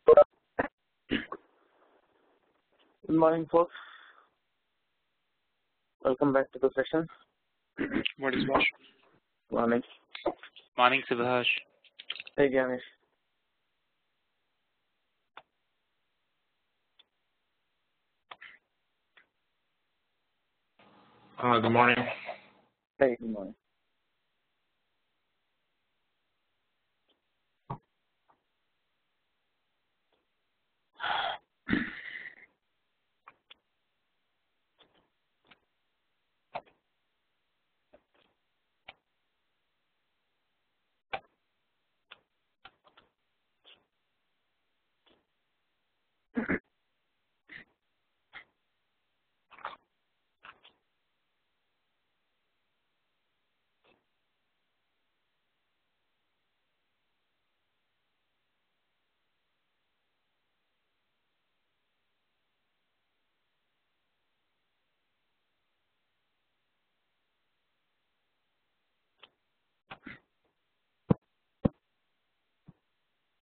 Good morning, folks. Welcome back to the session. Morning, Subhash. Morning. Morning, Subhash. Hey, Ganesh. Good morning. Hey, good morning.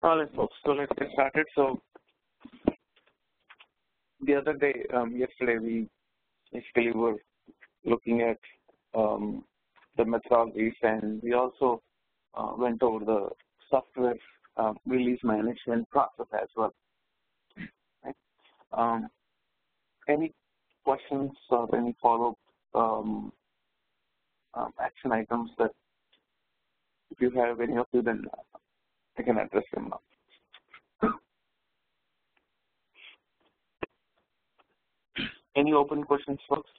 All right, folks. So let's get started. So the other day, yesterday, we basically were looking at the methodologies, and we also went over the software release management process as well. Right? Any questions or any follow-up action items that if you have any of you, then I can address them now. Any open questions, folks?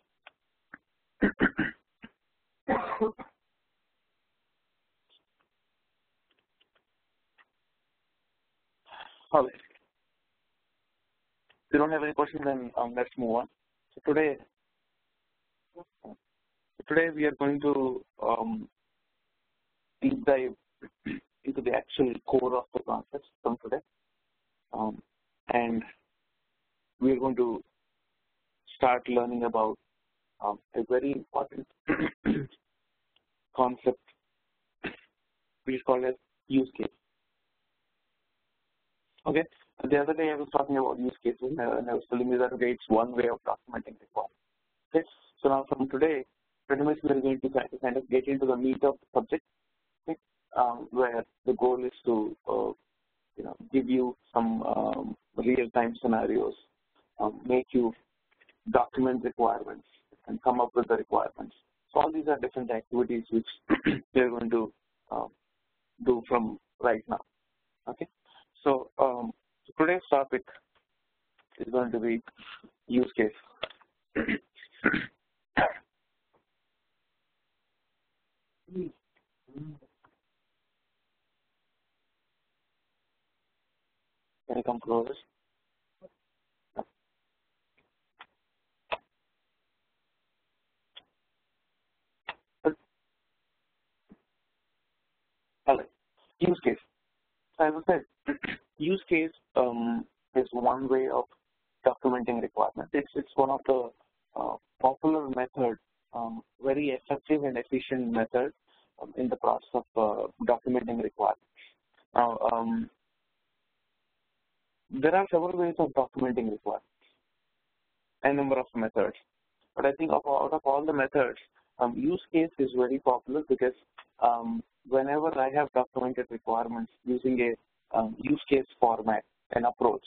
All right. If you don't have any questions, then let's move on. So today we are going to deep dive into the actual core of the concepts from today, and we are going to start learning about a very important concept which is called as use case. Okay. The other day I was talking about use cases, and I was telling you that okay, it's one way of documenting requirements. Okay. So now from today, pretty much we are going to kind of get into the meat of the subject, okay, where the goal is to give you some real-time scenarios, make you document requirements and come up with the requirements. So all these are different activities which we're going to do from right now. Okay. So today's topic is going to be use case. Can I come closer? All right. Use case. As I said, use case is one way of documenting requirements. It's one of the popular methods, very effective and efficient method in the process of documenting requirements. Now, there are several ways of documenting requirements, a number of methods. But I think out of all the methods, use case is very popular because whenever I have documented requirements using a use case format and approach,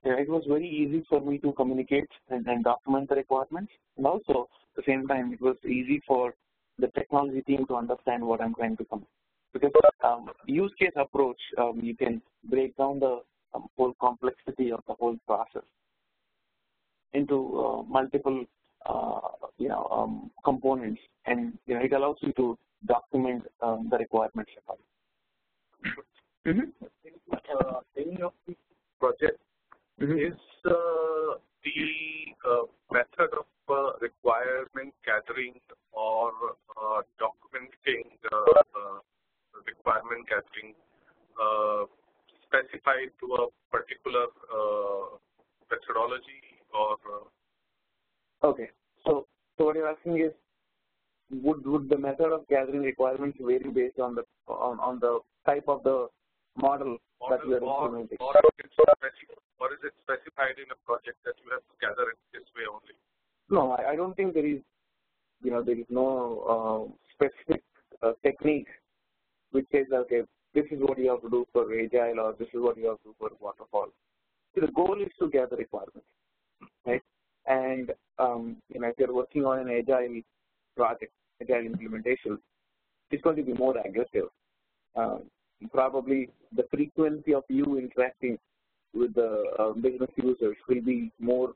it was very easy for me to communicate and document the requirements. And also, at the same time, it was easy for the technology team to understand what I'm trying to come. Because use case approach, you can break down the whole complexity of the whole process into multiple components, and it allows you to document the requirements. Any of the projects is the method of requirement gathering or documenting the requirement gathering specified to a particular methodology or? Okay. So what you're asking is, would the method of gathering requirements vary based on the type of the model that we are implementing. Or is it specified in a project that you have to gather it this way only? No, I don't think there is, there is no specific technique which says, okay, this is what you have to do for Agile or this is what you have to do for Waterfall. So the goal is to gather requirements, right? And, if you're working on an Agile project, Agile implementation, it's going to be more aggressive. Probably the frequency of you interacting with the business users will be more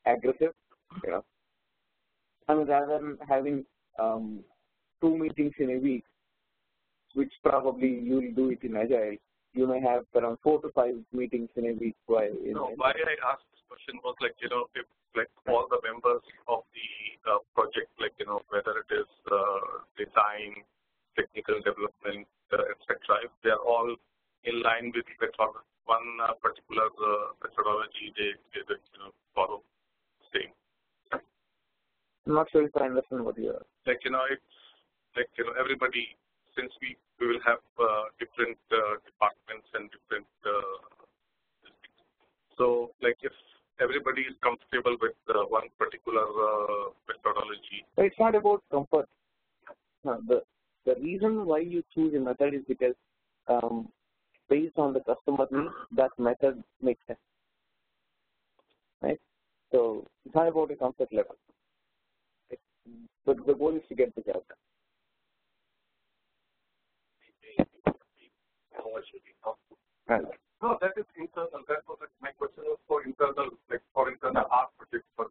aggressive. I mean, rather than having 2 meetings in a week, which probably you will do it in Agile, you may have around 4 to 5 meetings in a week. Why I asked this question was if all the members of the project, whether it is design, technical development, etc., if they are all in line with one particular methodology they follow same. I'm not sure if I understand what you are. It's everybody, since we will have different departments and different so if everybody is comfortable with one particular methodology. It's not about comfort. No, the reason why you choose a method is because based on the customer needs, that method makes sense. Right? So it's not about a comfort level. Right? But the goal is to get the job done. How much should be cost? Right. No, that is internal. That was my question was for internal, for internal art projects, but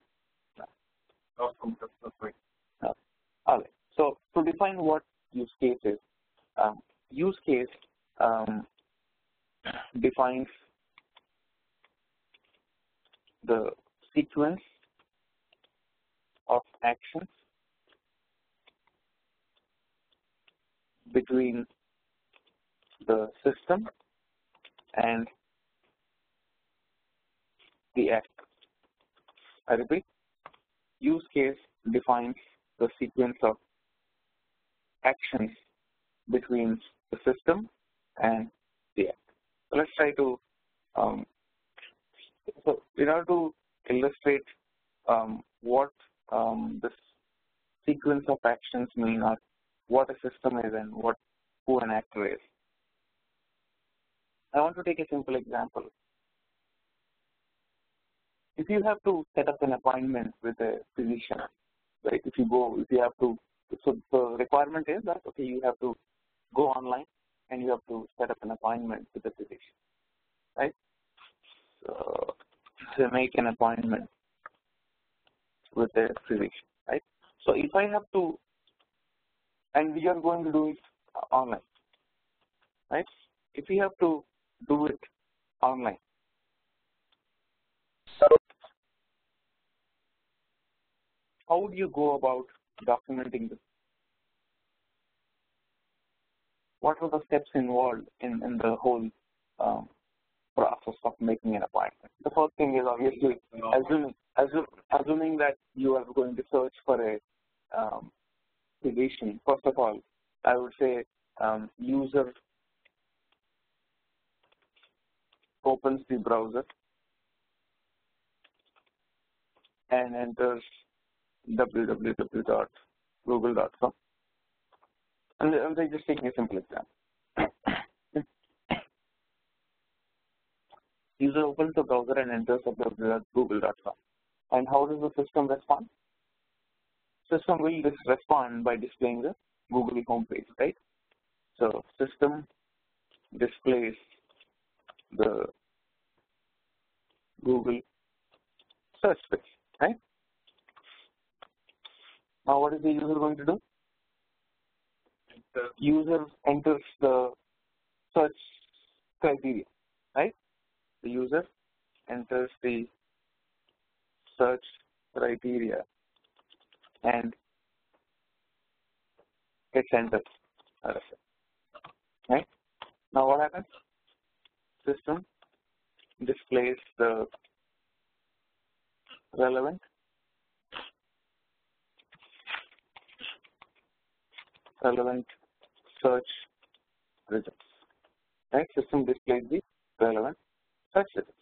not from customer point. All right. So to define what use case is, use case defines the sequence of actions between the system and the act. I repeat, use case defines the sequence of actions between the system and the act. So let's try to, so in order to illustrate what this sequence of actions mean, or what a system is and who an actor is, I want to take a simple example. If you have to set up an appointment with a physician, right? If you have to, so the requirement is that, okay, you have to go online and you have to set up an appointment with a physician, right? So make an appointment with a physician, right? So if I have to, and we are going to do it online, right? If we have to do it online, how would you go about documenting this? What are the steps involved in the whole process of making an appointment? The first thing is obviously assuming that you are going to search for a physician. First of all, I would say user opens the browser and enters www.google.com. And they just take a simple example. User opens the browser and enters www.google.com. And how does the system respond? System will respond by displaying the Google homepage, right? So system displays the Google search page, right? Now what is the user going to do? The user enters the search criteria, right? The user enters the search criteria and gets entered, right? Now what happens? System displays the relevant search results, right? System displays the relevant search results.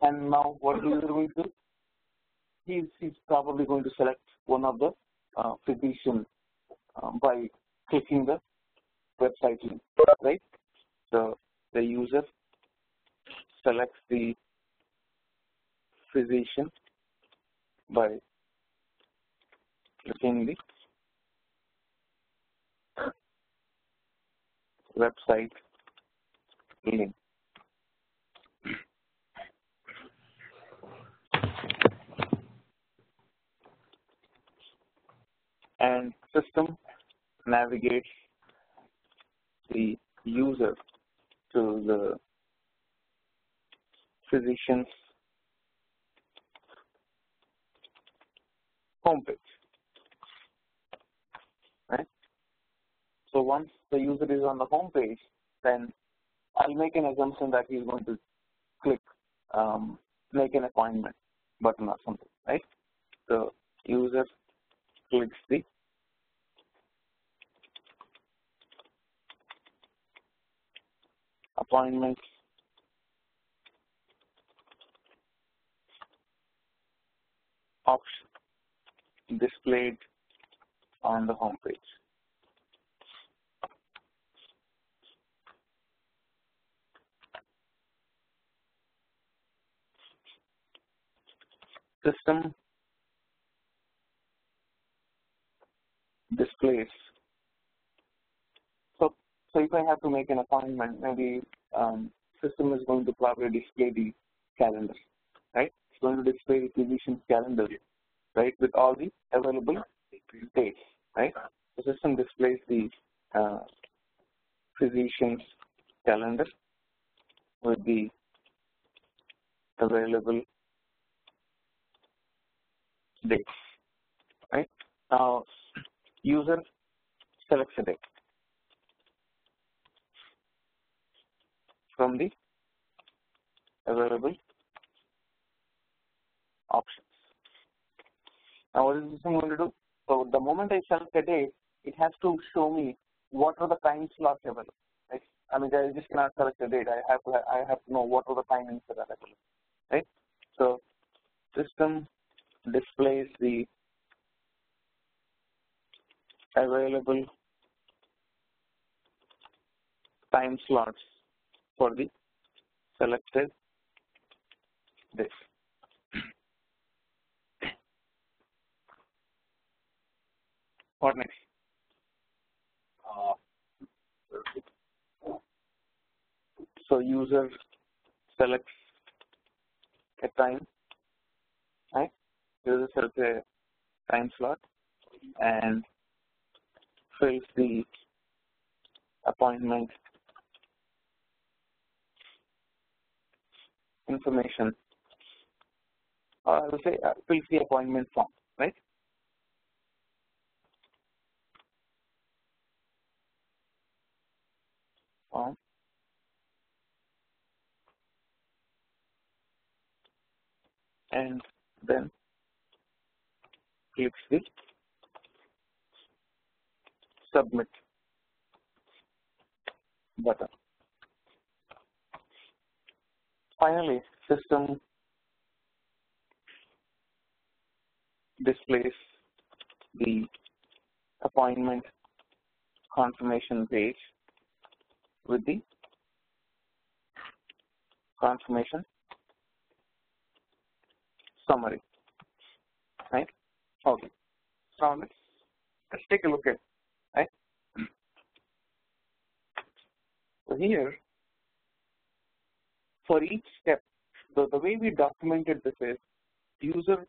And now what is the user going to do? He's probably going to select one of the physician by clicking the website link, right? So the user selects the physician by clicking the website link. And system navigates the user to the physician's homepage, right? So once the user is on the homepage, then I'll make an assumption that he's going to click make an appointment button or something, right? So user clicks the appointments option displayed on the home page. System displays. So if I have to make an appointment, maybe system is going to probably display the calendar, right? It's going to display the physician's calendar, right, with all the available dates, right? The system displays the physician's calendar with the available dates, right? Now, user selects a date from the available options. Now, what is the system going to do? So, the moment I select a date, it has to show me what are the time slots available. Right? I mean, I just cannot select a date. I have to know what are the timings that are available. Right? So, system displays the available time slots for the selected date. What next? So user selects a time, right? User selects a time slot and fills the appointment information, or I will say fills the appointment form, right? And then clicks the submit button. Finally, system displays the appointment confirmation page with the confirmation summary, right? Okay. So let's take a look at it, right? So here, for each step, the way we documented this is user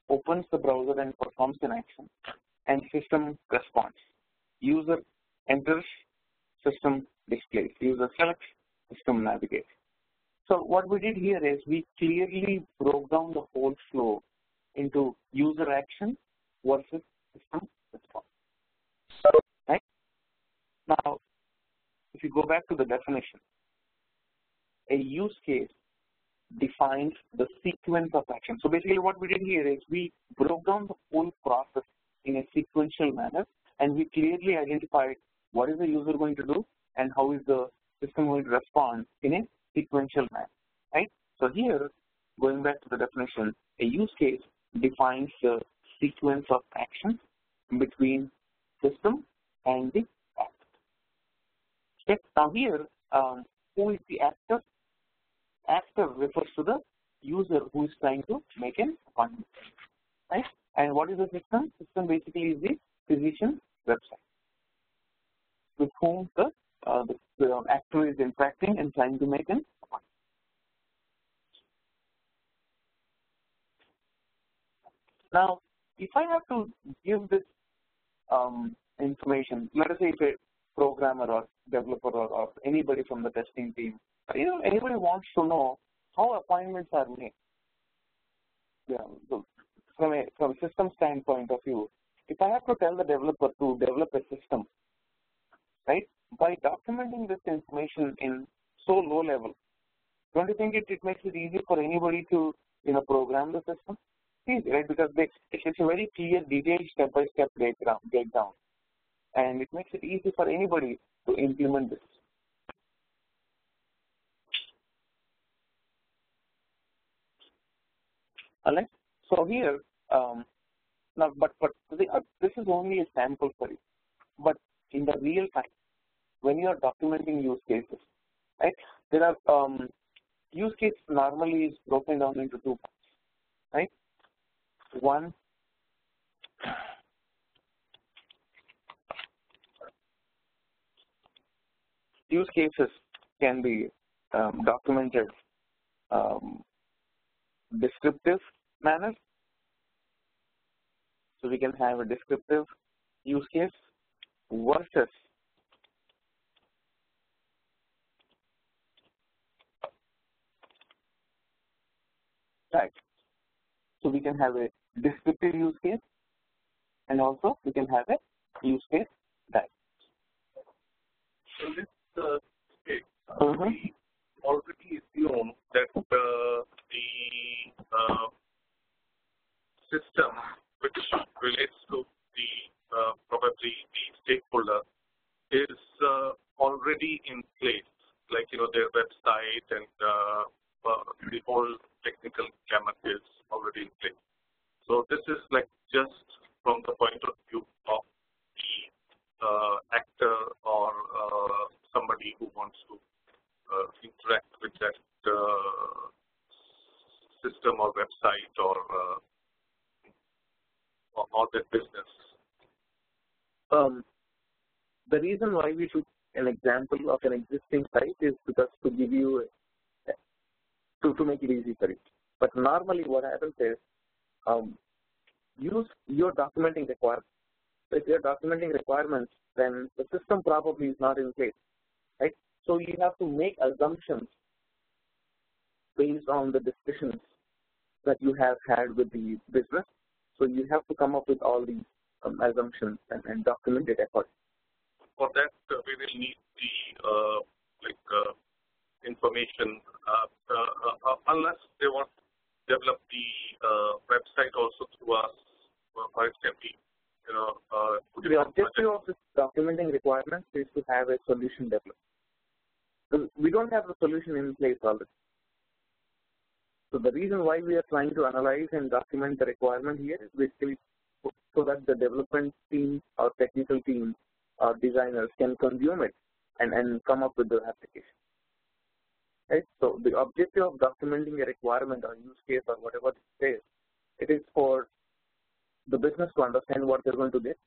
opens the browser and performs an action, and system responds. User enters, system displays. User selects, system navigates. So what we did here is we clearly broke down the whole flow into user action versus system response. Right? Now, if you go back to the definition, a use case defines the sequence of action. So basically what we did here is we broke down the whole process in a sequential manner, and we clearly identified what is the user going to do and how is the system will respond in a sequential manner, right? So here, going back to the definition, a use case defines the sequence of actions between system and the actor. Okay. Now here, who is the actor? Actor refers to the user who is trying to make an appointment, right? And what is the system? System basically is the physician's website with whom the actor is interacting and trying to make an appointment. Now, if I have to give this information, let us say if a programmer or developer or anybody from the testing team, anybody wants to know how appointments are made. So from a system standpoint of view, if I have to tell the developer to develop a system, right, by documenting this information in so low level, don't you think it makes it easy for anybody to program the system? Easy, right? Because it's a very clear, detailed, step-by-step breakdown, and it makes it easy for anybody to implement this. All right. So here, now, but this is only a sample for you. But in the real time, when you are documenting use cases, right, there are use case normally is broken down into 2 parts, right? One, use cases can be documented descriptive manner. So we can have a descriptive use case versus type. So we can have a descriptive use case, and also we can have a use case type. In this case, we already assume that the system which relates to the probably the stakeholder is already in place, like their website and the whole technical gamut is already in place. So this is like just from the point of view of the actor or somebody who wants to interact with that system or website or that business. The reason why we took an example of an existing site is because to give you to make it easy for you. But normally what happens is you're documenting requirements. So if you're documenting requirements, then the system probably is not in place, right? So you have to make assumptions based on the discussions that you have had with the business. So you have to come up with all these assumptions and document it accordingly. For that, we will need the information, unless they want to develop the website also through us, or it can be, the objective of this documenting requirements is to have a solution developed. So we don't have the solution in place already. So the reason why we are trying to analyze and document the requirement here is basically so that the development team or technical team or designers can consume it and come up with the application. Right? So the objective of documenting a requirement or use case or whatever it is, it is for the business to understand what they're going to get,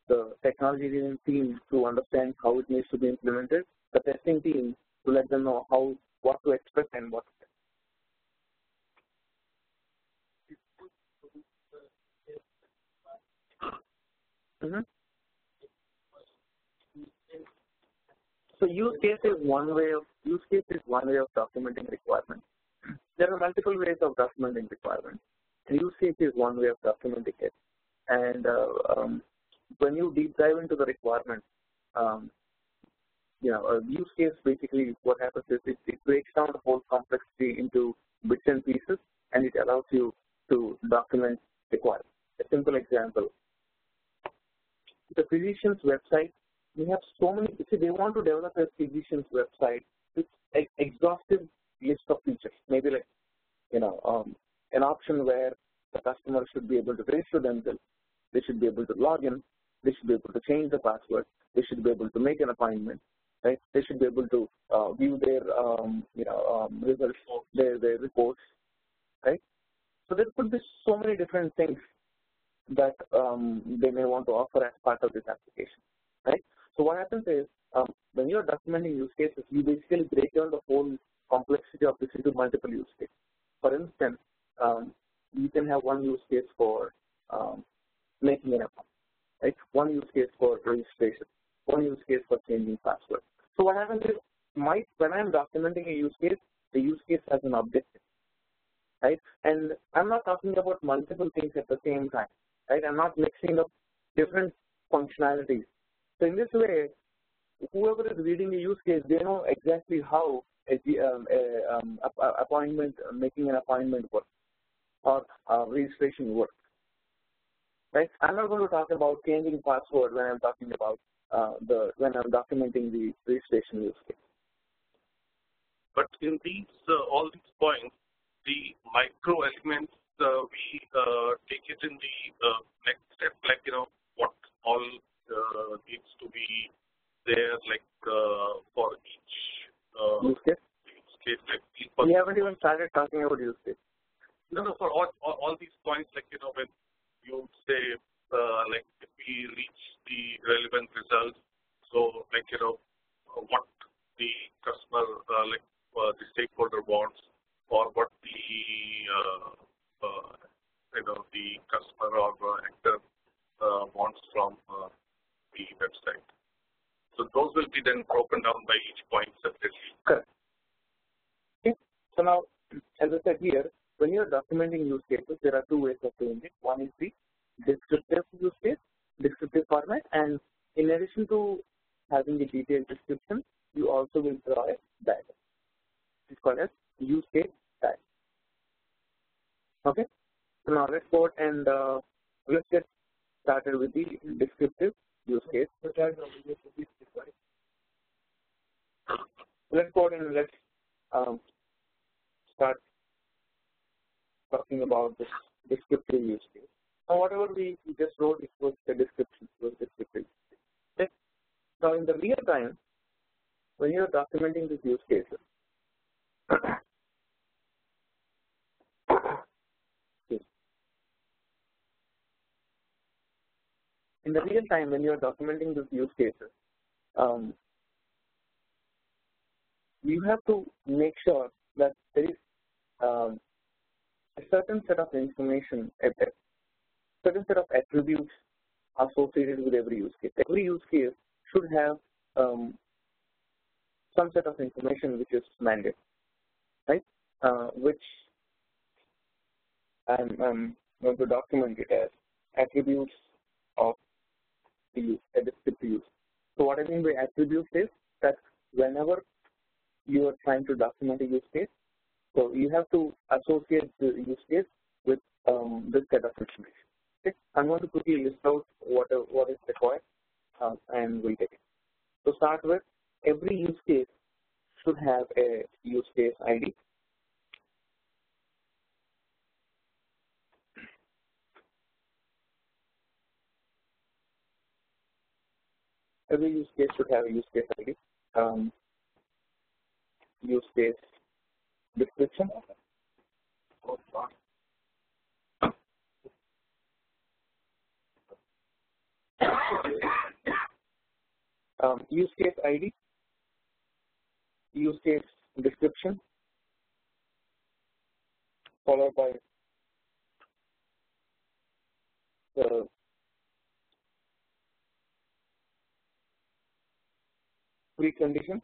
the technology team to understand how it needs to be implemented, the testing team to let them know what to expect and what to get. So use case is one way of documenting requirements. There are multiple ways of documenting requirements. Use case is one way of documenting it. And when you deep dive into the requirement, a use case basically what happens is it breaks down the whole complexity into bits and pieces, and it allows you to document requirements. A simple example: the physician's website we have so many. See, they want to develop a physician's website with exhaustive list of features. Maybe like an option where the customer should be able to register themselves. They should be able to log in. They should be able to change the password. They should be able to make an appointment. Right? They should be able to view their results, their reports. Right? So there could be so many different things that they may want to offer as part of this application. Right? So what happens is when you are documenting use cases, you basically break down the whole complexity of this into multiple use cases. For instance, you can have one use case for making an account, right? One use case for registration, one use case for changing password. So what happens is, when I'm documenting a use case, the use case has an objective, right? And I'm not talking about multiple things at the same time, right? I'm not mixing up different functionalities. So in this way, whoever is reading a use case, they know exactly how making an appointment works or registration works. Right? I'm not going to talk about changing password when I'm talking about when I'm documenting the registration use case. But in these all these points, the micro elements we take it in the next step, like what all needs to be there, like for each use case. Like we haven't even started talking about use case. No, for all these points, like when you say like if we reach the relevant results, so like what the customer the stakeholder wants, or what the the customer or actor wants from the website. So those will be then broken down by each point separately. Correct. Okay. So now, as I said here, when you're documenting use cases, there are two ways of doing it. One is the descriptive use case, descriptive format, and in addition to having the detailed description, you also will draw a diagram. It's called as use case diagram. Okay. So now let's go and let's get started with the descriptive use case. Let's go and let's start talking about this descriptive use case. Now, whatever we just wrote, it was the description, it was descriptive. Okay. Now, in the real time, when you are documenting these use cases, in the real time, when you are documenting these use cases, you have to make sure that there is a certain set of information, a certain set of attributes associated with every use case. Every use case should have some set of information which is mandated, right? Which I'm going to document it as attributes of the use, a descriptive use. So what I mean by attributes is that whenever you are trying to document a use case, so you have to associate the use case with this set of information. Okay? I'm going to quickly list out what is required and we'll take it. To start with, every use case should have a use case ID. Every use case should have a use case ID. Use case description. Use case ID, use case description, followed by the precondition,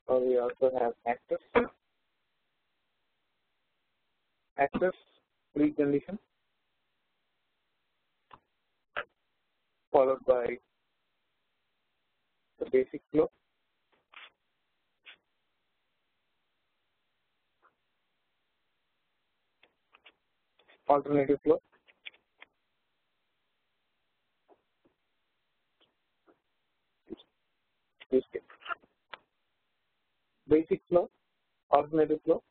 we also have access precondition, followed by the basic flow, alternative flow, use case, basic flow, alternative flow,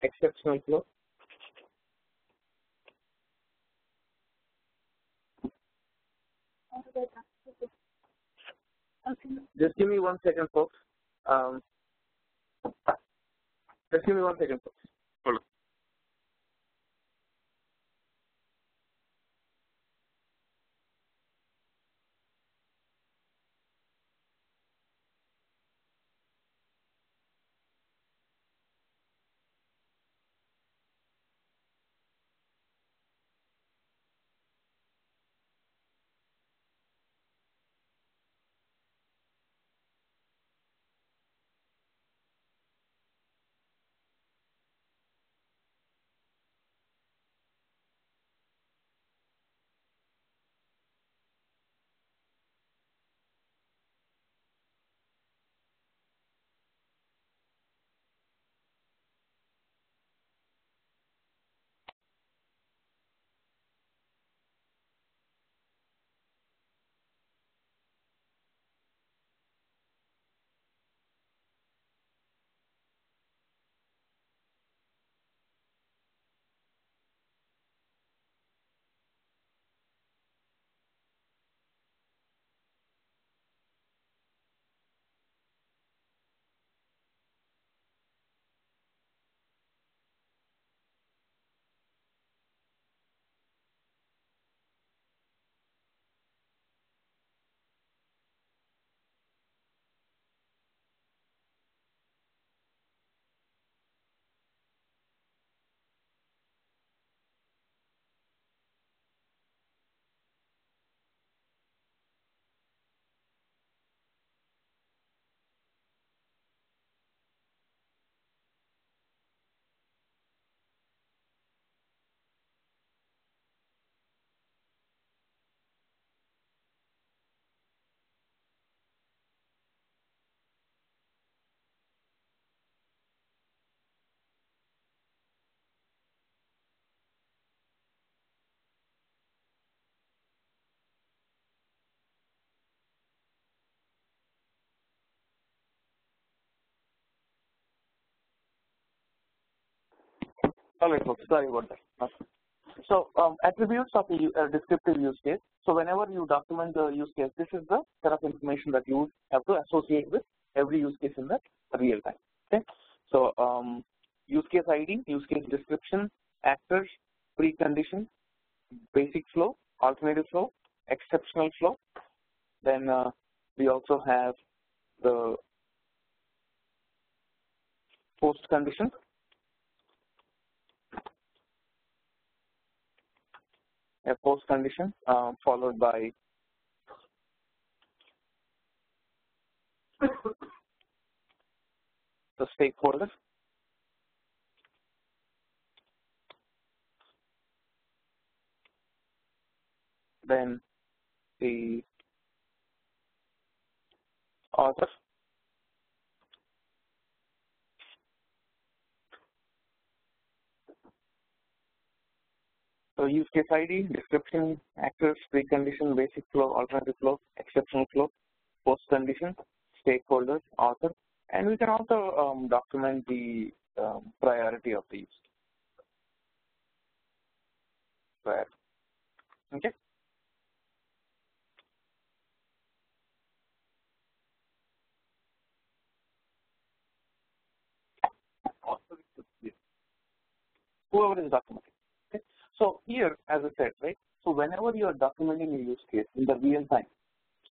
exceptional flow. Just give me 1 second, folks. Just give me 1 second, folks. Hold on. All right, folks. Sorry about that. So attributes of a descriptive use case. So whenever you document the use case, this is the set of information that you have to associate with every use case in the real time. Okay. So use case ID, use case description, actors, precondition, basic flow, alternative flow, exceptional flow. Then we also have the post condition. A post condition followed by the stakeholder, then the author, so use case ID, description, actors, precondition, basic flow, alternative flow, exceptional flow, post condition, stakeholders, author, and we can also document the priority of the use case. Priority. Okay. Whoever is documenting. Okay. So here, as I said, right. So whenever you are documenting a use case in the real time,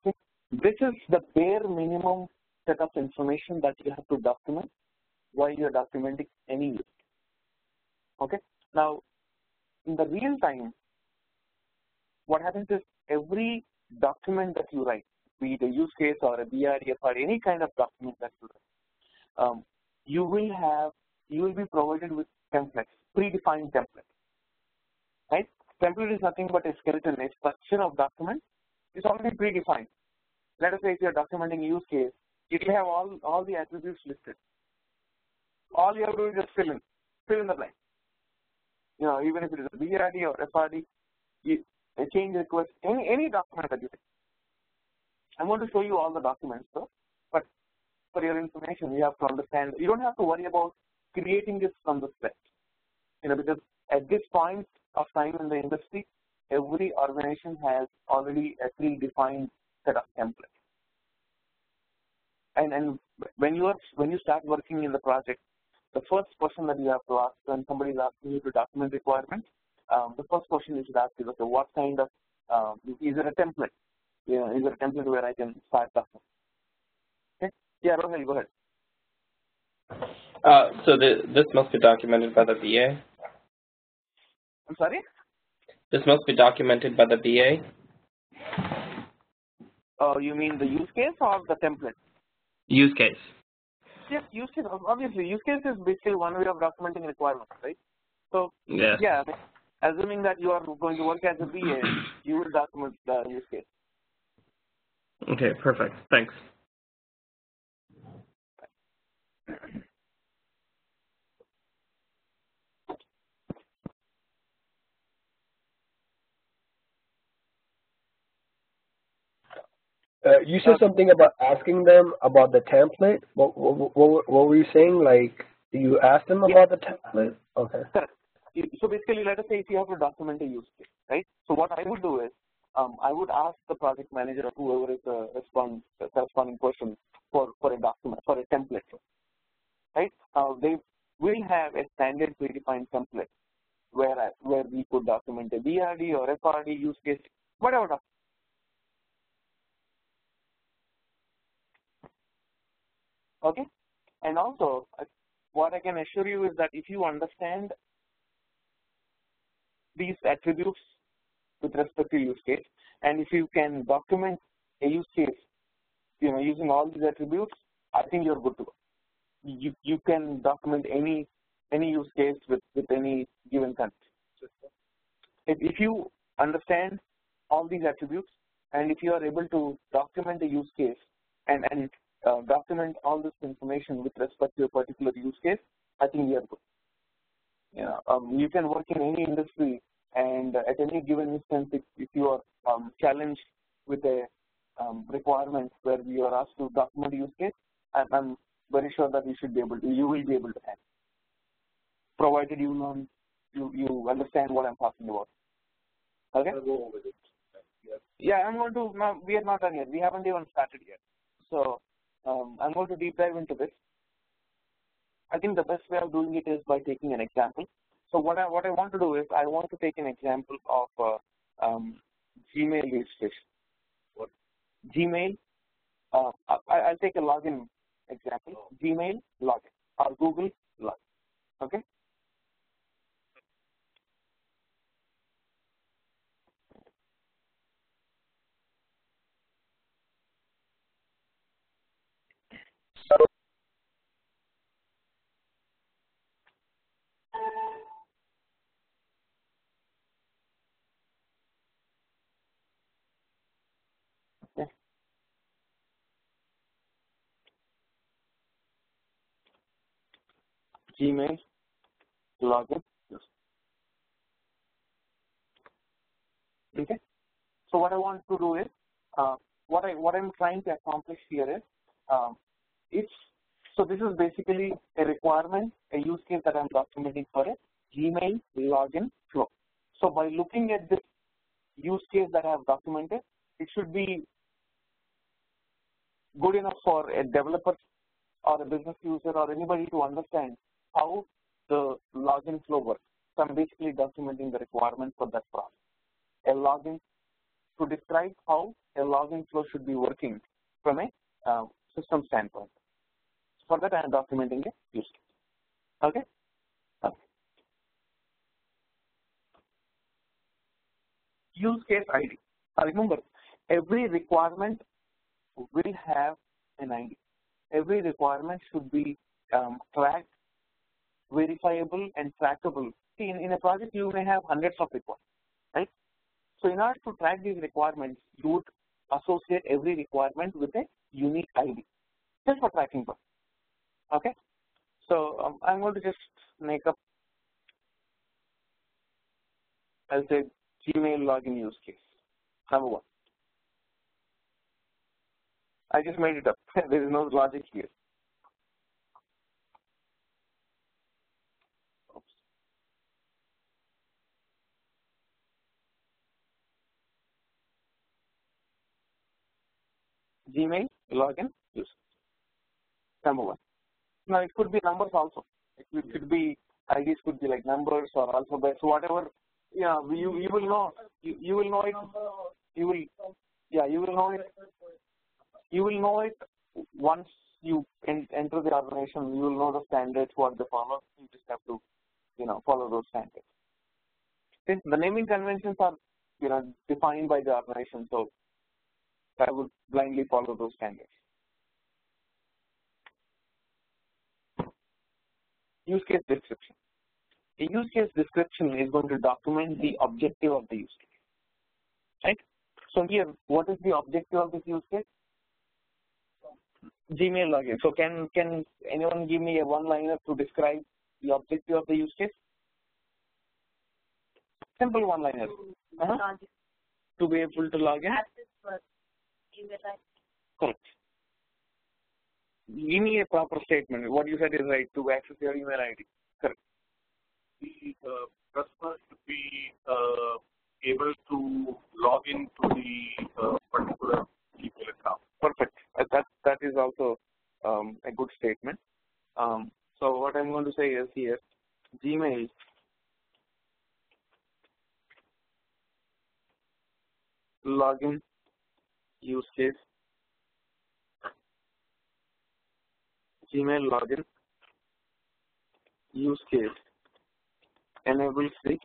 okay, this is the bare minimum set of information that you have to document while you are documenting any use case. Okay. Now, in the real time, what happens is every document that you write, be it a use case or a BRDF or any kind of document that you write, you will be provided with templates, predefined templates, right? Template is nothing but a skeleton, a structure of document is already predefined. Let us say if you are documenting a use case, it will have all the attributes listed. All you have to do is just fill in. fill in the blank. Even if it is a BRD or FRD, a change request, any document that you take. I'm going to show you all the documents, though, but for your information, you have to understand. You don't have to worry about creating this from the scratch, because at this point of time in the industry, every organization has already a predefined set of templates. And when you start working in the project, the first question that you have to ask when somebody is asking you to document requirements, the first question you should ask is, okay, what kind of is there a template? Is there a template where I can start documenting? Okay. Yeah, Rohel, go ahead. So this must be documented by the VA? I'm sorry? This must be documented by the VA? You mean the use case or the template? Use case. Yes, use case. Obviously, use case is basically one way of documenting requirements, right? So, yes. Yeah, assuming that you are going to work as a VA, you will document the use case. Okay, perfect. Thanks. You said something about asking them about the template. What were you saying? Like, you asked them about the template? Okay. Correct. So basically, let us say if you have to document a use case, right? So what I would do is, I would ask the project manager or whoever is the corresponding person for a document, for a template, right? They will have a standard predefined template where we could document a BRD or FRD use case, whatever. Okay, and also what I can assure you is that if you understand these attributes with respect to use case, and if you can document a use case, using all these attributes, I think you're good to go. You can document any use case with any given country. If you understand all these attributes, and if you are able to document a use case and document all this information with respect to a particular use case, I think you are good. You can work in any industry, and at any given instance, if you are challenged with a requirement where you are asked to document a use case, I'm very sure that you will be able to handle, provided you understand what I'm talking about. Okay. Yeah, I'm going to. No, we are not done yet. We haven't even started yet. So I'm going to deep dive into this. I think the best way of doing it is by taking an example. So what I want to do is I want to take an example of Gmail registration. What? Gmail. I'll take a login example. Gmail login or Google login. Okay. Gmail login. Yes. Okay. So what I want to do is what I'm trying to accomplish here is so this is basically a requirement, a use case that I'm documenting for a Gmail login flow. So by looking at this use case that I have documented, it should be good enough for a developer or a business user or anybody to understand how the login flow works. So I'm basically documenting the requirement for that process. A login to describe how a login flow should be working from a system standpoint. For that, I am documenting a use case. Okay. Use case ID. Remember, every requirement will have an ID. Every requirement should be tracked, verifiable, and trackable. See, in a project, you may have hundreds of requirements, right? So in order to track these requirements, you would associate every requirement with a unique ID, just for tracking purposes. Okay. So I'm going to just make up login use case. Number one. I just made it up. There is no logic here. Oops. Gmail login use case. Number one. Now it could be numbers also. It could be IDs, could be like numbers or alphabets, whatever. Yeah, you will know. You will know it. You will know it. You will know it once you enter the organization. You will know the standards what they follow. You just have to, follow those standards. Since the naming conventions are, defined by the organization, so I would blindly follow those standards. Use case description. A use case description is going to document the objective of the use case, right? So here, what is the objective of this use case? Gmail login. So can anyone give me a one-liner to describe the objective of the use case? Simple one-liner. To be able to log in. Correct. Give me a proper statement. What you said is right. To access your email ID. Correct. The customer should be able to log into the particular Gmail account. Perfect. That is also a good statement. So what I'm going to say is here, Gmail login use case. Gmail login use case enables the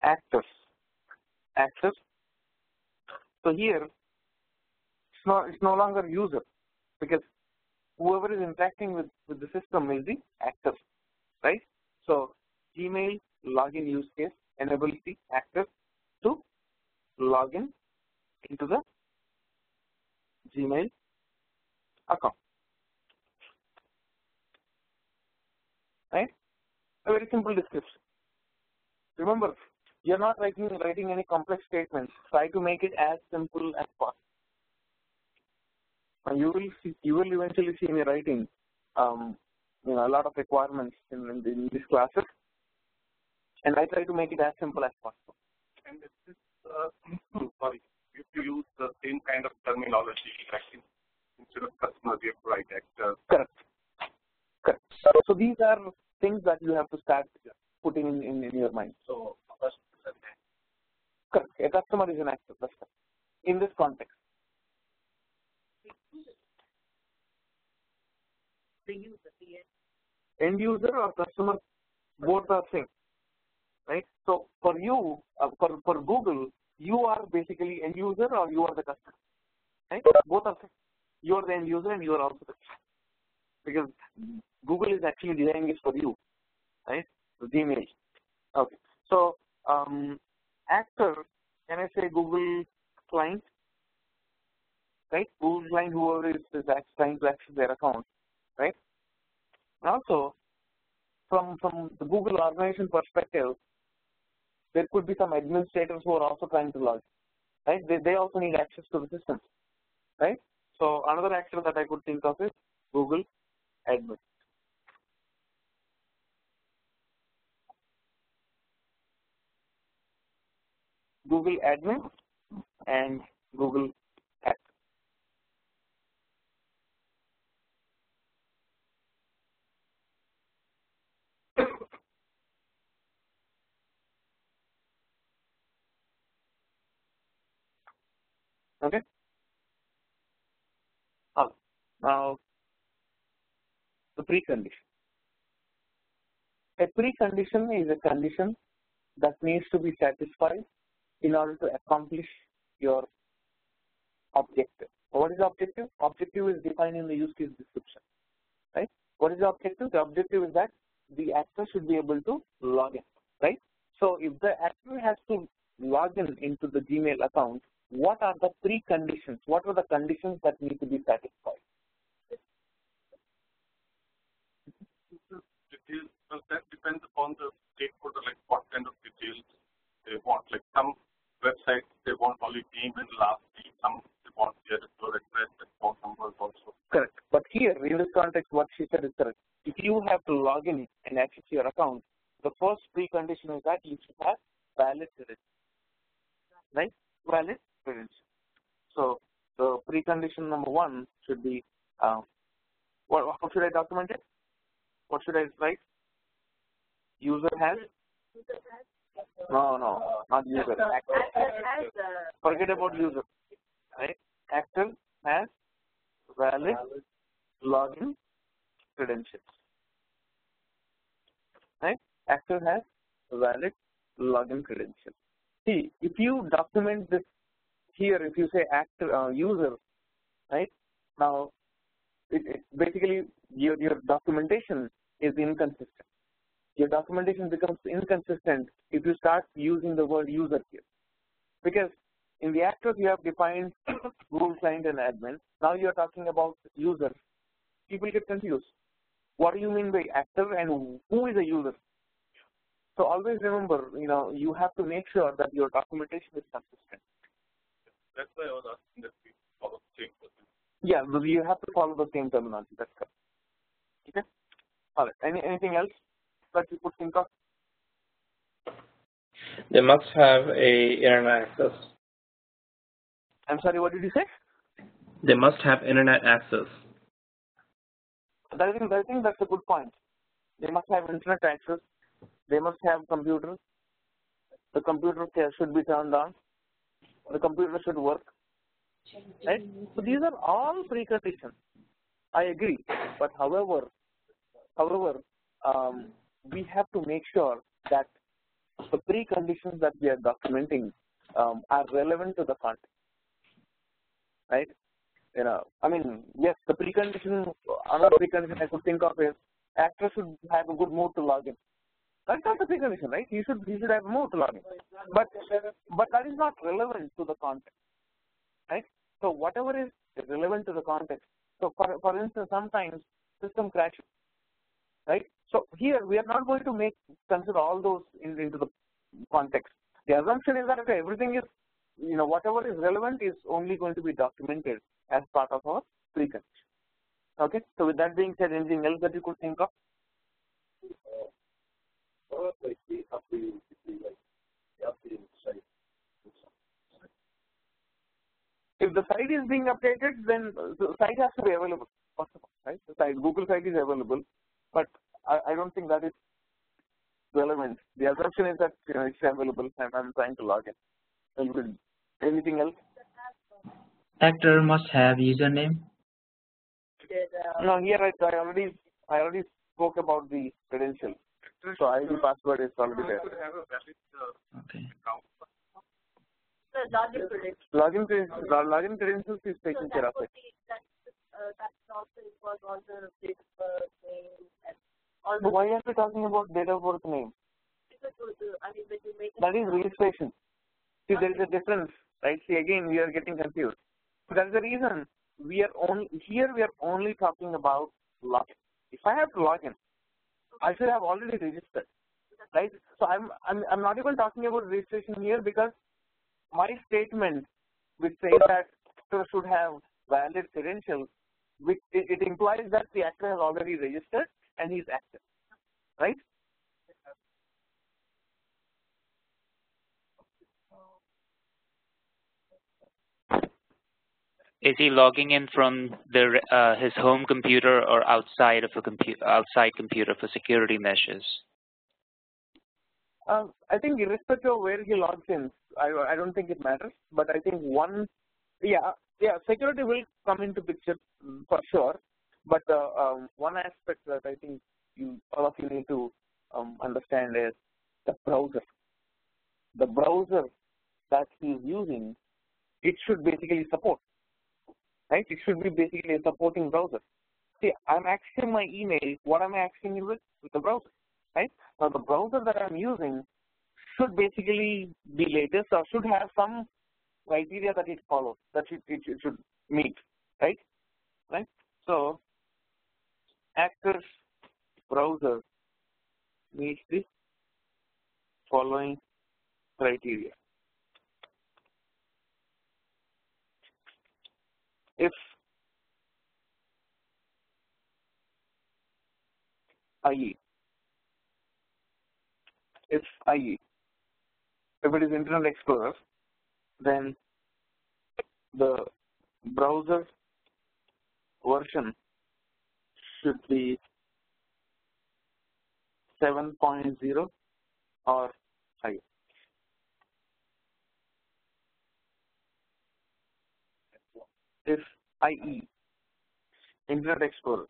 actors. So here it's no longer user, because whoever is interacting with the system is the actor, right? So Gmail login use case enables the actor to log in into the Gmail account, right? A very simple description. Remember, you're not writing any complex statements. Try to make it as simple as possible. You will eventually see me writing, a lot of requirements in these classes, and I try to make it as simple as possible. And this is, sorry, you have to use the same kind of terminology, like instead of customer, we have to write actors. Correct. So these are things that you have to start putting in your mind. So first, correct. A customer is an actor. That's correct. In this context. End user or customer, both are same, right? So for you, for Google, you are basically end user or you are the customer, right? Both are same. You are the end user and you are also the customer, because Google is actually designing it for you, right? The Gmail. Okay. So actor, can I say Google client, right? Google client, whoever is trying to access their account, right? Also, from the Google organization perspective, there could be some administrators who are also trying to log in, right? They also need access to the system, right? So another actor that I could think of is Google admin. Google admin and Google actor. Okay. Now the precondition. A precondition is a condition that needs to be satisfied in order to accomplish your objective. So what is the objective? Objective is defined in the use case description, right? What is the objective? The objective is that the actor should be able to log in, right? So if the actor has to log in into the Gmail account, what are the preconditions? What are the conditions that need to be satisfied? That depends upon the stakeholder, like what kind of details they want. Like some websites, they want only name and last name. Some they want their address and phone numbers also. Correct. But here, in this context, what she said is correct. If you have to log in and access your account, the first precondition is that you should have valid credentials, right? Valid credentials. So the precondition number 1 should be, how should I document it? What should I write? User has? No, not user. Forget about user, right? Actor has valid login credentials, right? Actor has valid login credentials. See, if you document this here, if you say actor user, right? Now, it basically your documentation is inconsistent. Your documentation becomes inconsistent if you start using the word user here, because in the actors you have defined Google client and admin. Now you are talking about user. People get confused. What do you mean by actor and who is a user? So always remember, you have to make sure that your documentation is consistent. That's why I was asking that we follow the same person. Yeah, you have to follow the same terminology. That's correct. Okay. All right. Anything else that you could think of? They must have a internet access. I'm sorry. What did you say? They must have internet access. I think that's a good point. They must have internet access. They must have computers. The computer should be turned on. The computer should work. Right? So these are all preconditions. I agree. But however, we have to make sure that the preconditions that we are documenting are relevant to the context. Right? Yes, the precondition, another precondition I could think of is actor should have a good mood to log in. That's not the precondition, right? He should have a mood to log in. But that is not relevant to the context. Right? So whatever is relevant to the context. So for instance, sometimes system crashes. Right? So here we are not going to consider all those into the context. The assumption is that okay, everything is, whatever is relevant is only going to be documented as part of our precondition. Okay. So with that being said, anything else that you could think of? If the site is being updated, then the site has to be available. First of all, right? The site, Google site is available, but I don't think that is relevant. The assumption is that it's available and I'm trying to log in. Anything else? Actor must have username. No, here I already spoke about the credential. So ID password is already there. Okay. Login credentials is taking care of it. But why are we talking about date of birth name? That is registration. See, there is a difference, right? See, again, we are getting confused. That is the reason we are only talking about login. If I have to log in, I should have already registered, right? So I'm not even talking about registration here because my statement which says that actor should have valid credentials, which it implies that the actor has already registered and he's active, right? Is he logging in from his home computer or outside of a outside computer for security measures? I think irrespective of where he logs in, I don't think it matters. But I think security will come into picture for sure. But one aspect that I think all of you need to understand is the browser. The browser that he's using, it should basically support. Right? It should be basically a supporting browser. See, I'm accessing my email. What am I accessing it with? With the browser. Right? Now, the browser that I'm using should basically be latest or should have some criteria that it follows, that it should meet. Right? Right? So, actor's browser meets the following criteria. If IE, if it is Internet Explorer, then the browser version should be 7.0 or higher. If IE, Internet Explorer,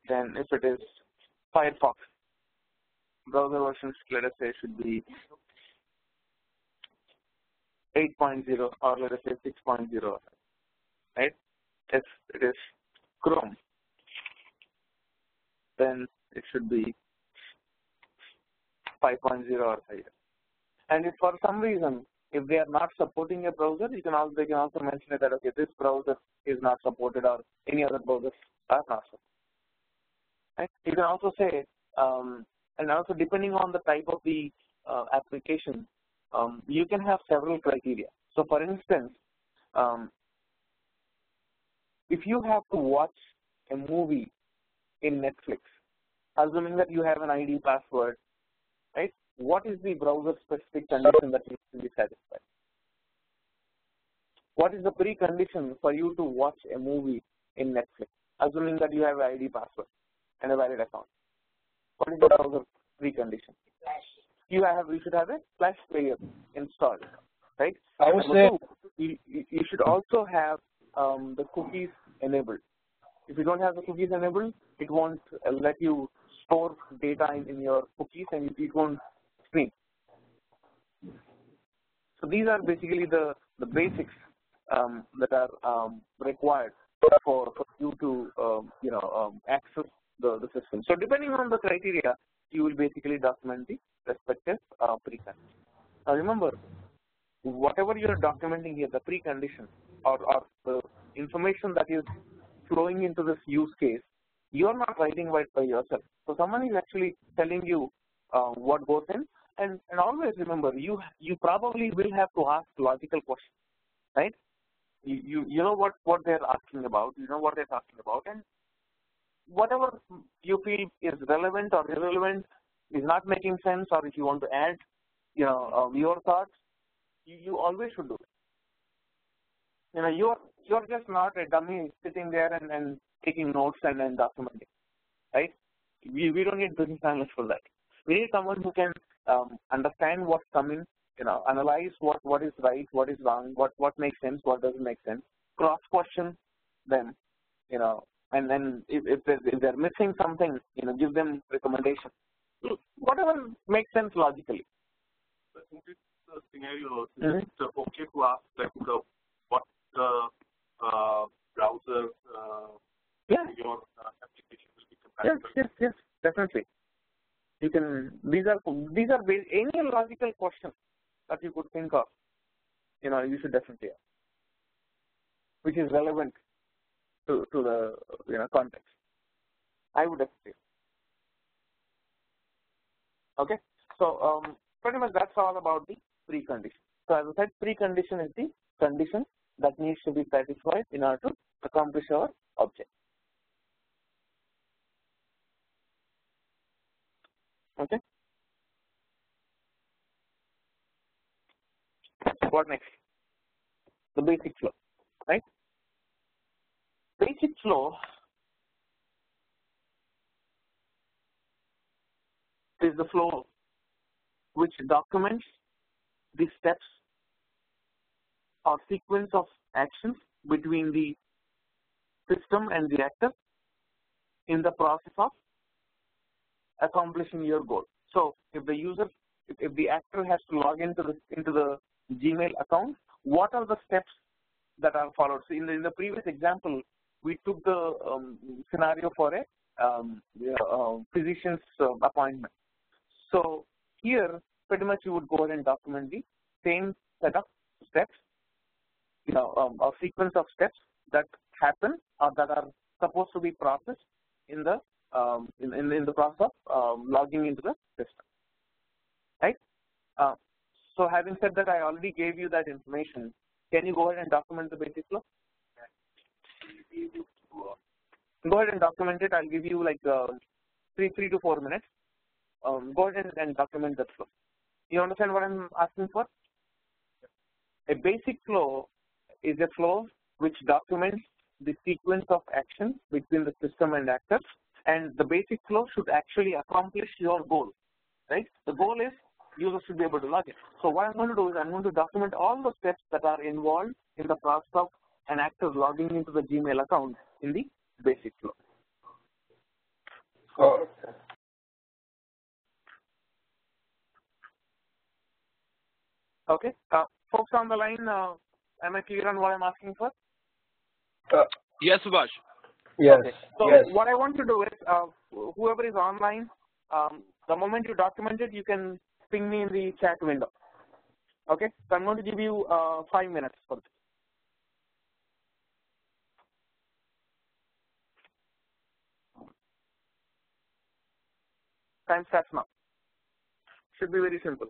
then if it is Firefox, browser versions, let us say, should be 8.0 or let us say 6.0, right? If it is Chrome, then it should be 5.0 or higher. And if for some reason, if they are not supporting a browser, they can also mention it that, okay, this browser is not supported or any other browsers are not supported. Right? You can also say, and also depending on the type of the application, you can have several criteria. So for instance, if you have to watch a movie in Netflix, assuming that you have an ID password, right? What is the browser specific condition that needs to be satisfied? What is the precondition for you to watch a movie in Netflix, assuming that you have an ID password and a valid account? What is the browser precondition? You should have a Flash player installed, right? I would say you should also have the cookies enabled. If you don't have the cookies enabled, it won't let you store data in your cookies, and it won't stream. So these are basically the basics that are required for you to access the system. So depending on the criteria, you will basically document the respective precondition. Now remember, whatever you are documenting here, the precondition or the information that is flowing into this use case, you are not writing it by yourself. So someone is actually telling you what goes in, and always remember, you probably will have to ask logical questions, right? You know what they're asking about, you know what they're talking about, and whatever you feel is relevant or irrelevant, is not making sense, or if you want to add, your thoughts, you always should do it. You're just not a dummy sitting there and taking notes and documenting, right? We don't need business analysts for that. We need someone who can understand what's coming, analyze what is right, what is wrong, what makes sense, what doesn't make sense, cross-question them, and then if they're missing something, give them recommendations. Whatever makes sense logically. So in this scenario, is it okay to ask what the browser your application will be compatible? Yes, definitely. You can. These are any logical questions that you could think of. You should definitely ask, which is relevant to the context. I would definitely. Okay. So pretty much that's all about the precondition. So as I said, precondition is the condition that needs to be satisfied in order to accomplish our object. Okay. What next? The basic flow, right? Basic flow is the flow which documents the steps or sequence of actions between the system and the actor in the process of accomplishing your goal. So if the actor has to log into the Gmail account, what are the steps that are followed? So in the previous example, we took the scenario for a physician's appointment. So here, pretty much you would go ahead and document the same set of steps, a sequence of steps that happen or that are supposed to be processed in the in the process of logging into the system, right? So having said that, I already gave you that information. Can you go ahead and document the basic flow? Go ahead and document it. I'll give you like 3 to 4 minutes. Go ahead and document that flow. You understand what I'm asking for? A basic flow is a flow which documents the sequence of action between the system and actors, and the basic flow should actually accomplish your goal, right? The goal is users should be able to log in. So what I'm going to do is I'm going to document all the steps that are involved in the process of an actor logging into the Gmail account in the basic flow. Oh, okay. Folks on the line, am I clear on what I'm asking for? Yes, Subhash. yes. Okay. So Yes. what I want to do is, whoever is online, the moment you document it, you can ping me in the chat window. Okay. So I'm going to give you 5 minutes for this. Time starts now. Should be very simple.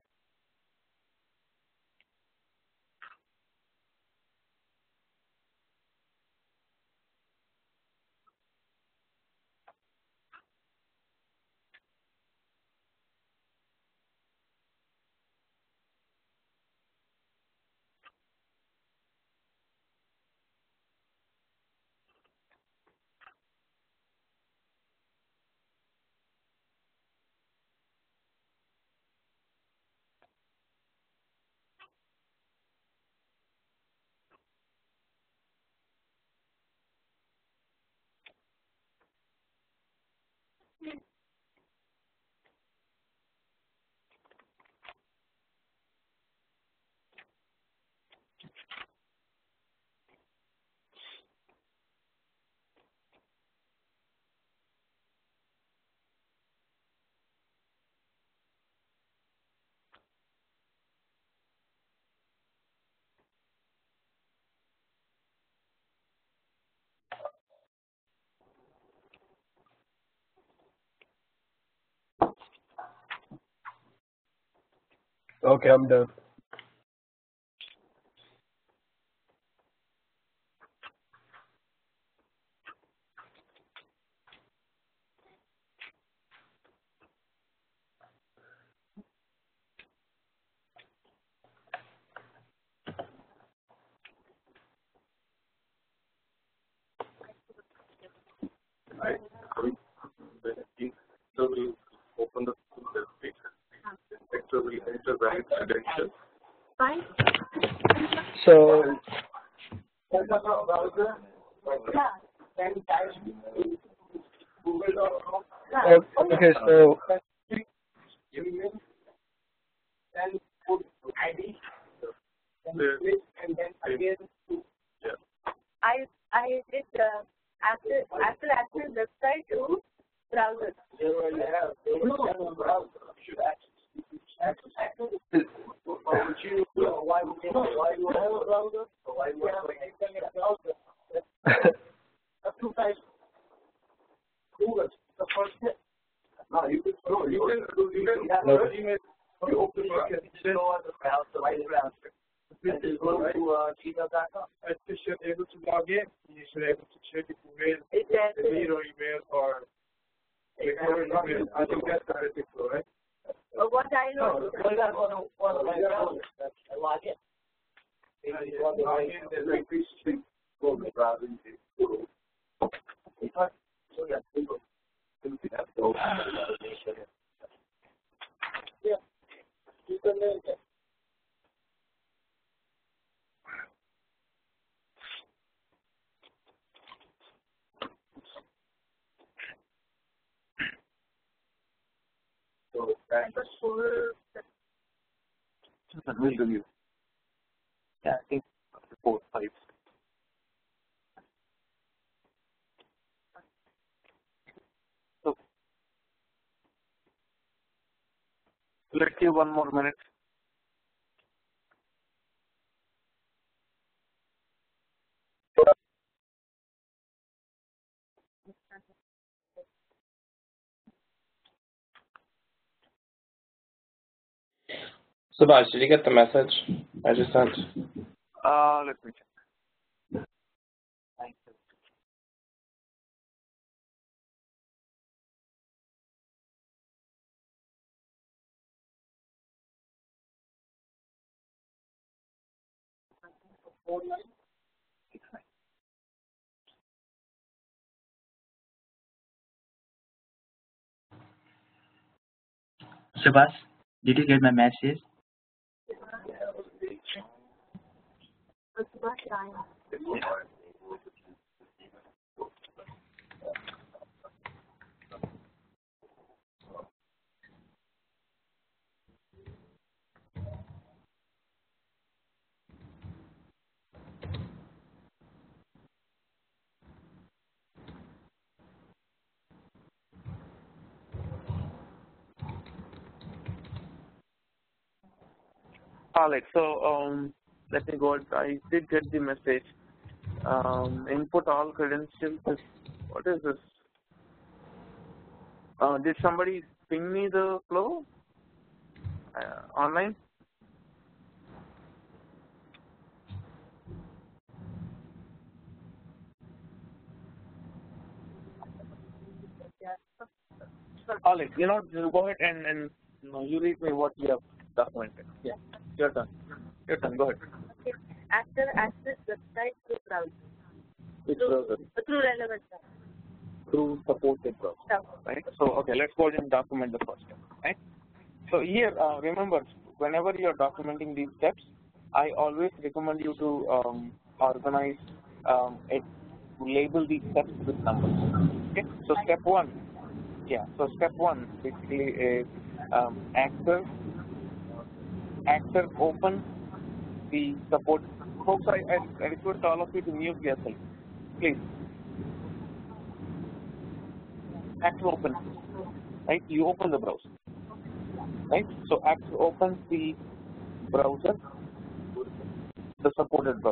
Okay, I'm done. Right. The inspector will open the page. The inspector will enter valid credentials. So, okay, so I did after access website to browser. Why would you have a browser? Why would you have a browser? That's two types. Google, the first step. No, you can you open the browser, right browser. This is go to gmail.com. You should be able to log in. You should be able to check if you made your email or email. I think that's the basic flow, right? But what I know, I log in. Log in, there's like this thing called the browser. So yeah, yeah. You can make it. So that's We'll review. Yeah, I think 4, 5. So let's give 1 more minute. Subhash, did you get the message I just sent? Let me check. Thank you. Subhash, did you get my message? Alright, so let me go. I did get the message. Input all credentials. What is this? Did somebody ping me the flow online? Alright, just go ahead and you read me what you have documented. Yeah, your turn. Go ahead. Okay. After access website through browser. Which browser? Through relevant browser. Through supported browser. Right. So okay, let's go ahead and document the first step. Right. So here, remember, whenever you are documenting these steps, I always recommend you to organize it, label these steps with numbers. Okay. So step one. Yeah. So step one basically is actor open the support. Folks, I request all of you to mute yourself, please. Actor open, right? You open the browser, right? So actor opens the browser, the supported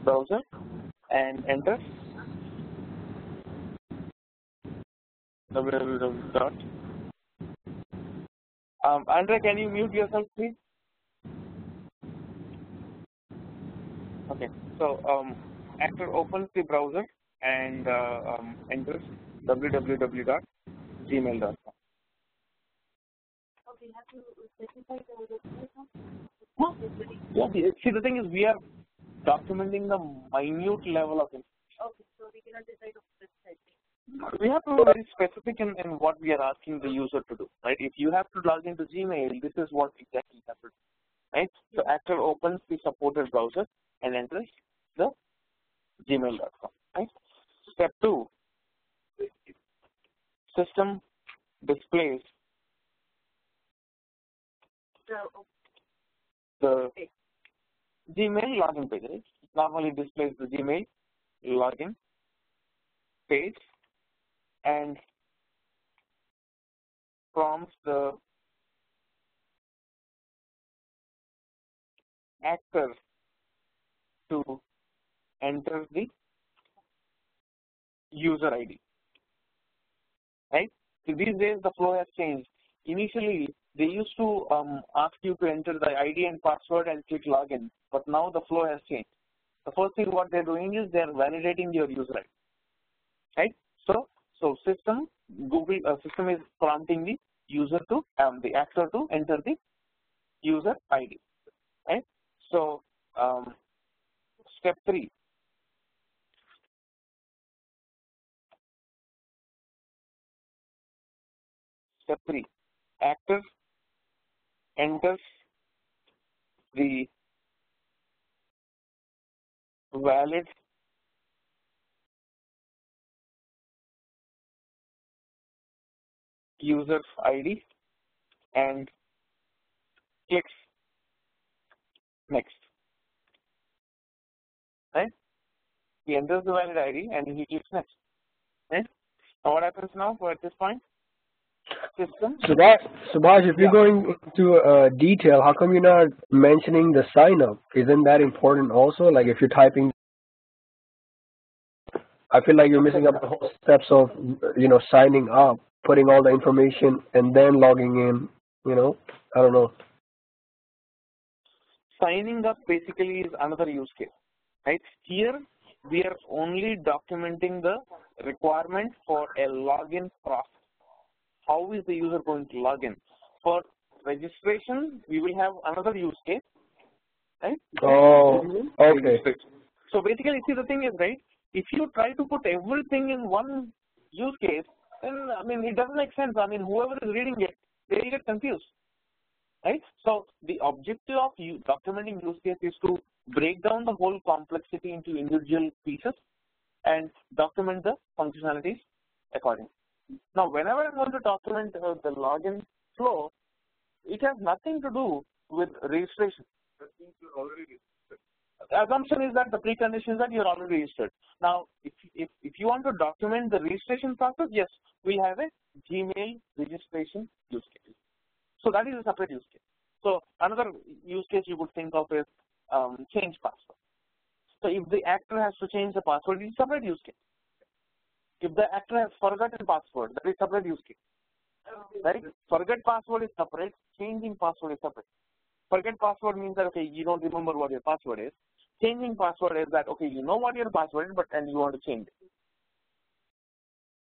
browser, and enters www. Andre, can you mute yourself, please? Okay. So actor opens the browser and enters www.gmail.com. Okay, have to specify the Yeah. See, the thing is, we are documenting the minute level of information. Okay, so we cannot decide on this side. We have to be very specific in what we are asking the user to do, right? If you have to log into Gmail, this is what exactly you have to do, right? So actor opens the supported browser and enters the gmail.com, right? Step 2, system displays the Gmail login page, right? It normally displays the Gmail login page and prompts the actor to enter the user ID, right? So these days the flow has changed. Initially, they used to ask you to enter the ID and password and click login, but now the flow has changed. The first thing what they're doing is they're validating your user ID, right? So system is prompting the user to the actor to enter the user ID, right? So step 3. Step 3. Actor enters the valid user ID and clicks next, right? He enters the valid ID and he clicks next, right? Now what happens now at this point? System. Subhash, if you're going into detail, how come you're not mentioning the sign up? Isn't that important also? Like if you're typing, I feel like you're missing up the whole steps of signing up putting all the information and then logging in, you know, I don't know. Signing up basically is another use case, right? Here we are only documenting the requirement for a login process. How is the user going to log in? For registration, we will have another use case, right? Oh, okay. So basically, see, the thing is, right, if you try to put everything in one use case, then, I mean, it doesn't make sense. I mean, whoever is reading it, they will get confused, right? So the objective of documenting use case is to break down the whole complexity into individual pieces and document the functionalities accordingly. Now, whenever I'm going to document the login flow, it has nothing to do with registration. That means you're already registered. The assumption is that the precondition is that you're already registered. Now, if you want to document the registration process, yes, we have a Gmail registration use case. So that is a separate use case. So another use case you could think of is change password. So if the actor has to change the password, it's a separate use case. If the actor has forgotten password, that is separate use case. Right? Forget password is separate, changing password is separate. Forget password means that, okay, you don't remember what your password is. Changing password is that, okay, you know what your password is, and you want to change it.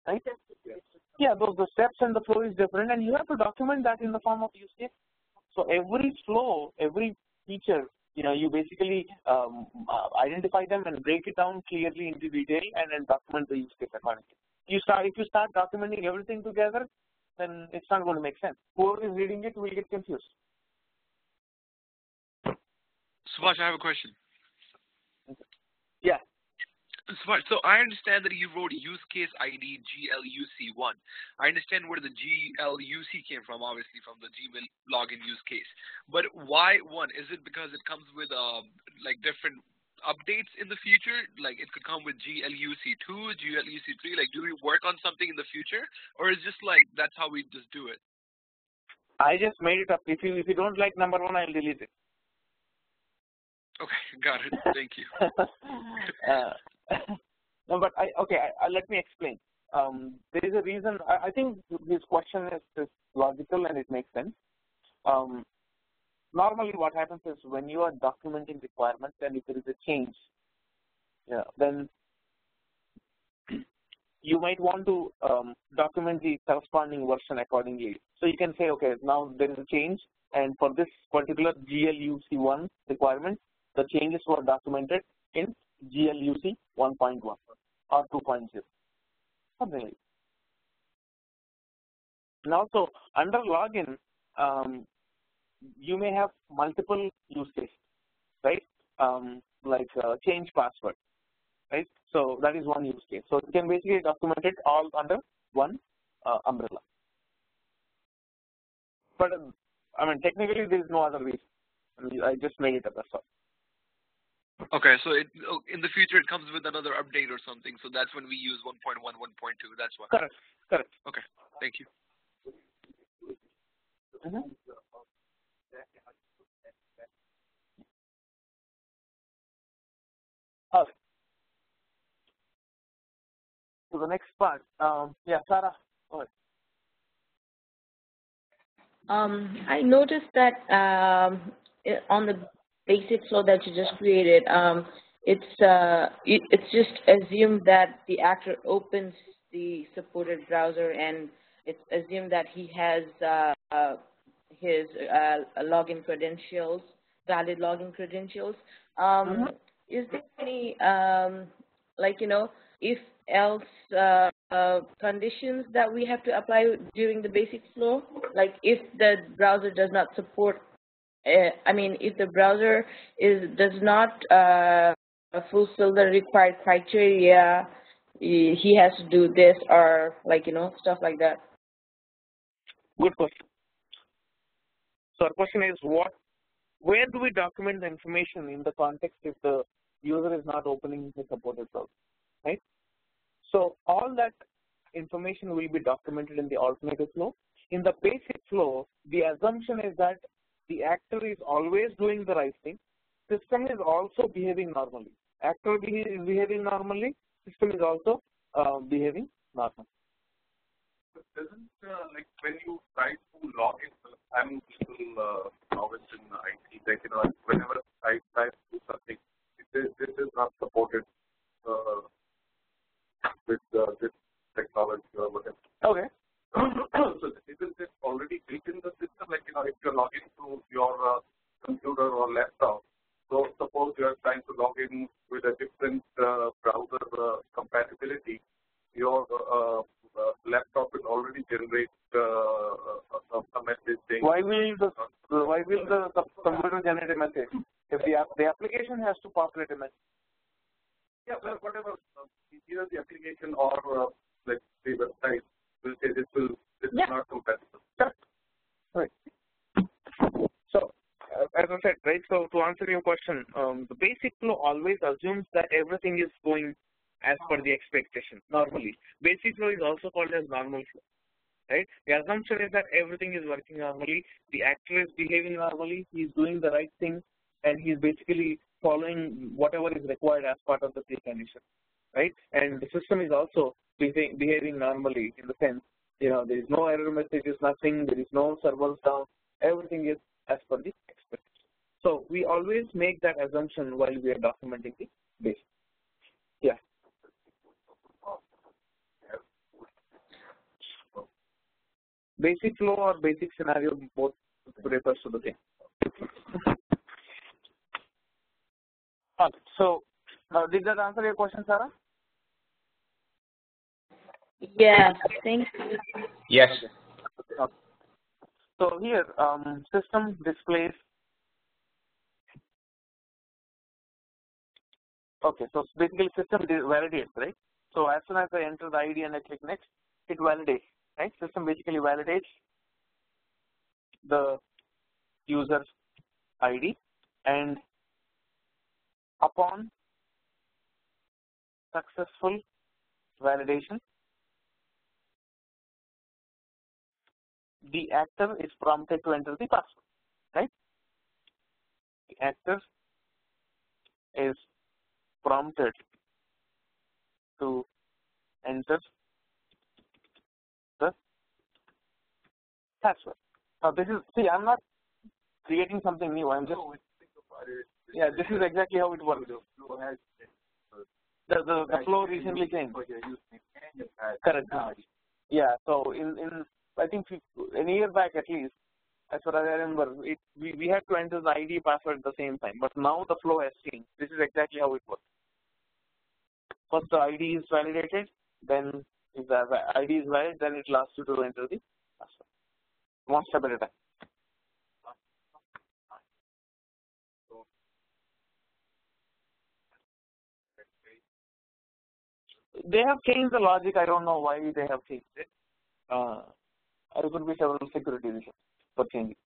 Right? Yeah, the steps and the flow is different, and you have to document that in the form of use case. So every flow, every feature, you know, you basically identify them and break it down clearly into detail, and then document the use case accordingly. If you start documenting everything together, then it's not going to make sense. Whoever is reading it will get confused. Subhash, I have a question. Yeah. Subhash, so I understand that you wrote use case ID GLUC1. I understand where the GLUC came from, obviously from the Gmail login use case. But why 1? Is it because it comes with like different updates in the future? Like it could come with GLUC2, GLUC3. Like, do we work on something in the future, or is just like that's how we just do it? I just made it up. If you don't like number 1, I'll delete it. Okay, got it. Thank you. No, but let me explain. There is a reason. I think this question is logical and it makes sense. Normally, what happens is when you are documenting requirements, and if there is a change, then you might want to document the corresponding version accordingly. So you can say, okay, now there is a change, and for this particular GLUC1 requirement, the changes were documented in GLUC 1.1 or 2.0, something like that. And also, under login, you may have multiple use cases, right? Like change password, right? So that is one use case. So you can basically document it all under one umbrella. But I mean, technically, there is no other reason. I just made it up. That's all. Okay, so in the future it comes with another update or something, so that's when we use 1.1, 1.2, that's why. Correct. Okay, thank you. Okay. So the next part, yeah, Sarah, go ahead. I noticed that on the basic flow that you just created, it's just assumed that the actor opens the supported browser, and it's assumed that he has his login credentials, valid login credentials. Is there any like, you know, if else conditions that we have to apply during the basic flow? Like if the browser does not support, if the browser does not fulfill the required criteria, he has to do this, or like, you know, stuff like that. Good question. So our question is, where do we document the information in the context if the user is not opening the supported browser, right? So all that information will be documented in the alternative flow. In the basic flow, the assumption is that the actor is always doing the right thing. System is also behaving normally. Actor is behaving normally. System is also behaving normally. doesn't like when you try to log in, I'm little novice in IT. Like whenever I try to do something, this is not supported with this technology or whatever. Okay. So isn't this already built in the system? Like if you're logging to your computer or laptop, so suppose you are trying to log in with a different browser compatibility, your laptop will already generate a message saying. Why will the computer generate a message? If the application has to populate a message. Yeah, well, whatever. Either the application or like the website will say this is not compatible. Right. So, as I said, right. So to answer your question, the basic flow always assumes that everything is going as per the expectation normally. Basic flow is also called as normal flow, right? The assumption is that everything is working normally, the actor is behaving normally, he's doing the right thing, and he's basically following whatever is required as part of the precondition, right? And the system is also behaving normally in the sense, there is no error messages, nothing, there is no servers down, everything is as per the expectation. So we always make that assumption while we are documenting the basic. Yeah. Basic flow or basic scenario both refers to the same. Okay, so did that answer your question, Sarah? Yes, thank you. Yes. Okay. So here, system displays. Okay, so basically system validates, right? So as soon as I enter the ID and I click next, it validates, right? System basically validates the user's ID, and upon successful validation, the actor is prompted to enter the password, right? The actor is prompted to enter the password. Now this is, see, I'm not creating something new, I'm just, yeah, this is exactly how it works. The flow recently changed. Correct. Yeah, so in I think a year back at least, as far as I remember, we had to enter the ID password at the same time, but now the flow has changed. This is exactly how it works. First the ID is validated, then if the ID is valid, then it allows you to enter the password. One step at a time. They have changed the logic. I don't know why they have changed it. There could be several security reasons for changing.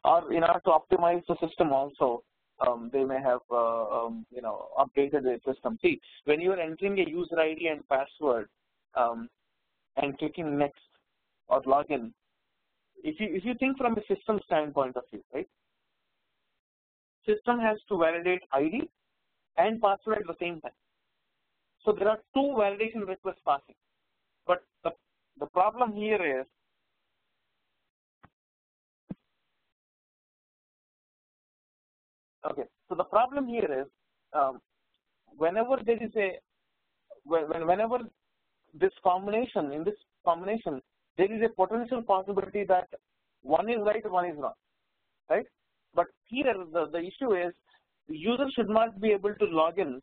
Or in order to optimize the system also, they may have updated the system. See, when you are entering a user ID and password and clicking next or login, if you think from a system standpoint of view, right? System has to validate ID and password at the same time. So there are two validation requests passing. But the problem here is, okay, so the problem here is whenever there is whenever this combination, there is a potential possibility that one is right, one is wrong, right? But here the issue is the user should not be able to log in,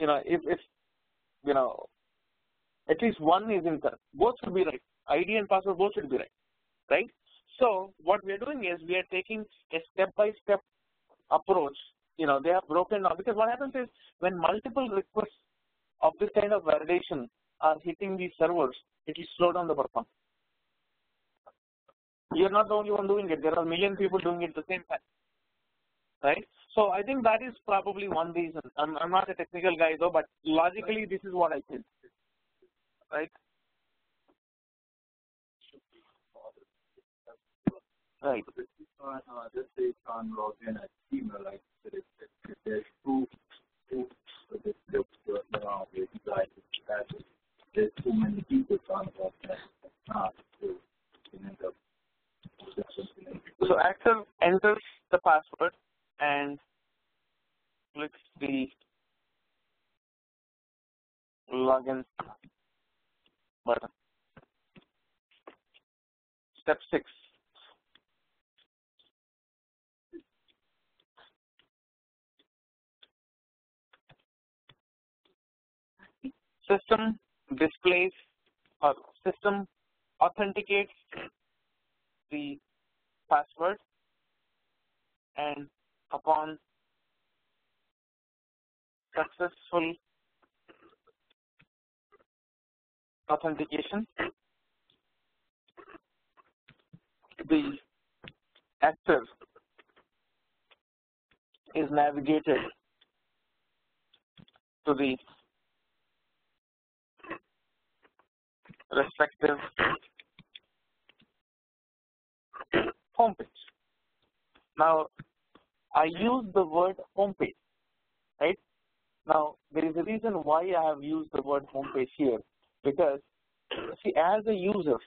if at least one is incorrect. Both should be right. ID and password both should be right, right? So what we are doing is we are taking a step-by-step approach. They are broken down, because what happens is when multiple requests of this kind of validation are hitting these servers, it will slow down the performance. You're not the only one doing it. There are a million people doing it at the same time, right? So I think that is probably one reason. I'm not a technical guy though, but logically this is what I think, right? Right. Just based on login at email, like if there's two there's too many enters the password and clicks the login button. Step 6. System displays or system authenticates the password, and upon successful authentication, the actor is navigated to the respective homepage. Now, I use the word homepage, right? Now, there is a reason why I have used the word homepage here, because see, as a user,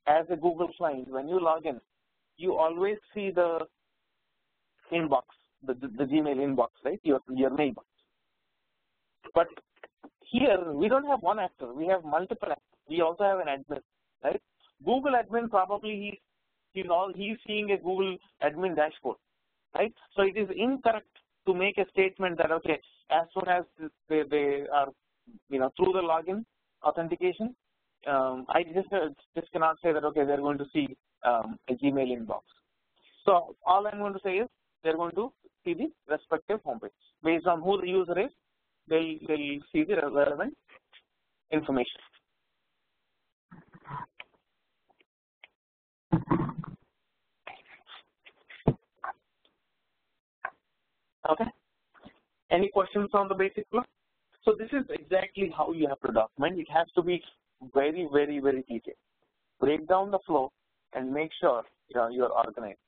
as a Google client, when you log in, you always see the inbox, the Gmail inbox, right? Your mailbox. But here we don't have one actor; we have multiple actors. We also have an admin, right? Google admin probably he's seeing a Google admin dashboard, right? So it is incorrect to make a statement that okay, as soon as they are through the login authentication, I just cannot say that okay, they're going to see a Gmail inbox. So all I'm going to say is they're going to see the respective homepage based on who the user is. They'll see the relevant information. Okay. Any questions on the basic flow? So this is exactly how you have to document. It has to be very, very, very detailed. Break down the flow and make sure you're organized.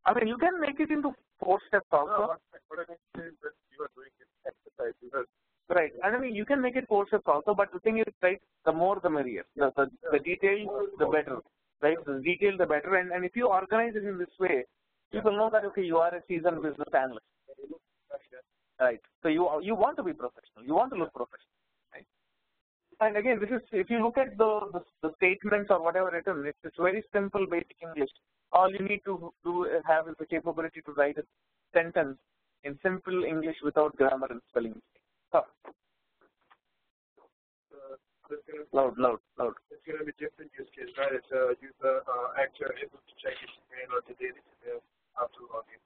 I mean, you can make it into 4 steps also. What I say is that you are doing it exercise because right. And I mean, you can make it 4 steps also, but the thing is, right, the more the merrier. The detail, the better. Right? The detail, the better. And if you organize it in this way, people know that okay, you are a seasoned business analyst. Right. So you want to be professional. You want to look professional. Right. And again, this is if you look at the statements or whatever written, it's very simple, basic English. All you need to have is the capability to write a sentence in simple English without grammar and spelling mistakes. So, loud. It's going to be different use case, right? It's a user actually able to check his email or delete his email after login.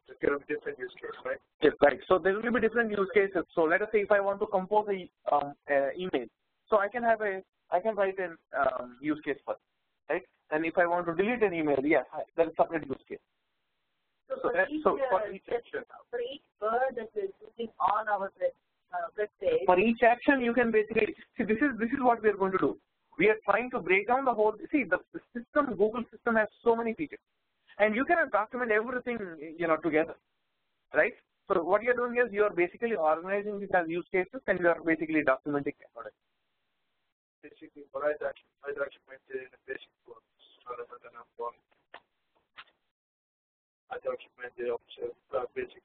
It's going to be different use case, right? Yes, right. So there will be different use cases. So let us say if I want to compose a email, so I can write an use case first, right? And if I want to delete an email, yes, there is separate use case. So for each word that we're using on our web page, for each action, you can basically see this is what we are going to do. We are trying to break down the whole. See, the system, Google system has so many features, and you cannot document everything together, right? So what you are doing is you are basically organizing this as use cases, and you are basically documenting it. Basically, what I documented in a basic book rather than a form. I documented also basic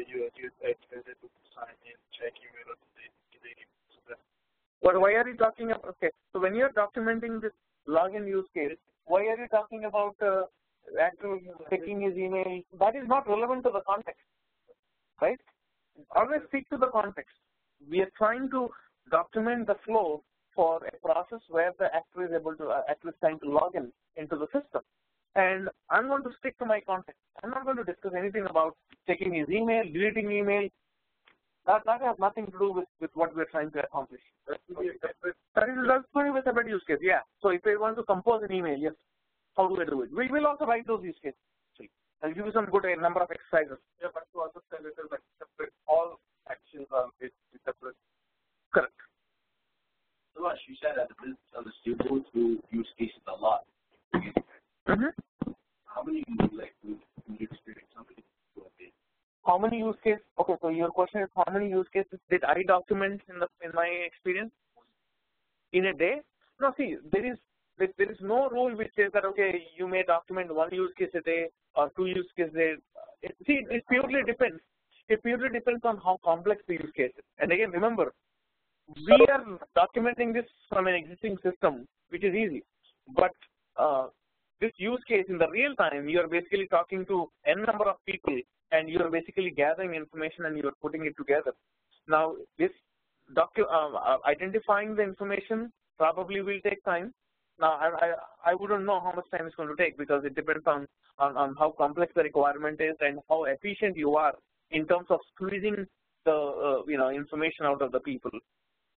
you use access to sign in, check email, or delete email. But why are you talking about? Okay, so when you are documenting this login use case, why are you talking about actor checking his email? That is not relevant to the context, right? Always stick to the context. We are trying to document the flow for a process where the actor is trying to log in into the system. And I'm going to stick to my context. I'm not going to discuss anything about checking his email, deleting email. That has nothing to do with what we're trying to accomplish. That's going to be a separate use case, yeah. So if I want to compose an email, yes, how do I do it? We will also write those use cases. I'll give you some good number of exercises. Yeah, but to understand it, like separate, all actions are separate. Correct. So you said that the business analyst, you go through use cases a lot. How many experience? How many use cases? Okay, so your question is how many use cases did I document in my experience in a day? No, see, there is no rule which says that okay, you may document one use case a day or two use cases a day. It purely depends. It purely depends on how complex the use case is. And again, remember, we are documenting this from an existing system, which is easy. But this use case in the real time, you are basically talking to n number of people, and you are basically gathering information and you are putting it together. Now, this identifying the information probably will take time. Now, I wouldn't know how much time it's going to take because it depends on how complex the requirement is and how efficient you are in terms of squeezing the information out of the people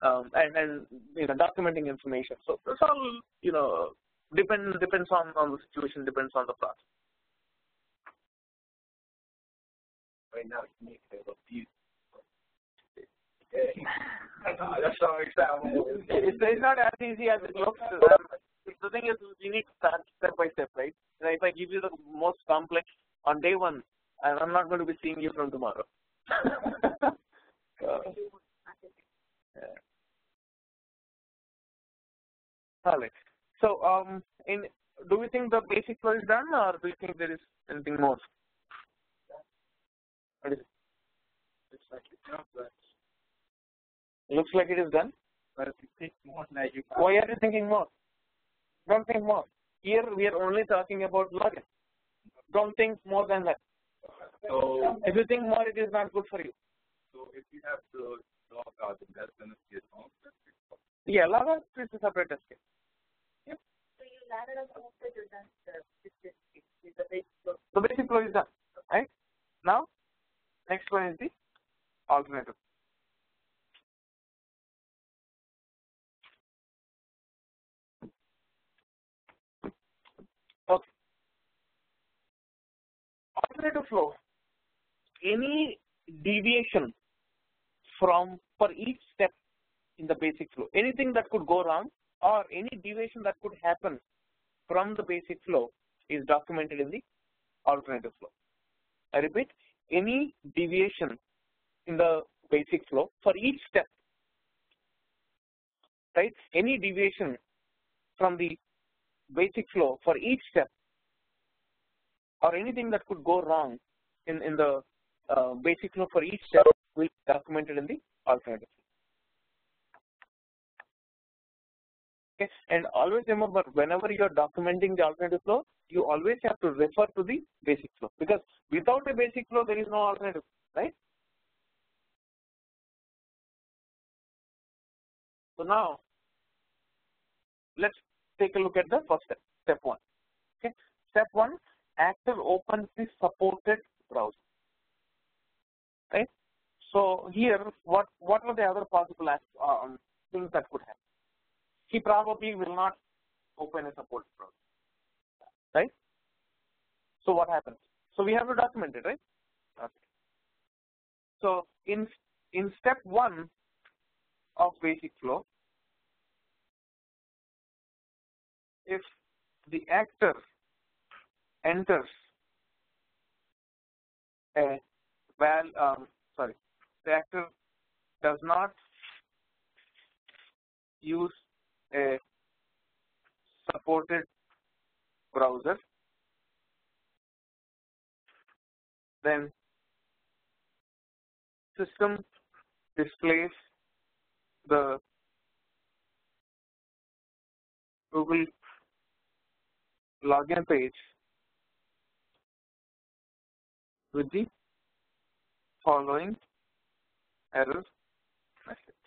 and documenting information. So this all depends on the situation, depends on the process. Right now, you need to have a few. That's how exciting. It's not as easy as it looks. The thing is, you need to start step by step, right? If I give you the most complex on day one, I'm not going to be seeing you from tomorrow. Yeah. All right. So, do we think the basic flow is done, or do you think there is anything more? What is it? Looks like it is done. But if you think more now, you Why are you thinking more? Don't think more. Here we are only talking about login. Don't think more than that. So if you think more, it is not good for you. So if you have to log out, then that's going to be its own. Yeah, log out is a separate test case. Yep. So you landed on the basic flow. The basic flow is done, right? Now, next one is the alternative. Okay. Alternative flow. Any deviation for each step in the basic flow, anything that could go wrong or any deviation that could happen from the basic flow is documented in the alternative flow. I repeat, any deviation in the basic flow for each step, right? Any deviation from the basic flow for each step or anything that could go wrong in the basic flow for each step will be documented in the alternative flow. Okay, and always remember, whenever you are documenting the alternative flow, you always have to refer to the basic flow, because without a basic flow, there is no alternative, right? So now, let's take a look at the first step, step 1. Okay, step 1, actor opens the supported browser. Right? So here, what are the other possible things that could happen? He probably will not open a supported browser, right? So what happens? So we have to document it, right? Okay. So in step 1 of basic flow, if the actor enters a the actor does not use a supported browser, then system displays the Google login page with the following error message.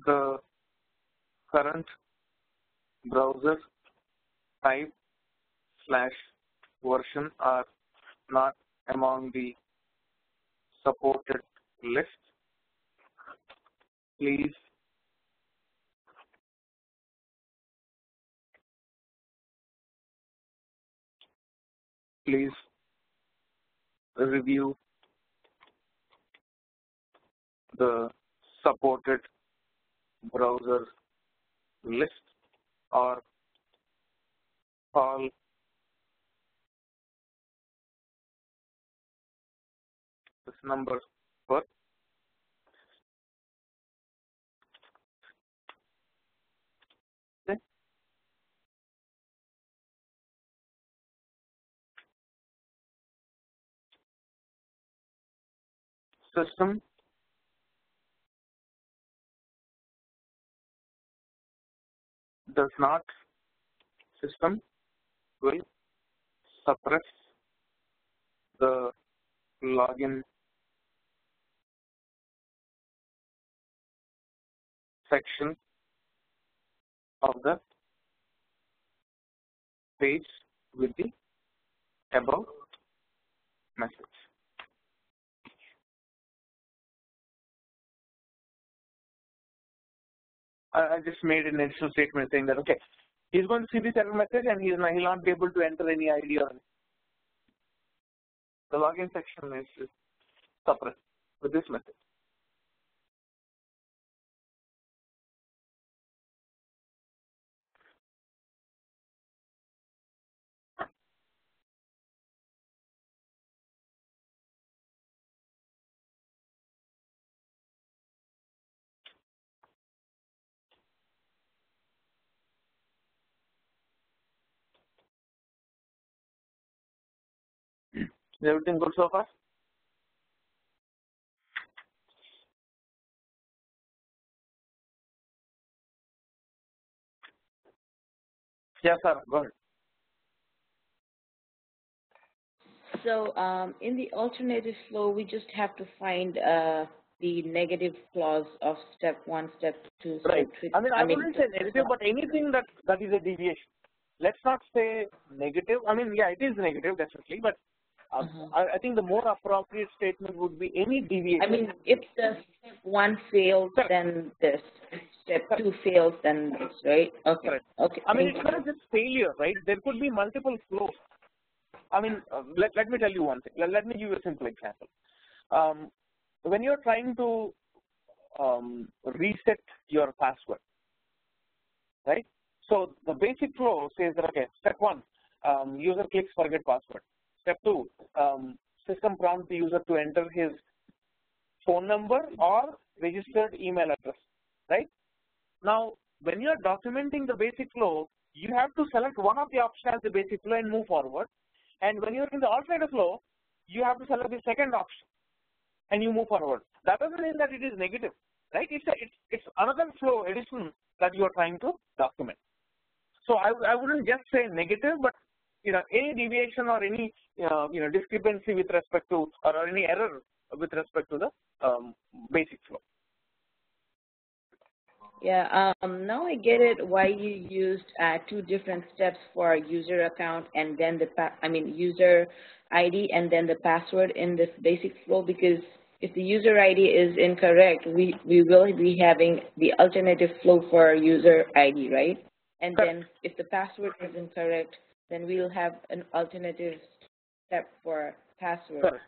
The current browser type / version are not among the supported list. Please review the supported browser list or call this number for system will suppress the login section of the page with the above message. I just made an initial statement saying that, okay, he's going to see this error message and he'll not be able to enter any ID or anything. The login section is suppressed with this method. Is everything good so far? Yes, sir. Go ahead. So in the alternative flow, we just have to find the negative clause of step 1, step 2, step Right. 3. I wouldn't say negative, but anything that is a deviation. Let's not say negative. I mean, yeah, it is negative, definitely, but I think the more appropriate statement would be any deviation. I mean, if the step 1 fails, then this. If step 2 fails, then this, right? Okay. Correct. Okay. I mean, it's not just failure, right? There could be multiple flows. I mean, let me tell you one thing. Let me give you a simple example. When you're trying to reset your password, right? So the basic flow says that, okay, step 1, user clicks forget password. Step 2, system prompts the user to enter his phone number or registered email address, right? Now, when you're documenting the basic flow, you have to select one of the options as the basic flow and move forward. And when you're in the alternative flow, you have to select the second option and you move forward. That doesn't mean that it is negative, right? It's another flow addition that you are trying to document. So I wouldn't just say negative, but any deviation or any discrepancy with respect to or any error with respect to the basic flow. Yeah, now I get it why you used 2 different steps for user account and then user ID and then the password in this basic flow, because if the user ID is incorrect, we will be having the alternative flow for user ID, right? And then if the password is incorrect, then we'll have an alternative step for password.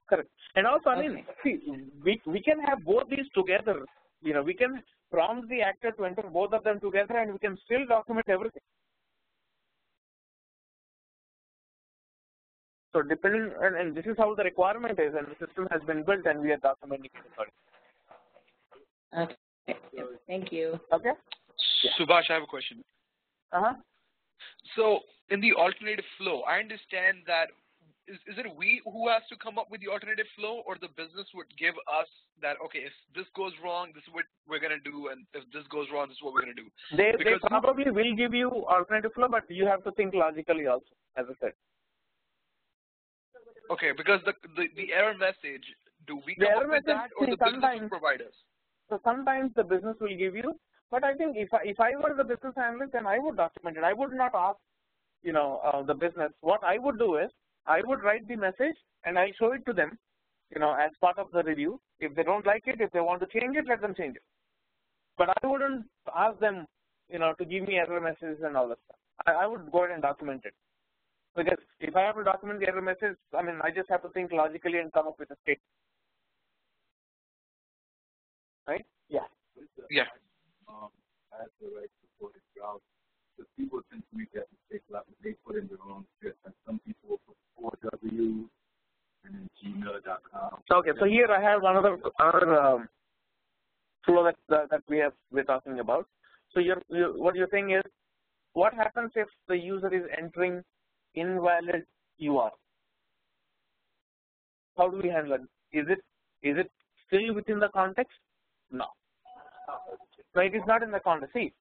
Correct. And also, I mean, see, we can have both these together. We can prompt the actor to enter both of them together, and we can still document everything. So depending, and this is how the requirement is, and the system has been built, and we are documenting it. Okay. Thank you. Okay. Subhash, I have a question. So in the alternative flow, I understand that is it we who has to come up with the alternative flow, or the business would give us that, okay, if this goes wrong, this is what we're going to do, and if this goes wrong, this is what we're going to do? They probably will give you alternative flow, but you have to think logically also, as I said. Okay, because the error message, do we come up with that, or the business will provide us? So sometimes the business will give you, but I think if I were the business analyst, then I would document it. I would not ask, the business. What I would do is, I would write the message and I'll show it to them, as part of the review. If they don't like it, if they want to change it, let them change it. But I wouldn't ask them, to give me error messages and all that stuff. I would go ahead and document it. Because if I have to document the error message, I mean, I just have to think logically and come up with a statement. Right? Yeah. Yeah. I have the right supported browser. The people tend to make that mistake a lot. They put in their own script, and some people put 4W and then gmail.com. Okay, so here I have another flow that we're talking about. So what you're saying is, what happens if the user is entering invalid URL? How do we handle it? Is it still within the context? No. So it is not in the context. See,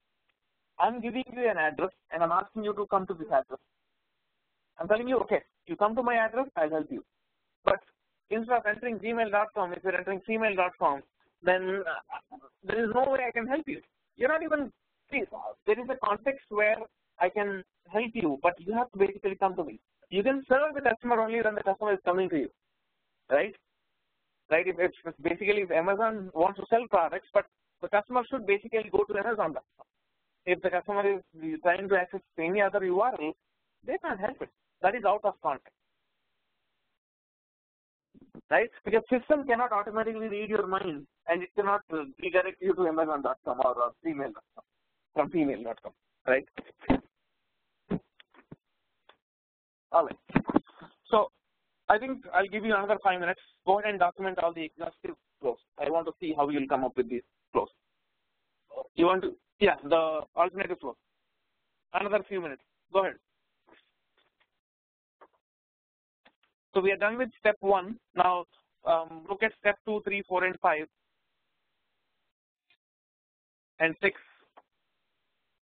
I'm giving you an address and I'm asking you to come to this address. I'm telling you, okay, you come to my address, I'll help you. But instead of entering gmail.com, if you're entering gmail.com, then there is no way I can help you. You're not even, see, there is a context where I can help you, but you have to basically come to me. You can serve the customer only when the customer is coming to you, right? Right? If basically if Amazon wants to sell products, but the customer should basically go to Amazon.com. If the customer is trying to access any other URL, they can't help it. That is out of context, right? Because system cannot automatically read your mind and it cannot redirect you to Amazon.com or Gmail.com from Gmail.com, right? All right. So I think I'll give you another 5 minutes. Go ahead and document all the exhaustive flows. I want to see how you'll come up with these flows. You want to, yeah, the alternative flow. Another few minutes. Go ahead. So we are done with step 1. Now look at step 2, 3, 4, and 5, and 6.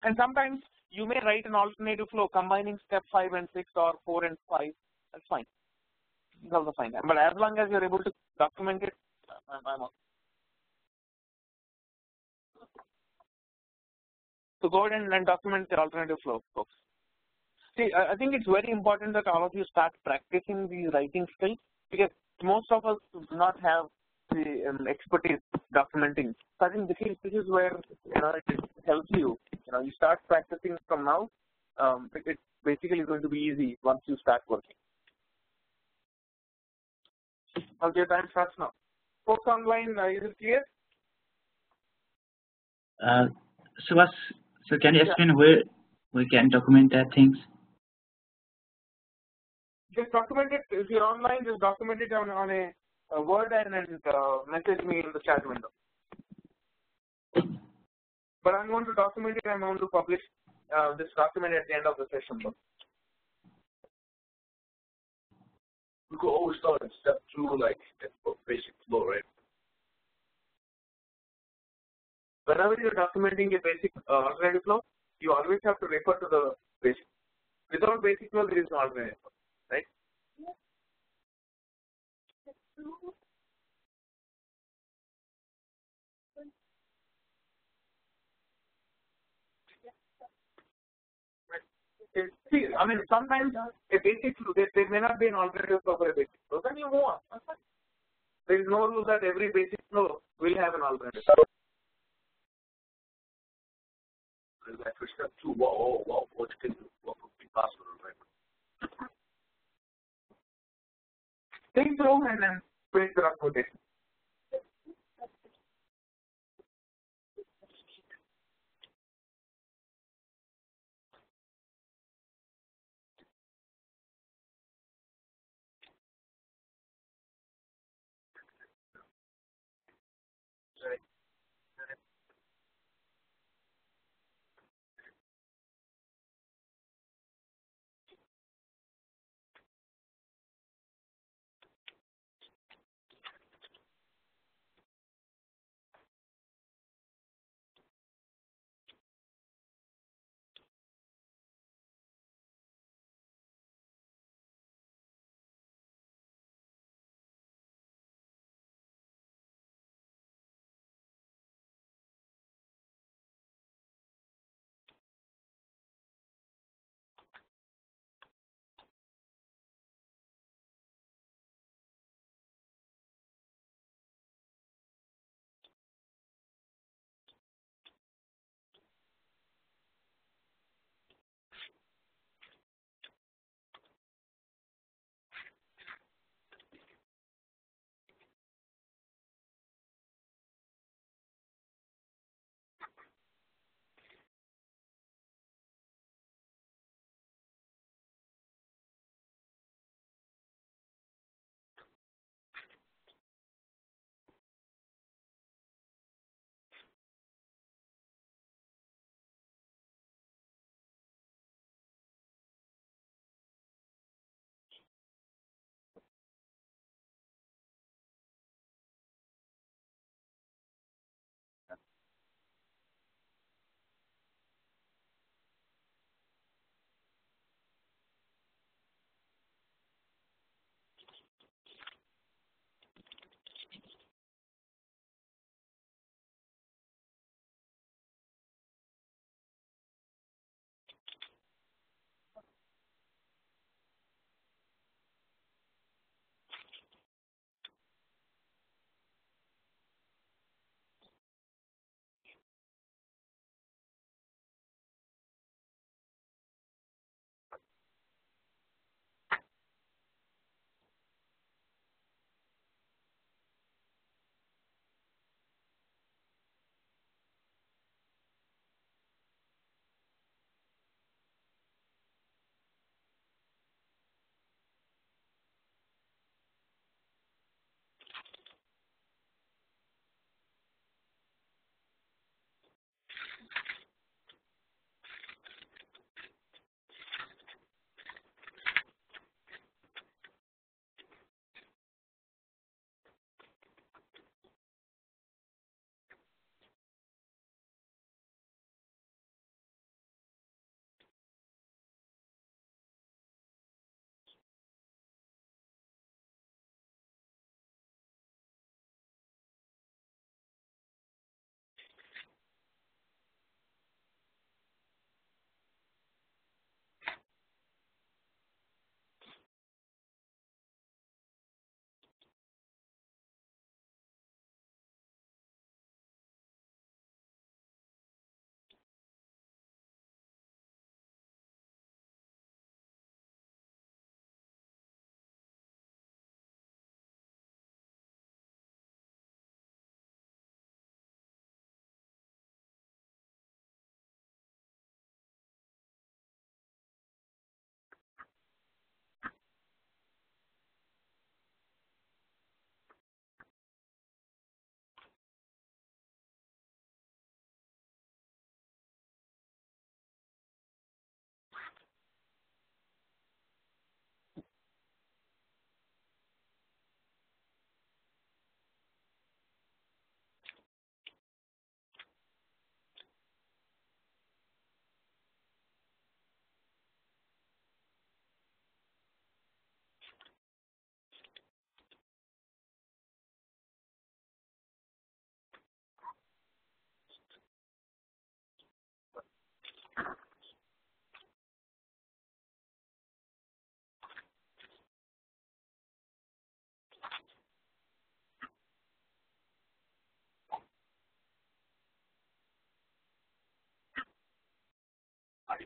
And sometimes you may write an alternative flow combining step 5 and 6 or 4 and 5. That's fine. It's also fine. But as long as you're able to document it, I'm okay. So go ahead and document the alternative flow, folks. See, I think it's very important that all of you start practicing these writing skills, because most of us do not have the expertise documenting. So I think this is where it helps you. You start practicing from now. It's basically going to be easy once you start working. Okay, time starts now. Folks online, is it clear? So can you explain where we can document that things? Just document it. If you're online, just document it on a Word and message me in the chat window. But I'm going to document it. I'm going to publish this document at the end of the session. We could always start in step 2, like basic flow, right? Whenever you're documenting a basic alternative flow, you always have to refer to the basic. Without basic flow, there is no alternative flow, right? See, I mean, sometimes a basic flow, there may not be an alternative flow for a basic flow. Then you move on. That's fine. There is no rule that every basic flow will have an alternative flow. Like for step 2, what could be possible, right? Think through and then finish the documentation.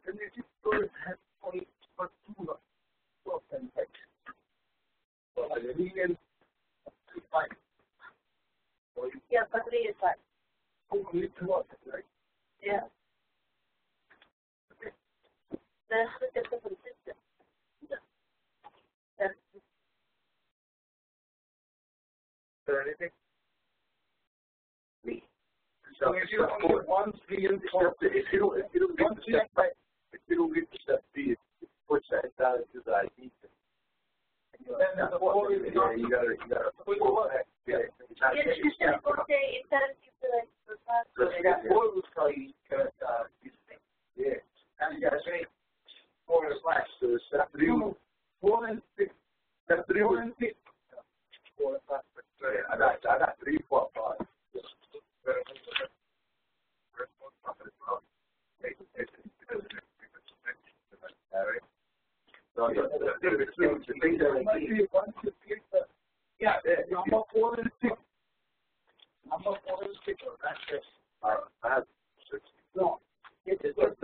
Precondition storage has only for two of them, right? So a real fine. Yeah, but 3 is fine. Only two of them, right? Yeah. Okay. That's the different system. That's Anything? So if you only one real if you don't get step B, it puts that down to the ID. Then the whole is not, you gotta pull back. Yeah. So that whole was called yeah. And you gotta say 4 slash. So step 3, 4 and 6. Step 3, 4 and 6. 4 and 5. I got 3, 4, 5. Yeah, number 4 and 6. Number 4 and 6. That's it. I have 6. No. Number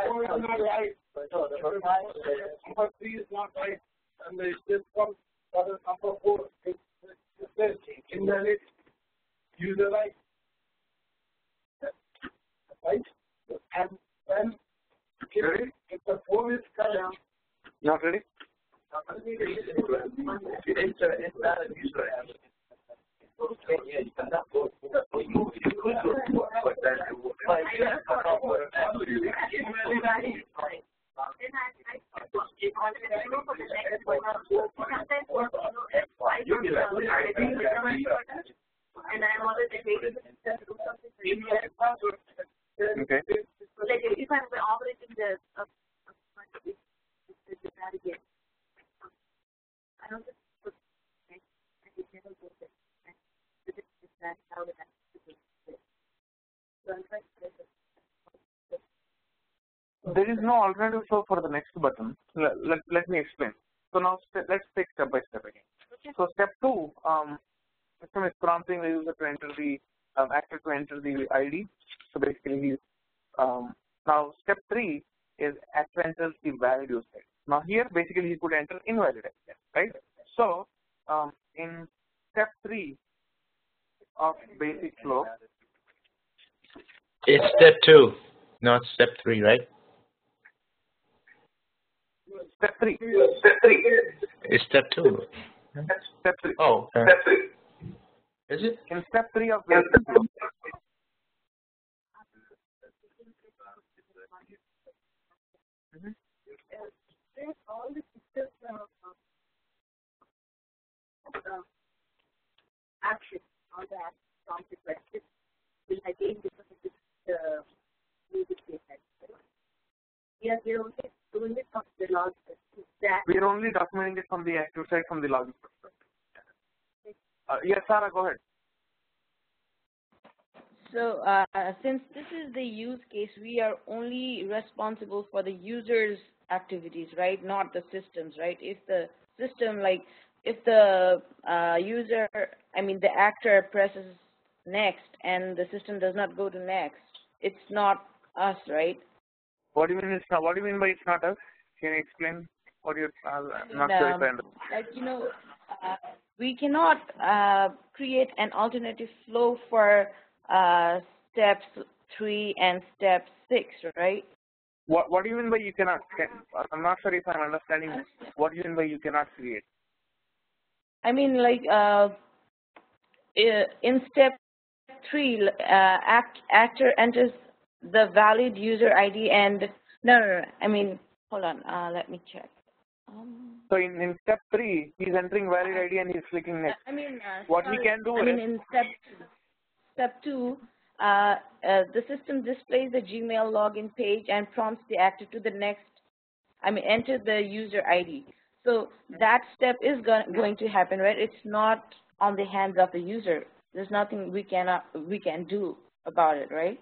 4 is not right. Number 3 is not right. And there's this one for the number 4. It says invalid user right. Right? And then if the 4 is cut down. Not ready? And I'm always waiting to do something. Okay. Like if I'm operating the again. I don't just put I never go there. That's how it has to be. So I'm trying to There is no alternative flow for the next button. Let me explain. So now let's take step by step again. Okay. So step 2, system is prompting the user to enter the actor to enter the ID. So basically he's now step 3 is actor enters the valid user ID. Now here basically he could enter invalid ID, right? So in step 3 of basic flow. It's step 2, not step 3, right? Step 3. It's step 2. Step 3. Oh, Step 3. Is it? In step 3 of basic flow. there's all the systems action on that prompt request will again because of this music case. Yes, we're only doing it from the log. We are only documenting it from the active side, from the logging perspective. Yes, Sarah, go ahead. So since this is the use case, we are only responsible for the user's activities, right? Not the system's, right? If the system, like, if the the actor presses next and the system does not go to next, it's not us, right? What do you mean it's not? What do you mean by it's not us? Can you explain what you're I'm not sure if I understand. Like, we cannot create an alternative flow for steps 3 and step 6, right? What do you mean by you cannot? I'm not sure if I'm understanding. What do you mean by you cannot create? I mean, like, in step 3, actor enters the valid user ID and no. I mean, hold on. Let me check. So in step 3, he's entering valid ID and he's clicking next. I mean, what we can do is. In step 2, the system displays the Gmail login page and prompts the actor to the next. Enter the user ID. So that step is going to happen, right? It's not on the hands of the user. There's nothing we can do about it, right?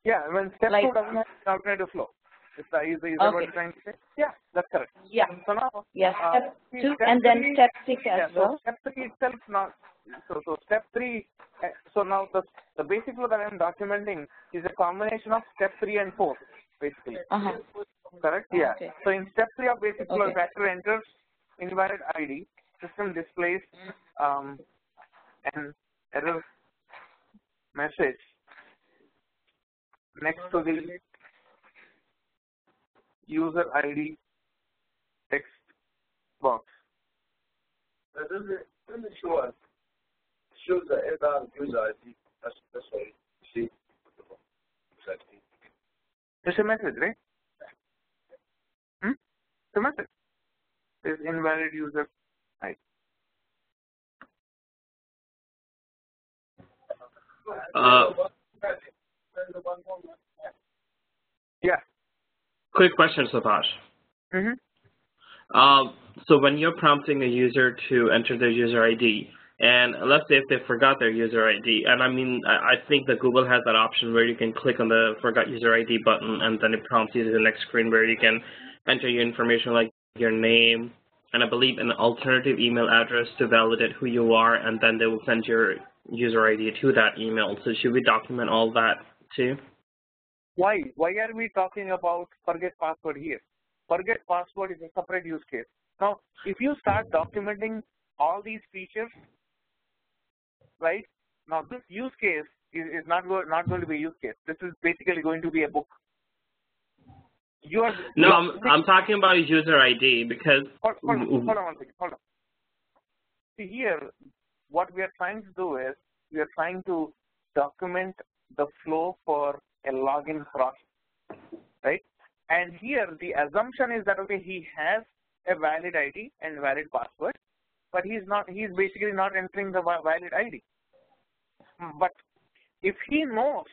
Yeah, when step 2 doesn't have an alternative flow. Is that what you're trying to say? Yeah, that's correct. Yeah. So now, step 2 and then step 6 as well. So step 3 itself not. So step 3. So now the basic flow that I'm documenting is a combination of step 3 and 4, basically. Correct? Yeah. Okay. So in step 3 of basic flow, Okay. if actor enters invalid ID, system displays an error message next to the user ID text box. That doesn't show us. It shows the error user ID. That's what you see. Exactly. It's a message, right? It's a message. It's invalid user ID. Yeah. Quick question, Subhash. So when you're prompting a user to enter their user ID, and let's say if they forgot their user ID, and I think that Google has that option where you can click on the forgot user ID button, and then it prompts you to the next screen where you can enter your information like your name, and I believe an alternative email address to validate who you are, and then they will send your user ID to that email. So should we document all that too? Why are we talking about forget password here? Forget password is a separate use case. Now, if you start documenting all these features, right? Now, this use case is not going to be a use case. This is basically going to be a book. I'm talking about user ID because. Hold on one second. Hold on. See here, what we are trying to do is we are trying to document the flow for a login process, right? And here the assumption is that okay, he has a valid ID and valid password, but he's basically not entering the valid ID. But if he knows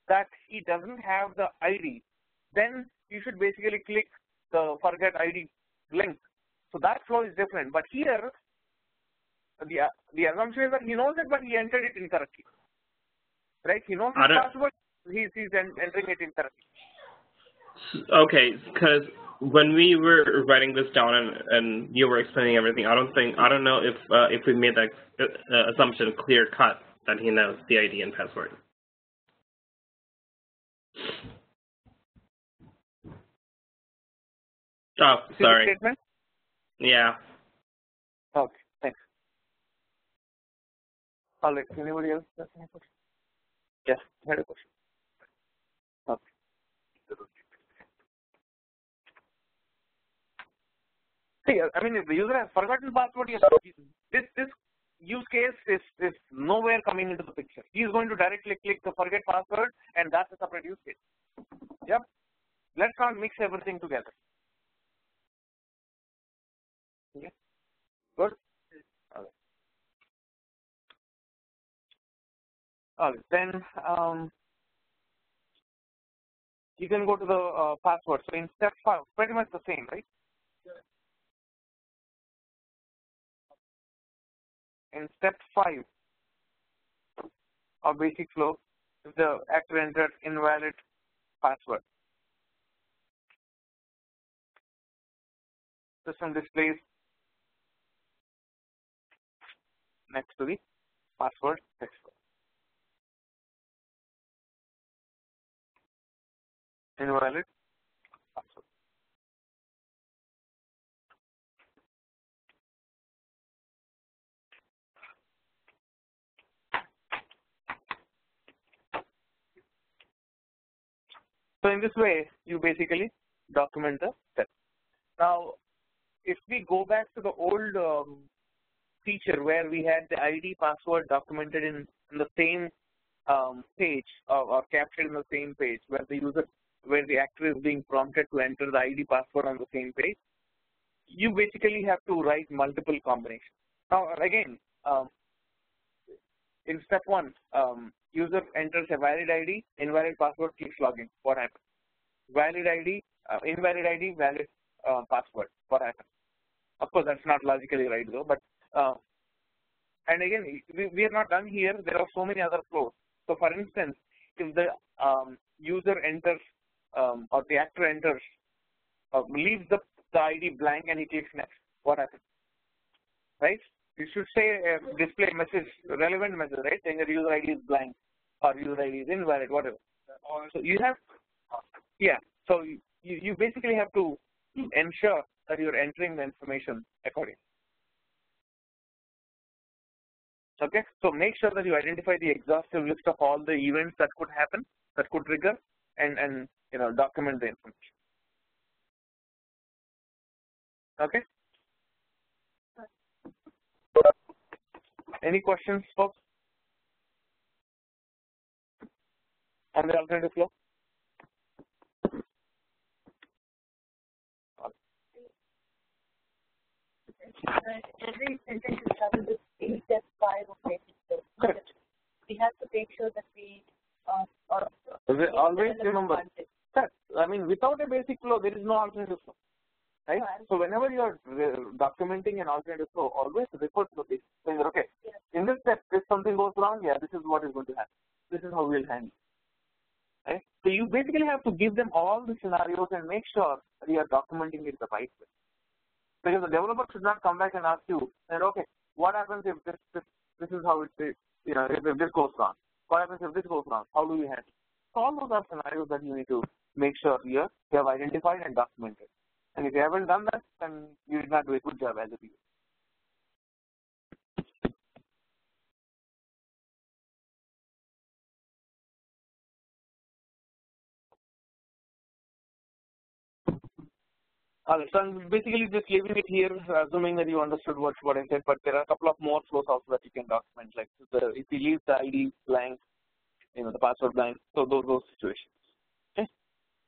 that he doesn't have the ID, then you should basically click the forget ID link. So that flow is different. But here the assumption is that he knows it, but he entered it incorrectly, right? He knows his password, he's entering it incorrectly. Okay, because when we were writing this down and you were explaining everything, I don't know if we made that assumption clear cut that he knows the ID and password. Oh, sorry. Statement? Yeah. Okay, thanks. All right. Anybody else have any question? Yes, I had a question. Okay. See, I mean, if the user has forgotten password, this use case is nowhere coming into the picture. He is going to directly click the forget password, and that's a separate use case. Yep. Let's not mix everything together. Okay. Good. Okay. Okay. Then you can go to the password. So in step 5, pretty much the same, right? In step 5 of basic flow, if the actor entered invalid password, system displays next to the password text box. Invalid password. So in this way, you basically document the step. Now, if we go back to the old feature where we had the ID password documented in the same page or captured in the same page, where the actor is being prompted to enter the ID password on the same page, you basically have to write multiple combinations. Now, again, in step 1, user enters a valid ID, invalid password, clicks login. What happens? Valid ID, invalid ID, valid password. What happens? Of course, that's not logically right though. But and again, we are not done here. There are so many other flows. So, for instance, if the user enters or the actor enters, leaves the ID blank and he clicks next, what happens? Right? You should say display message, relevant message, right? Saying that user ID is blank or user ID is invalid, whatever. So you have, yeah. So you basically have to ensure that you're entering the information accordingly. Okay. So make sure that you identify the exhaustive list of all the events that could happen, that could trigger, and document the information. Okay. Any questions, folks, on the alternative flow? Every sentence is started with step 5 of basic flow. Correct. We have to make sure that we always remember that. I mean, without a basic flow, there is no alternative flow. Right? So whenever you are documenting an alternative flow, always refer to the basic. Saying, okay, in this step, if something goes wrong, yeah, this is what is going to happen. This is how we'll handle it. Right? So you basically have to give them all the scenarios and make sure that you are documenting it the right way. Because the developer should not come back and ask you, and okay, what happens if this is how it is, if this goes wrong? What happens if this goes wrong? How do we handle it? So all those are scenarios that you need to make sure you have identified and documented. And if you haven't done that, then you did not do a good job as a user. So I'm basically just leaving it here, assuming that you understood what I said, but there are a couple of more flows also that you can document, like if you leave the ID blank, the password blank, so those situations. Okay.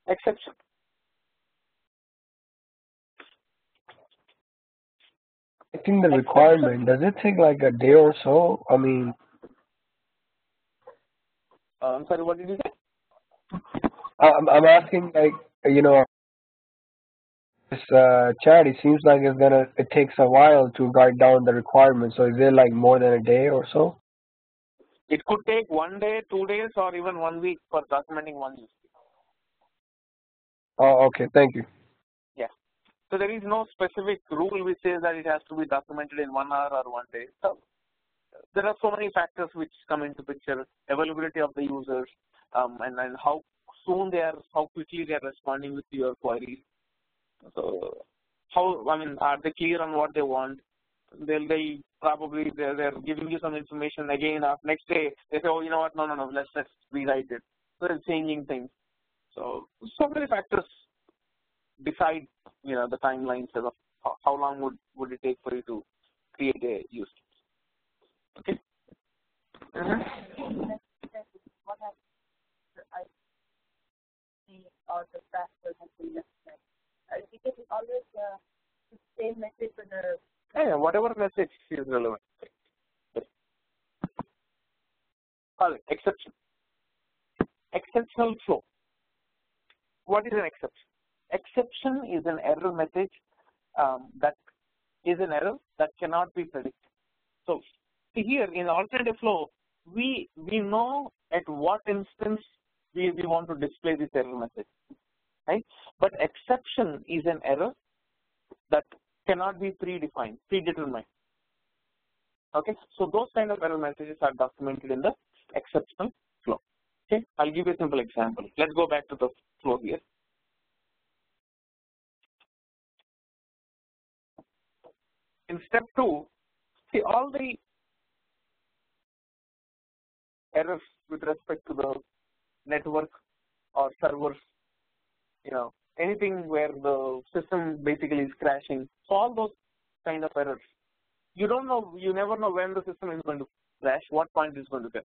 Exception. I think the requirement, does it take like a day or so? I mean, I'm sorry, what did you say? I'm asking, like, this chat, it seems like it takes a while to write down the requirements. So is it like more than a day or so? It could take 1 day, 2 days, or even 1 week for documenting one use case. Oh, okay. Thank you. Yeah. So there is no specific rule which says that it has to be documented in 1 hour or 1 day. So there are so many factors which come into picture: availability of the users, and how quickly they are responding with your queries. So are they clear on what they want? They're giving you some information again. Next day they say, oh, you know what? No, let's rewrite it. So they're changing things. So many factors decide the timelines of how long would it take for you to create a use case. Okay. What happens or the password has been necessary? Because it's always the same message for the. Yeah, whatever message is relevant. All right, exception. Exceptional flow. What is an exception? Exception is an error message that is an error that cannot be predicted. So here in alternative flow, we know at what instance we want to display this error message, right? But exception is an error that cannot be predetermined. Okay, so those kind of error messages are documented in the exceptional flow. Okay, I'll give you a simple example. Let's go back to the flow here. In step 2, see all the errors with respect to the network or servers, anything where the system basically is crashing. So all those kind of errors. You never know when the system is going to crash, what point it's going to get,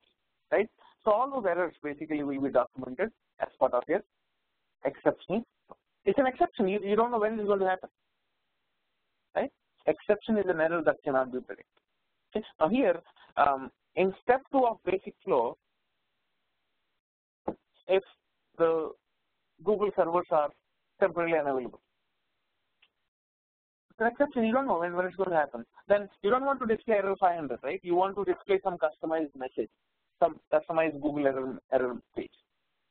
right? So all those errors basically will be documented as part of your exception. It's an exception. You don't know when it's going to happen, right? Exception is an error that cannot be predicted. Okay. Now here, in step 2 of basic flow, if the Google servers are temporarily unavailable, it's an exception. You don't know when it's going to happen. Then you don't want to display error 500, right? You want to display some customized message, some customized Google error page,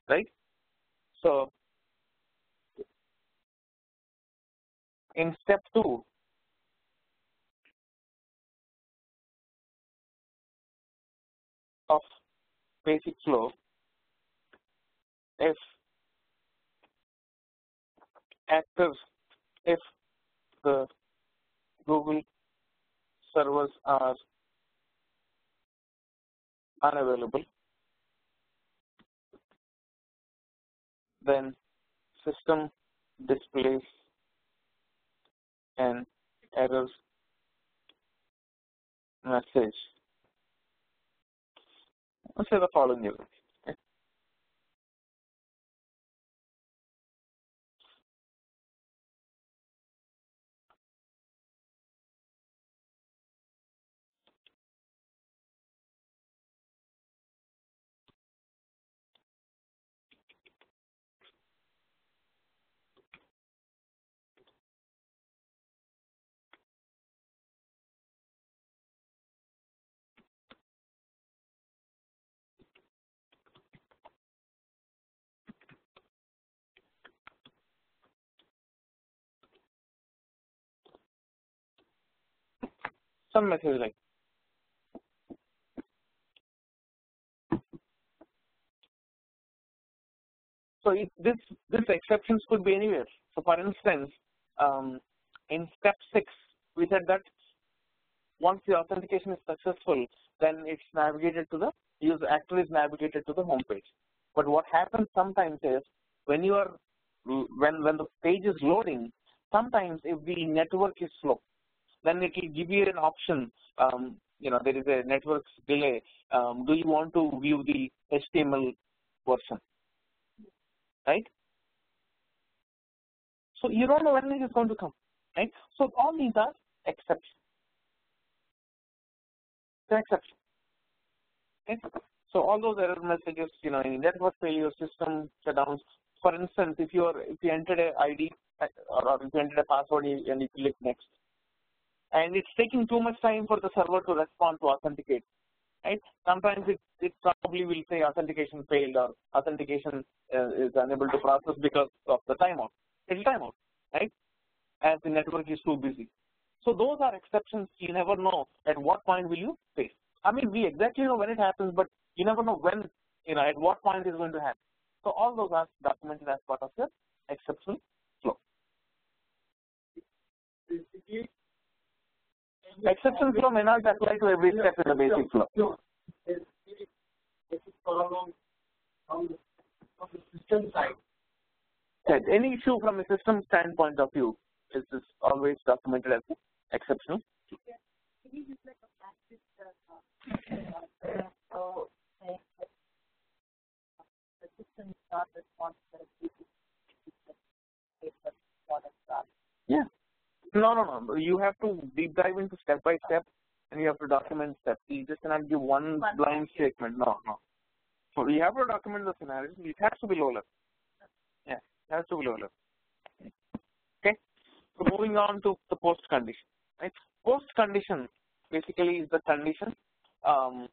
right? So in step 2, basic flow if the Google servers are unavailable, then system displays an error message. Let's say the following event. Okay. Some message like so. This exceptions could be anywhere. So, for instance, in step 6, we said that once the authentication is successful, then it's navigated to the user actor is navigated to the home page. But what happens sometimes is when you are when the page is loading, sometimes if the network is slow, then it will give you an option. There is a network delay. Do you want to view the HTML version, right? So you don't know when it is going to come, right? So all these are exceptions. The exception. Okay? So all those error messages, any network failure, system shutdowns. For instance, if you entered an ID or if you entered a password and you click next, and it's taking too much time for the server to respond to authenticate, right? Sometimes it probably will say authentication failed or authentication is unable to process because of the timeout. It will timeout, right? As the network is too busy. So those are exceptions. You never know at what point will you face. I mean, we exactly know when it happens, but you never know when, at what point it's going to happen. So all those are documented as part of the exception flow. Exception flow may not apply to every step in the basic flow. On the system side. Right. Any issue from a system standpoint of view is always documented as exceptional. So the system is not responsible. Yeah. No. You have to deep dive into step by step, and you have to document steps. You just cannot give one blind statement. No. So you have to document the scenario. It has to be low level. Yeah, it has to be low level. Okay. So moving on to the post condition. Right. Post condition basically is the condition, or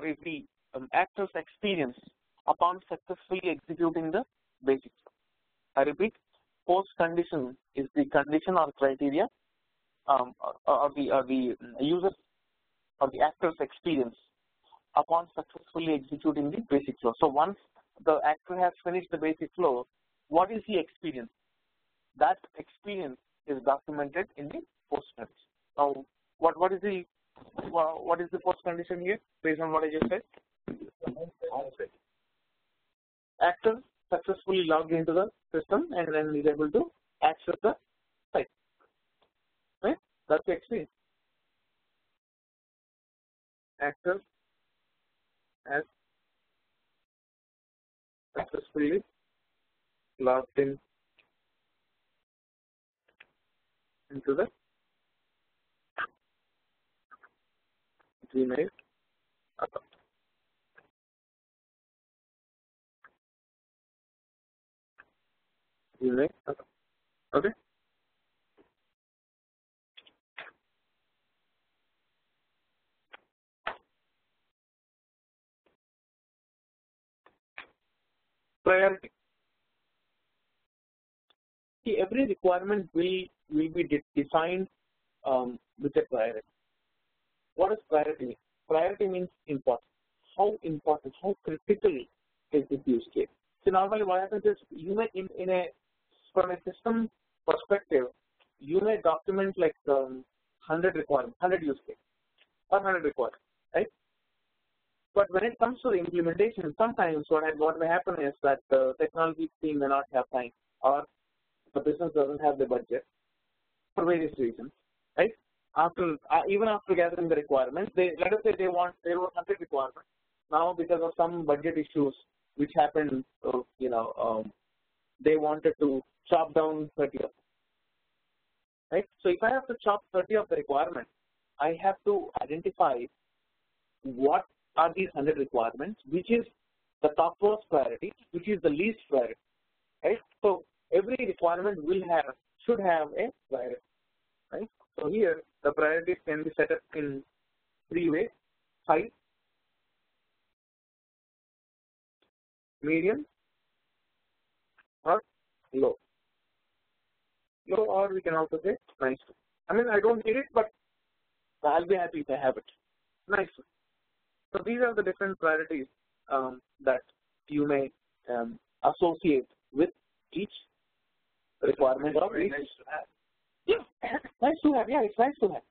is the actor's experience upon successfully executing the basic flow. I repeat, post condition is the condition or criteria or the user or the actor's experience upon successfully executing the basic flow. So once the actor has finished the basic flow, what is the experience? That experience is documented in the post condition. Now, what is the post condition here based on what I just said? Actor successfully logged into the system and then is able to access the site. Right? That's the experience. Actor has successfully logged into the Gmail account. Gmail account. Okay. Priority. See, every requirement will be defined with a priority. What is priority? priority means important. How important, how critical is this use case? So normally what happens is you may from a system perspective, you may document like 100 requirements, 100 use cases or 100 requirements, right? But when it comes to the implementation, sometimes what may happen is that the technology team may not have time, or the business doesn't have the budget for various reasons, right? Even after gathering the requirements, let us say they were 100 requirements. Now, because of some budget issues which happened, they wanted to chop down 30 of them, right? So if I have to chop 30 of the requirements, I have to identify what are these 100 requirements, which is the topmost priority, which is the least priority, right? So every requirement should have a priority, right? So here the priorities can be set up in 3 ways: high, medium, or low. Low, or we can also say nice. I mean, I don't need it, but I'll be happy if I have it. Nice. So these are the different priorities that you may associate with each requirement of each. Nice to have. Yeah, nice to have. Yeah, it's nice to have.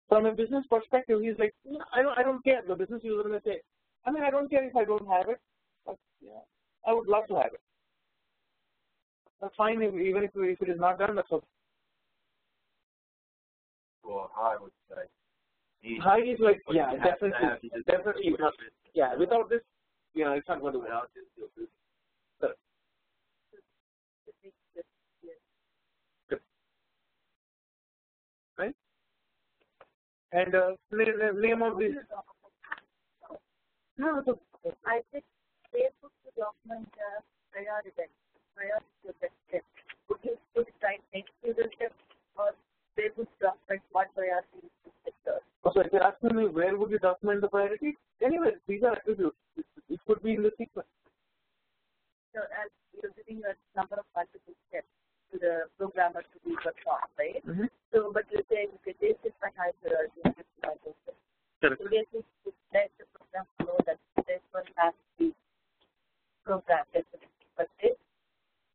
From a business perspective, he's like, I don't care. The business user may say, I don't care if I don't have it, but yeah, I would love to have it. That's fine, even if it is not done, that's okay. Well, high would say. High is like, yeah, definitely not. Yeah, without this, it's not going to work. Correct. Right? And name of this. No, I think Facebook to document priority of that step. Would you put it right next to the step, or they would document what priority is the sector? So if you're asking me where would you document the priority? Anyway, these are attributes. It could be in the sequence. So as you're giving a number of multiple steps to the programmer to be performed, right? Mm-hmm. So, but you're saying, okay, this is my high priority, this is my low priority. Correct. So this is to let the program know that this one has to be programmed definitely. But this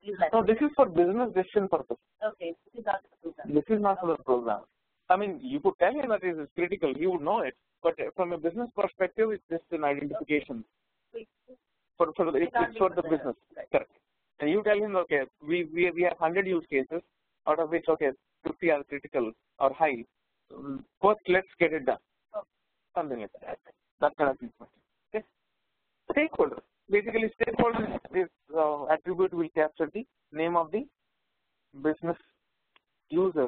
is not. No, this is for business decision purpose. Okay, this is not for the program. This is not for the program. I mean, you could tell him that it is critical. He would know it. But from a business perspective, it's just an identification. For the business. Right. Correct. And you tell him, okay, we have 100 use cases, out of which, okay, 50 are critical or high. First, let's get it done. Okay. Something like that. That kind of treatment. Okay. Stakeholder. Basically, stakeholder, this attribute will capture the name of the business user.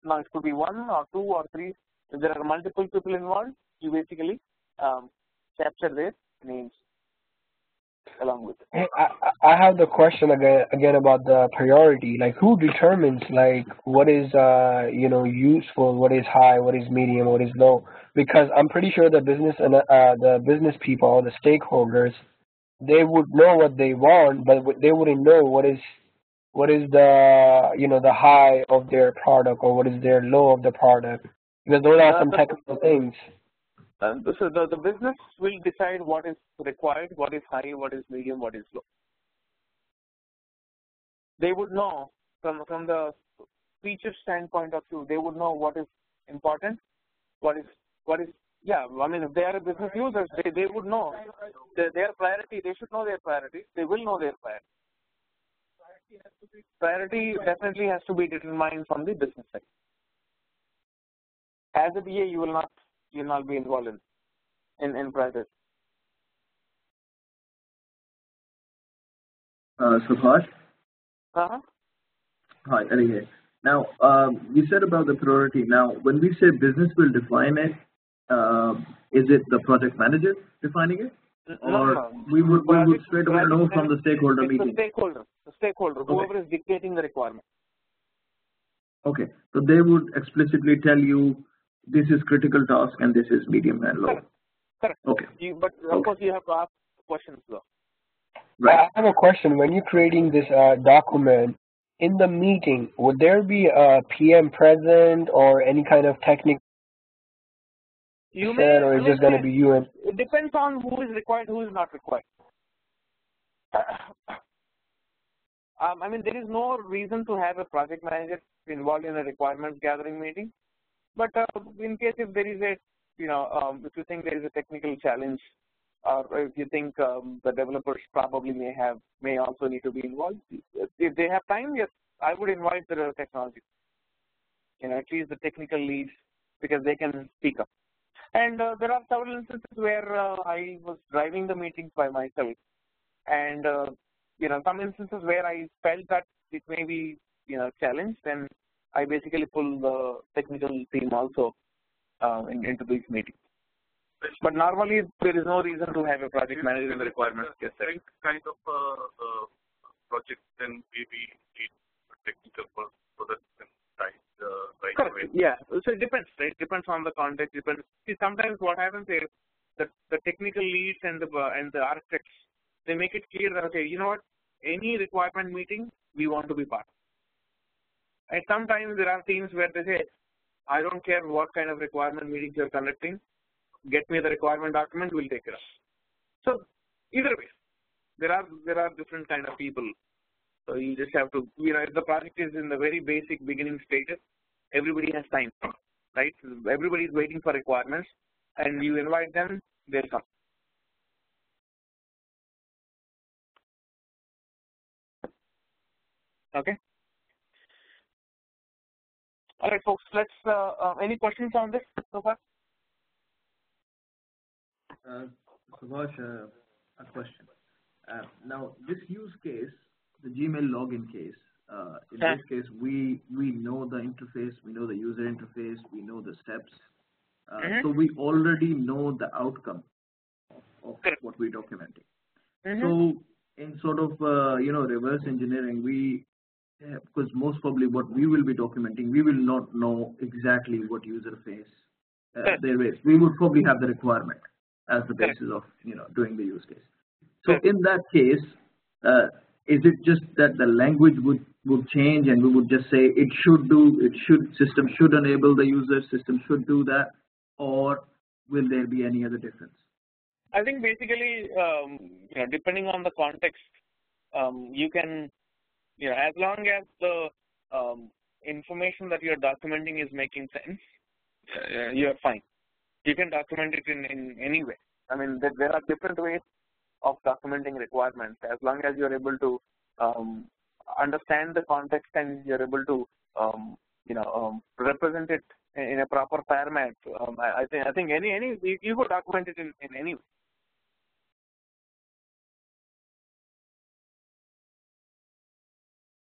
Now, it could be 1 or 2 or 3. If there are multiple people involved, you basically capture their names along with it. Hey, I have the question again about the priority. Like, who determines like what is useful, what is high, what is medium, what is low? Because I'm pretty sure the business and the business people, the stakeholders, they would know what they want, but they wouldn't know what is the the high of their product or what is their low of the product, because those are some technical things. So the business will decide what is required, what is high, what is medium, what is low. They would know from the feature standpoint of view, they would know what is important, what is yeah. I mean, if they are business users, they would know their priority. They should know their priorities. They will know their priorities. Priority definitely has to be determined from the business side. As a BA, you will not be involved in priority. Subhash? Uh-huh. Hi, Eddie here. Now, you said about the priority. Now, when we say business will define it, is it the project manager defining it? Or no. we would straight away know from the stakeholder meeting? The stakeholder, whoever is dictating the requirement. Okay, so they would explicitly tell you this is critical task and this is medium and low. Correct. Okay. But of course you have to ask questions though. Right. I have a question. When you're creating this document, in the meeting, would there be a PM present or any kind of technical You said, or is just going to be you and? It depends on who is required, who is not required. I mean, there is no reason to have a project manager involved in a requirements gathering meeting. But in case if there is a, if you think there is a technical challenge, or if you think the developers probably may also need to be involved, if they have time, yes, I would invite the technology, at least the technical leads, because they can speak up. And there are several instances where I was driving the meetings by myself, and some instances where I felt that it may be challenged, then I basically pull the technical team also into these meetings. But normally there is no reason to have a project manager in the requirements. Yes, kind of project, then maybe need a technical person so that can type right away. Yeah, so it depends, right? Depends on the context. Depends. See, sometimes what happens is that the technical leads and the architects, they make it clear that, okay, you know what, any requirement meeting we want to be part of. And sometimes there are teams where they say, I don't care what kind of requirement meetings you're conducting, get me the requirement document, we'll take it up. So either way, there are different kind of people. So you just have to, if the project is in the very basic beginning stages, everybody has time, right? Everybody is waiting for requirements, and you invite them, they'll come. Okay. All right, folks. Let's. Any questions on this so far? Subhash, a question. Now, this use case, the Gmail login case, in this case, we know the interface, we know the user interface, we know the steps. So we already know the outcome of what we're documenting. So in sort of, reverse engineering, because most probably what we will be documenting, we will not know exactly what user face there is. We would probably have the requirement as the basis of, doing the use case. So in that case, is it just that the language would change and we would just say system should enable the user, system should do that, or will there be any other difference? I think basically, depending on the context, you can, as long as the information that you're documenting is making sense, you're fine. You can document it in any way. I mean, there are different ways of documenting requirements. As long as you're able to understand the context and you're able to, represent it in a proper format, I think you could document it in any way.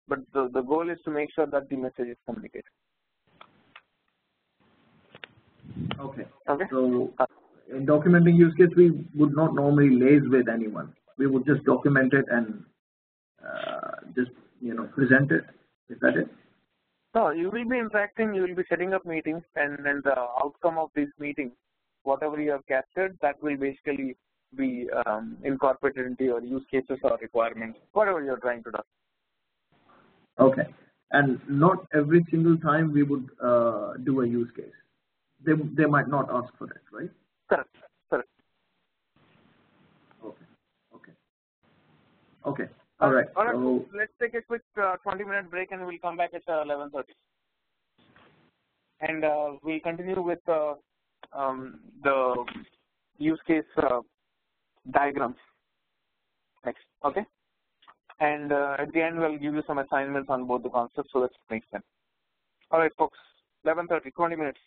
But the goal is to make sure that the message is communicated. Okay. So in documenting use case, we would not normally liaise with anyone. We would just document it and just present it. Is that it? No, you will be interacting. You will be setting up meetings, and the outcome of these meetings, whatever you have captured, that will basically be incorporated into your use cases or requirements, whatever you're trying to do. Okay. And not every single time we would do a use case. They might not ask for it, right? Correct. Okay. All right. So let's take a quick 20-minute break, and we'll come back at 11:30. And we'll continue with the use case diagrams next. Okay. And at the end, we'll give you some assignments on both the concepts so that it makes sense. All right, folks. 11:30, 20 minutes.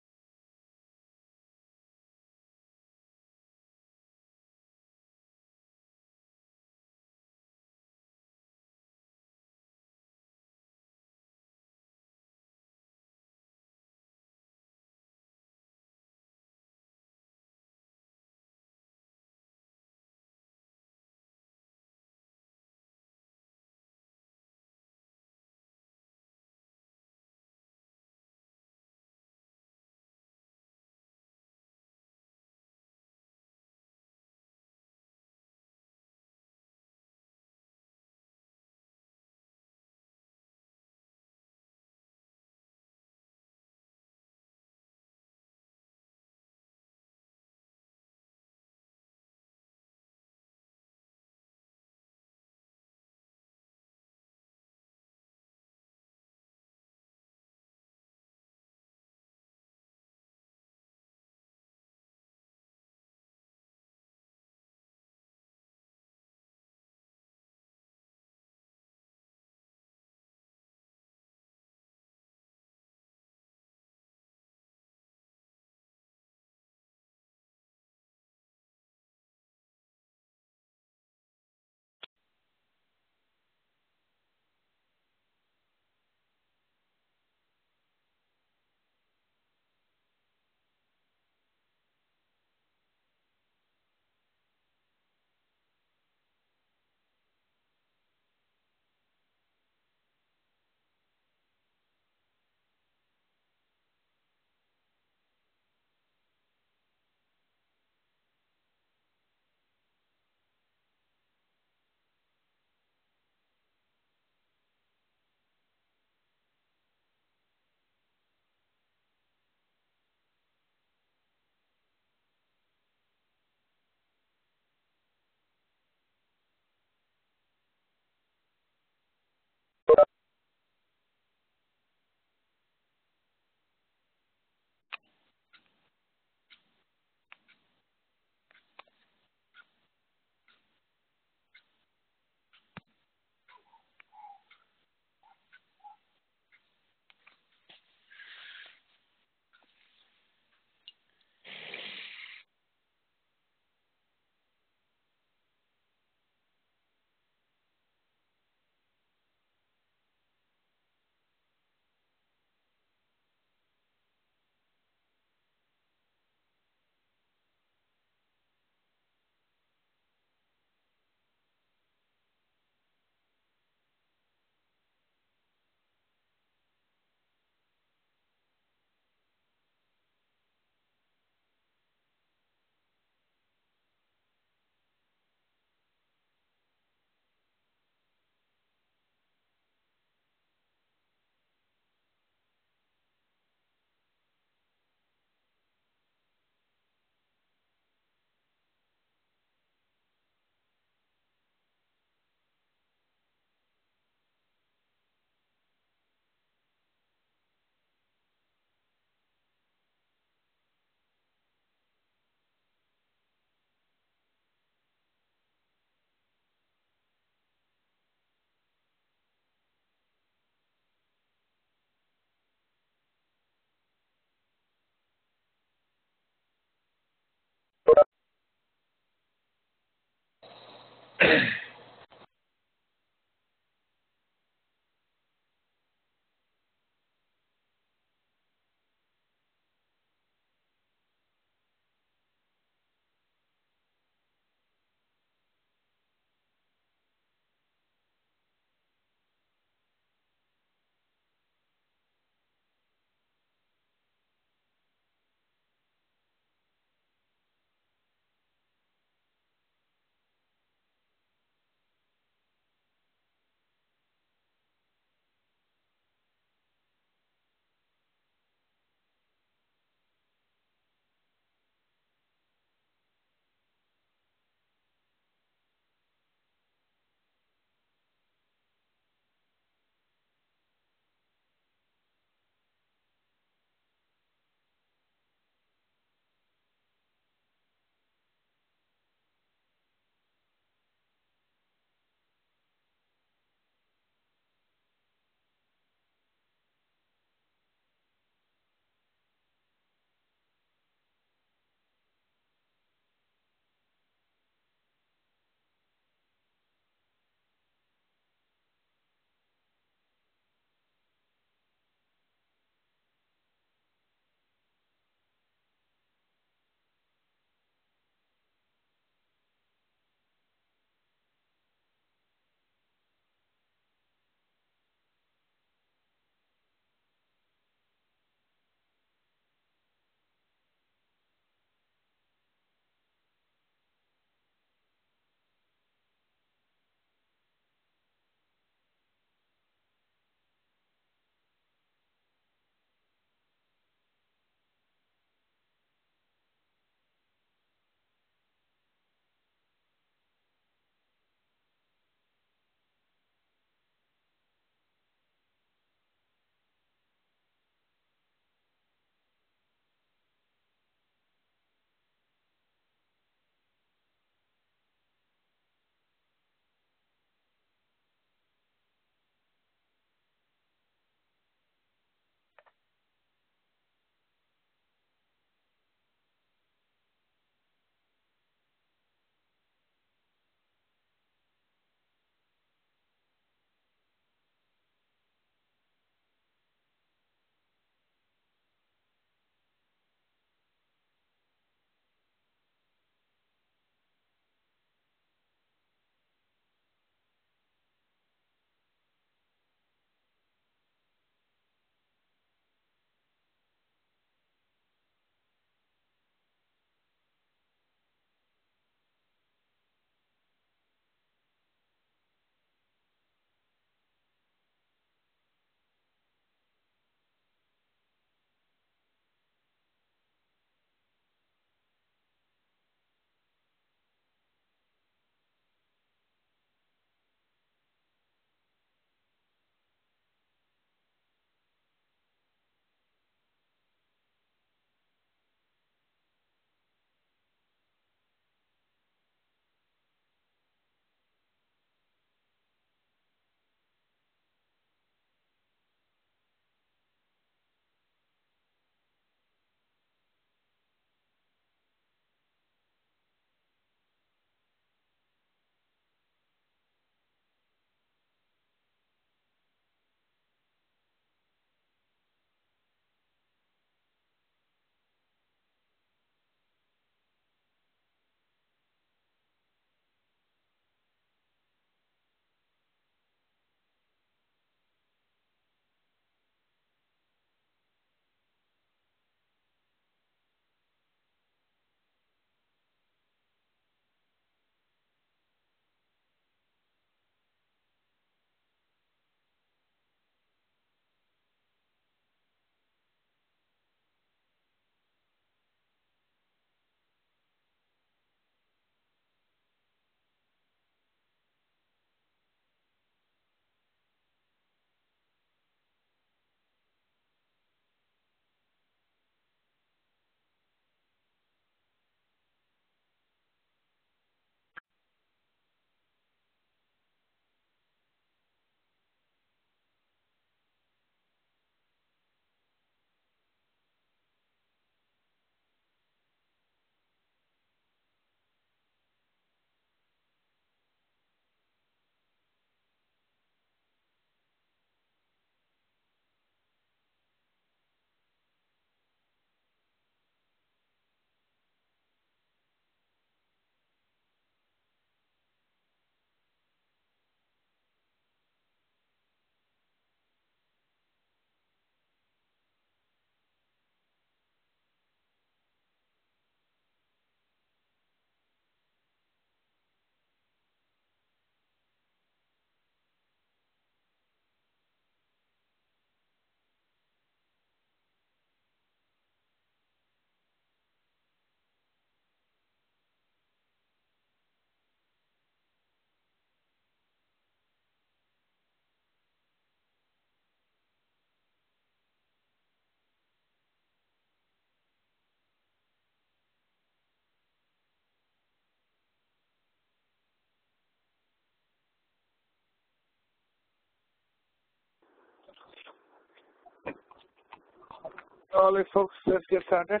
All right, folks, let's get started.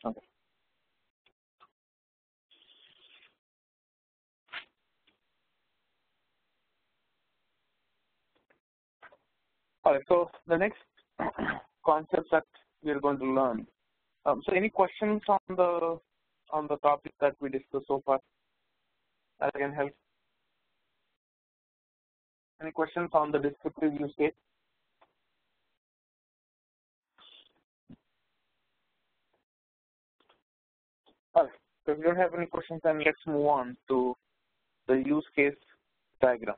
Okay. All right, so the next concepts that we are going to learn. So any questions on the topic that we discussed so far that can help? Any questions on the descriptive use case? All right, so if you don't have any questions, then let's move on to the use case diagram.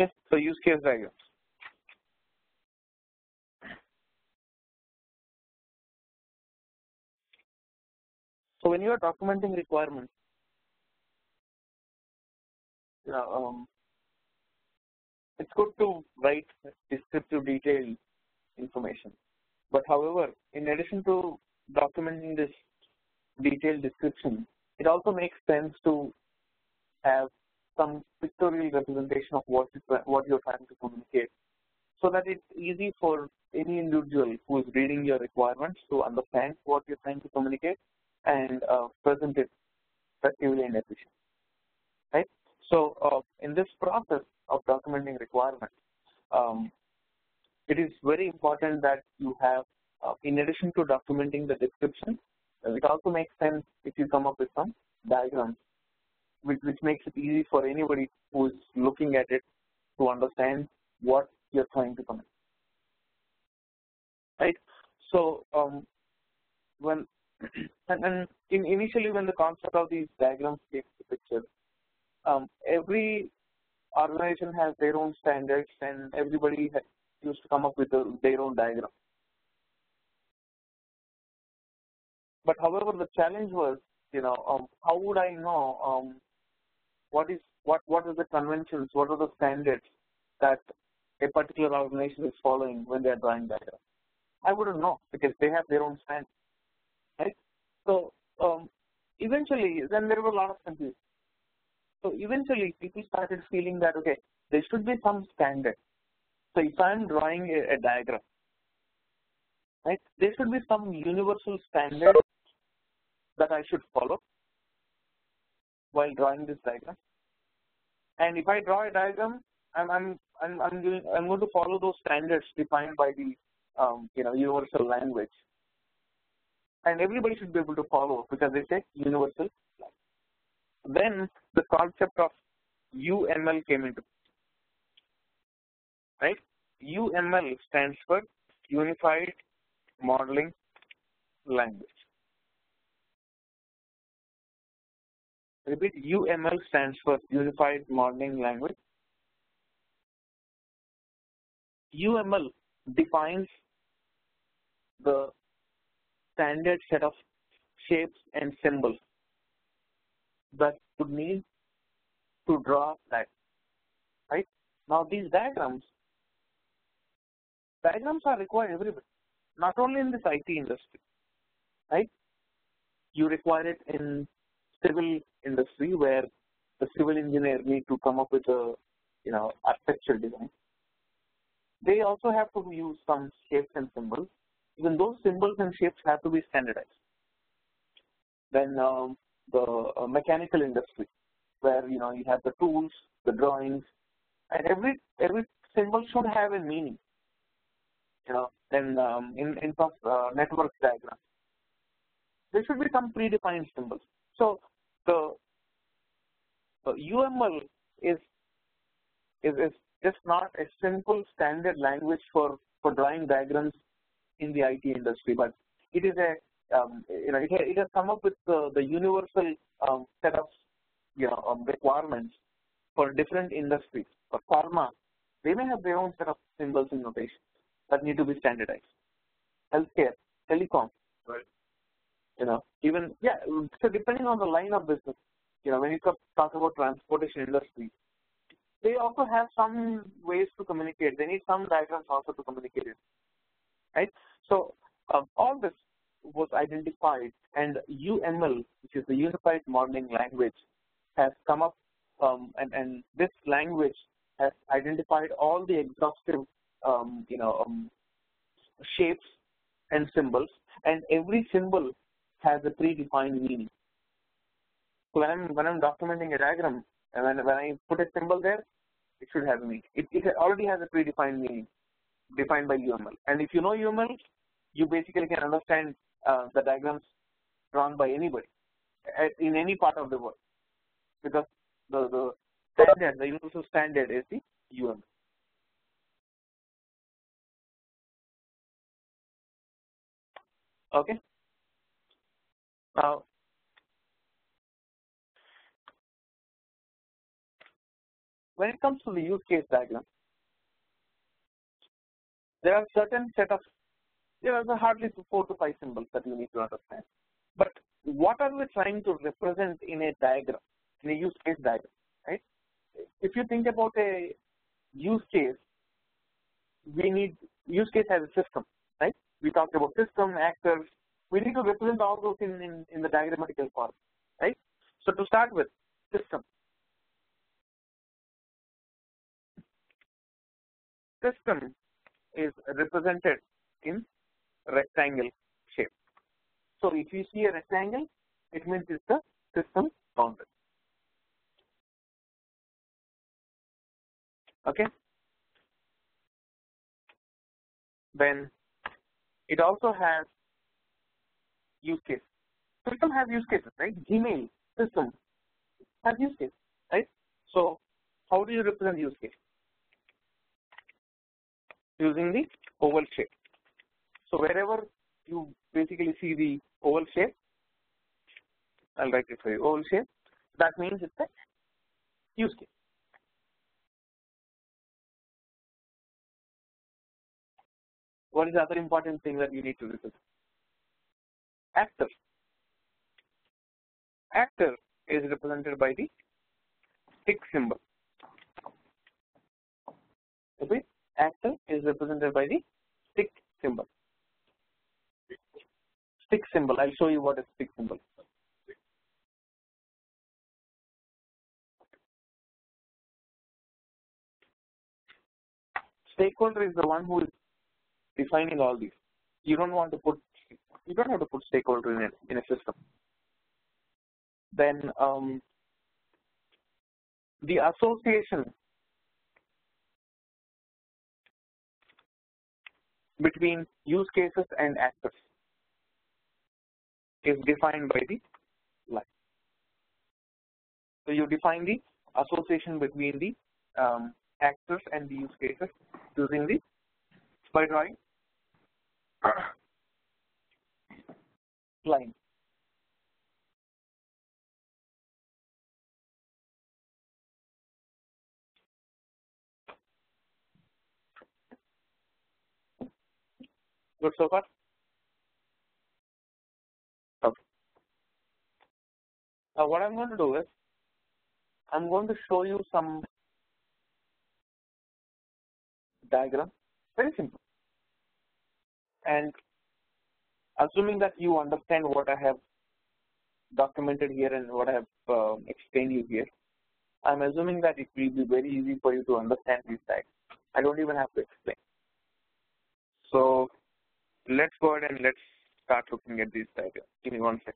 Okay, so use case diagram. So when you are documenting requirements, it's good to write descriptive detailed information. But however, in addition to documenting this detailed description, it also makes sense to have some pictorial representation of what you're trying to communicate, so that it's easy for any individual who is reading your requirements to understand what you're trying to communicate and present it effectively and efficiently. Right? So in this process of documenting requirements, it is very important that you have, in addition to documenting the description, it also makes sense if you come up with some diagrams, which makes it easy for anybody who is looking at it to understand what you're trying to communicate. Right? So when initially when the concept of these diagrams takes the picture, every organization has their own standards, and everybody used to come up with their own diagram. But however, the challenge was, how would I know what are the conventions, what are the standards that a particular organization is following when they are drawing diagrams? I wouldn't know, because they have their own standards, right? So eventually, then there was a lot of confusion. So eventually, people started feeling that, okay, there should be some standard. So if I'm drawing a diagram, right, there should be some universal standard that I should follow while drawing this diagram. And if I draw a diagram, I'm going to follow those standards defined by the universal language, and everybody should be able to follow because it's a universal language. Then the concept of UML came into play, right? UML stands for Unified Modeling Language. Repeat, UML stands for Unified Modeling Language. UML defines the standard set of shapes and symbols that you need to draw that, right? Now these diagrams are required everywhere, not only in this IT industry, right? You require it in civil industry, where the civil engineer need to come up with a architectural design. They also have to use some shapes and symbols. Even those symbols and shapes have to be standardized. Then the mechanical industry, where you have the tools, the drawings, and every symbol should have a meaning. Then in terms of network diagram, there should be some predefined symbols. So the UML is just not a simple standard language for drawing diagrams in the IT industry, but it is a it has come up with the universal set of requirements for different industries. For pharma, they may have their own set of symbols and notations that need to be standardized. Healthcare, telecom, right? Even so depending on the line of business, when you talk about transportation industry, they also have some ways to communicate. They need some diagrams also to communicate it, right? So all this was identified, and UML, which is the Unified Modeling Language, has come up, and this language has identified all the exhaustive, shapes and symbols, and every symbol has a predefined meaning. So when I'm documenting a diagram, and when I put a symbol there, it should have a meaning. It already has a predefined meaning, defined by UML. And if you know UML, you basically can understand the diagrams drawn by anybody in any part of the world, because the universal standard is the UML. Okay. Now, when it comes to the use case diagram, there are certain set of hardly 4 to 5 symbols that you need to understand. But what are we trying to represent in a diagram, in a use case diagram, right? If you think about a use case, use case as a system, right? We talked about system, actors. We need to represent all those in the diagrammatical form, right? So to start with, system. System is represented in rectangle shape. So if you see a rectangle, it means it's the system boundary. Okay. Then it also has use case. System has use cases, right? Gmail system has use case, right? So how do you represent use case? Using the oval shape. So wherever you basically see the oval shape, I'll write it for you, oval shape, that means it's a use case. What is the other important thing that you need to represent? Actor. Actor is represented by the stick symbol. Okay? Actor is represented by the stick symbol. Stick symbol. I'll show you what is stick symbol. Stakeholder is the one who is defining all these. You don't have to put stakeholder in a system. Then the association between use cases and actors is defined by the line. So you define the association between the actors and the use cases using the by drawing line. Good so far? Okay. Now what I'm going to do is I'm going to show you some diagram, very simple. And assuming that you understand what I have documented here and what I have explained you here, I'm assuming that it will be very easy for you to understand these diagrams. I don't even have to explain. So let's go ahead and let's start looking at these diagrams. Give me 1 second.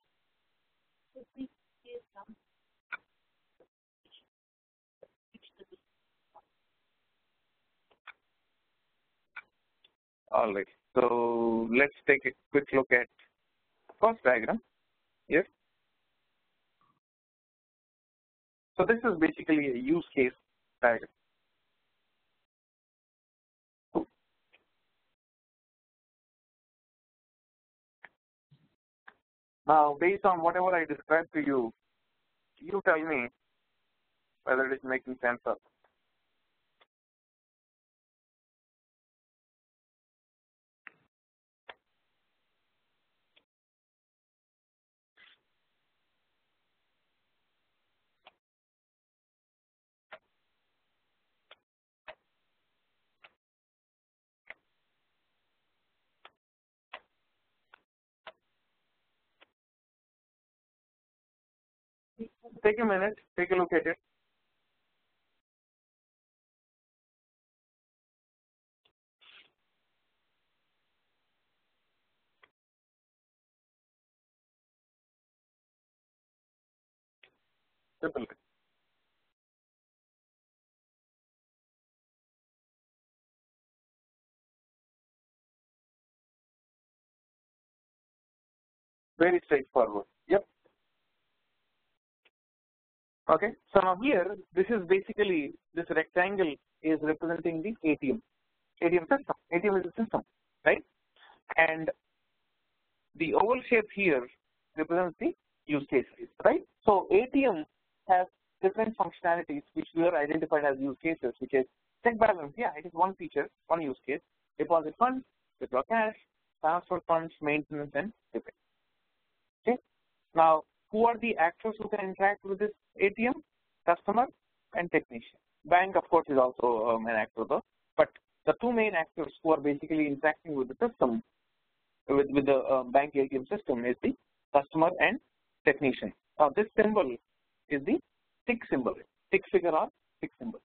All right. So let's take a quick look at first diagram. Yes. So this is basically a use case diagram. Now, based on whatever I described to you, you tell me whether it is making sense or not. Take a minute, take a look at it. Simple. Very straightforward. Yep. Okay. So now here, this is basically, this rectangle is representing the ATM system. ATM is a system, right? And the oval shape here represents the use cases, right? So ATM has different functionalities which were identified as use cases, which is check balance. Yeah, it is one feature, one use case. Deposit funds, withdraw cash, transfer funds, maintenance, and repair. Okay. Now, who are the actors who can interact with this ATM? Customer and technician. Bank, of course, is also an actor though. But the two main actors who are basically interacting with the system, with the bank ATM system, is the customer and technician. Now, this symbol is the tick symbol, tick figure or tick symbol.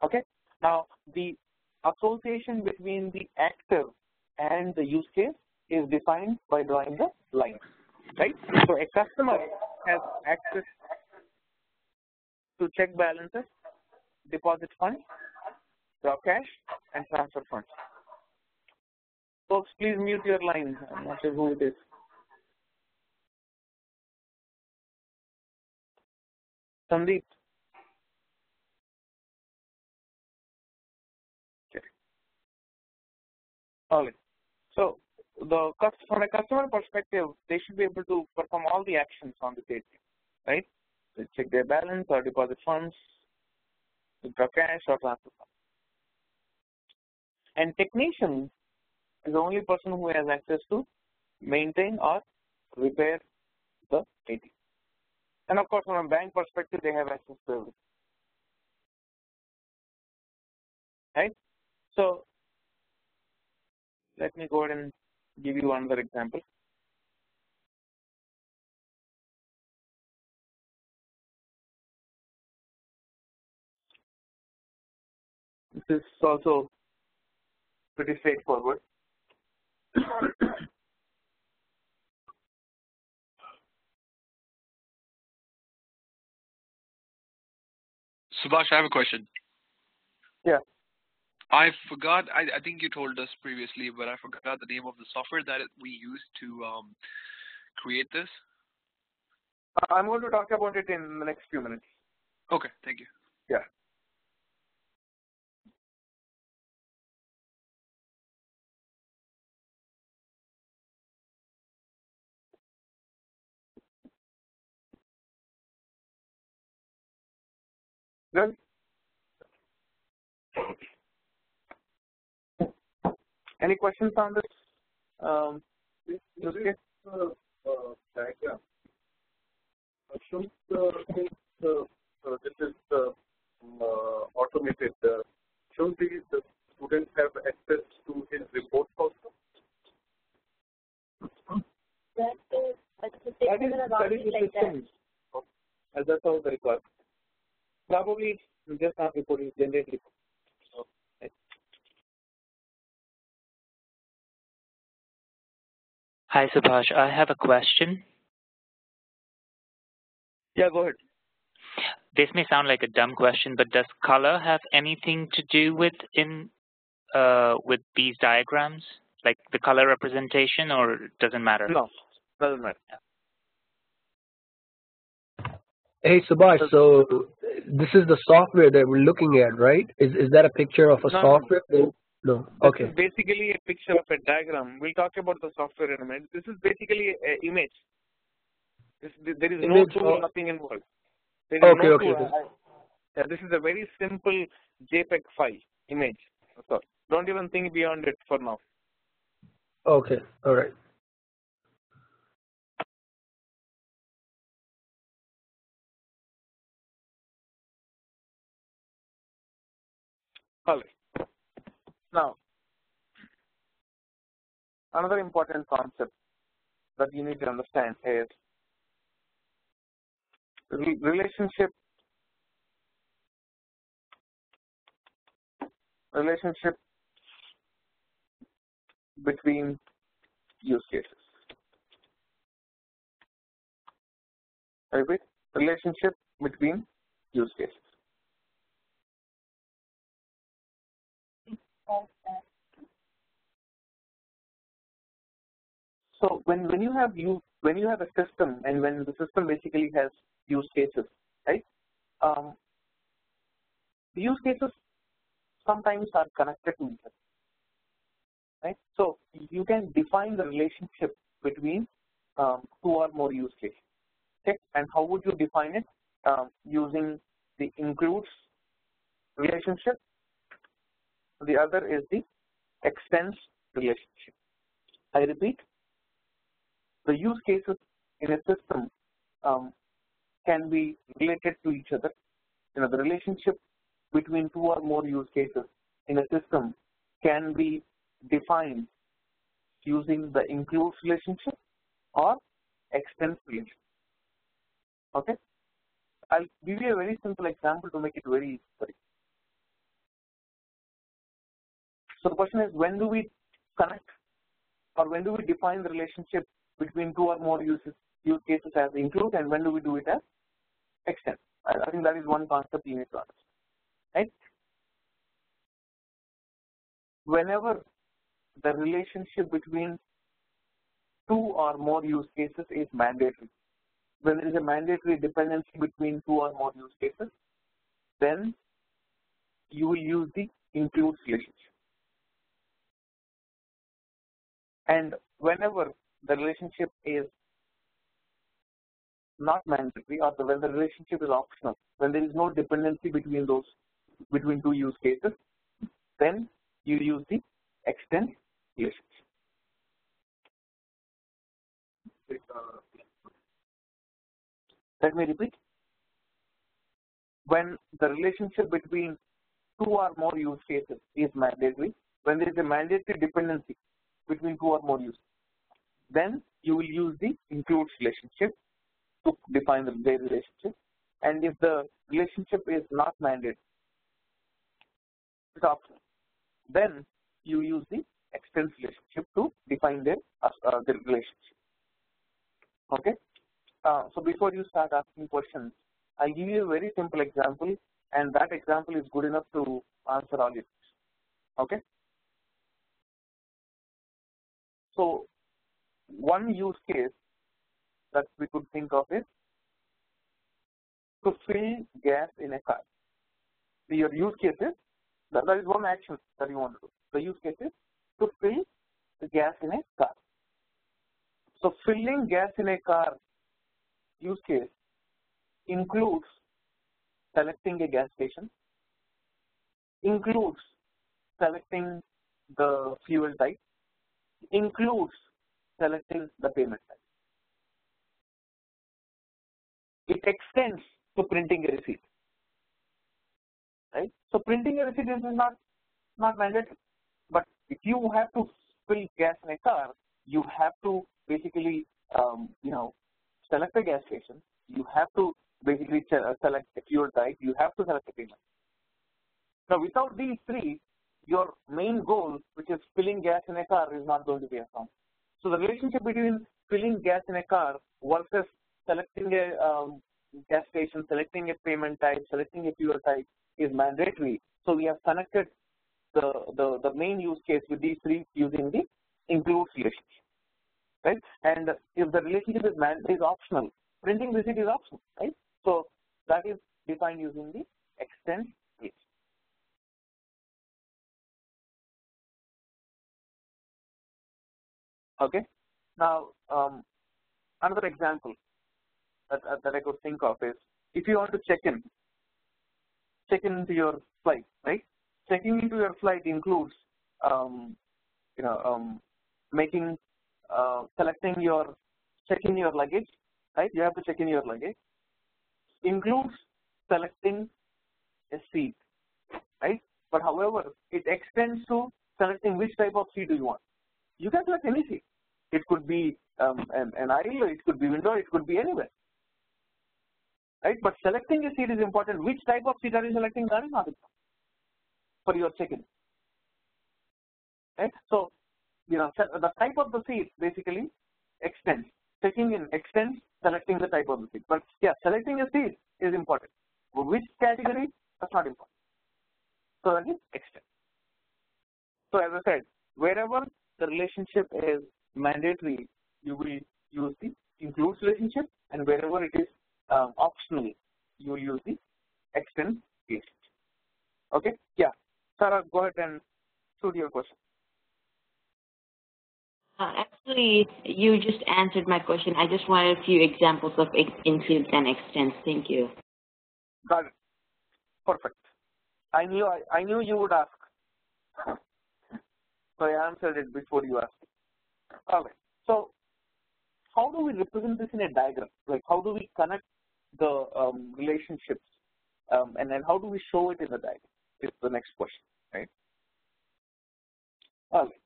Okay. Now, the association between the actor and the use case is defined by drawing the line, right? So, a customer has access to check balances, deposit funds, draw cash, and transfer funds. Folks, please mute your line. I'm not sure who it is. Sandeep. Okay. All right. So, from a customer perspective, they should be able to perform all the actions on the ATM, right? They check their balance or deposit funds, withdraw cash or transfer funds. And technician is the only person who has access to maintain or repair the ATM. And of course, from a bank perspective, they have access to everything, right? So, let me go ahead and give you another example. This is also pretty straightforward. Subhash, I have a question. Yeah. I forgot, I think you told us previously, but I forgot the name of the software that we used to create this. I'm going to talk about it in the next few minutes. Okay, thank you. Yeah. Good. Any questions on this? Diagram. Should this is automated. Should the students have access to his reports also? That is the system. As that's all the required. Probably just not reporting, generate report. Hi, Subhash. I have a question. Yeah, go ahead. This may sound like a dumb question, but does color have anything to do with these diagrams, like the color representation, or it doesn't matter? No, doesn't matter. Hey, Subhash, so this is the software that we're looking at, right? Is that a picture of a software? No. This Okay. is basically a picture of a diagram. We'll talk about the software in a minute. This is basically an image. There is no tool, nothing involved. There is no tool. This is a very simple JPEG file image. So don't even think beyond it for now. Okay. All right. All right. Now, another important concept that you need to understand is relationship between use cases. I repeat, relationship between use cases. So when you have a system, and when the system basically has use cases, right? The use cases sometimes are connected to each other, right? So you can define the relationship between two or more use cases. Okay, and how would you define it? Using the includes relationship. The other is the extends relationship. I repeat, the use cases in a system can be related to each other. The relationship between two or more use cases in a system can be defined using the includes relationship or extends relationship. Okay, I'll give you a very simple example to make it very easy. So the question is, when do we connect, or when do we define the relationship between two or more use cases as include, and when do we do it as extend? I think that is one concept you need to understand, right? Whenever the relationship between two or more use cases is mandatory, when there is a mandatory dependency between two or more use cases, then you will use the includes relationship. And whenever the relationship is not mandatory, or when the relationship is optional, when there is no dependency between two use cases, then you use the extend relationship. Let me repeat. When the relationship between two or more use cases is mandatory, when there is a mandatory dependency between two or more use cases, then you will use the includes relationship to define their relationship. And if the relationship is not mandatory, it's optional, then you use the extends relationship to define their relationship. Okay. So before you start asking questions, I'll give you a very simple example, and that example is good enough to answer all your questions. Okay. So one use case that we could think of is to fill gas in a car. Your use case is, that is one action that you want to do. The use case is to fill the gas in a car. So filling gas in a car use case includes selecting a gas station, includes selecting the fuel type, includes selecting the payment type. It extends to printing a receipt, right? So printing a receipt is not mandatory, but if you have to fill gas in a car, you have to basically select a gas station. You have to basically select a fuel type. You have to select a payment. Now, without these three, your main goal, which is filling gas in a car, is not going to be found. So the relationship between filling gas in a car versus selecting a gas station, selecting a payment type, selecting a fuel type is mandatory. So we have connected the main use case with these three using the includes relationship, right? And if the relationship is optional, printing receipt is optional, right? So that is defined using the extend relationship. Okay. Now, another example that I could think of is if you want to check into your flight, right? Checking into your flight includes, checking your luggage, right? You have to check in your luggage. Includes selecting a seat, right? But however, it extends to selecting which type of seat do you want. You can select any seat. It could be an aisle, it could be window, it could be anywhere, right? But selecting a seat is important. Which type of seat are you selecting? That is not important for your check-in, right? So, the type of the seat basically extends. Checking in extends selecting the type of the seat. But yeah, selecting a seat is important. Which category? That's not important. So that is extend. So as I said, wherever the relationship is mandatory, you will use the includes relationship, and wherever it is optional, you will use the extend relationship. Okay? Yeah. Sarah, go ahead and shoot your question. Actually, you just answered my question. I just wanted a few examples of includes and extends. Thank you. Got it. Perfect. I knew you would ask. So I answered it before you asked. All right. So how do we represent this in a diagram? Like how do we connect the relationships, and then how do we show it in the diagram? Is the next question, right? All right.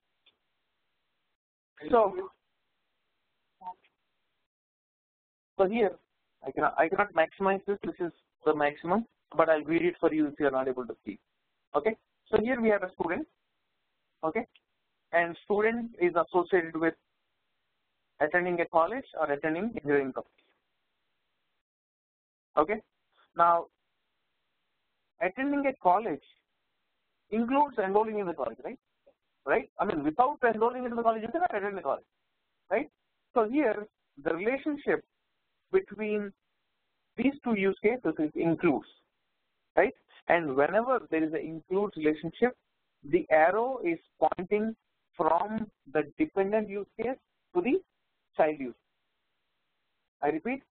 So here I cannot maximize this. This is the maximum, but I'll read it for you if you are not able to see. Okay. So here we have a student. Okay, and student is associated with attending a college or attending engineering college. Okay. Now, attending a college includes enrolling in the college, right? Right? I mean, without enrolling into the college, you cannot attend the college, right? So here, the relationship between these two use cases is includes, right? And whenever there is an includes relationship, the arrow is pointing from the dependent use case to the child use. I repeat,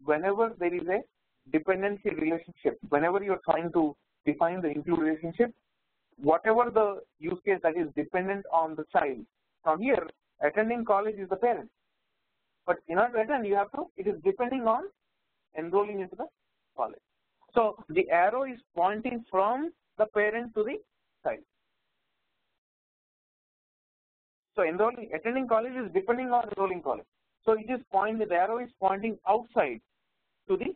whenever there is a dependency relationship, whenever you are trying to define the include relationship, whatever the use case that is dependent on the child. From here, attending college is the parent. But in order to attend, it is depending on enrolling into the college. So the arrow is pointing from the parent to the child. So attending college is depending on enrolling college. So it is the arrow is pointing outside to the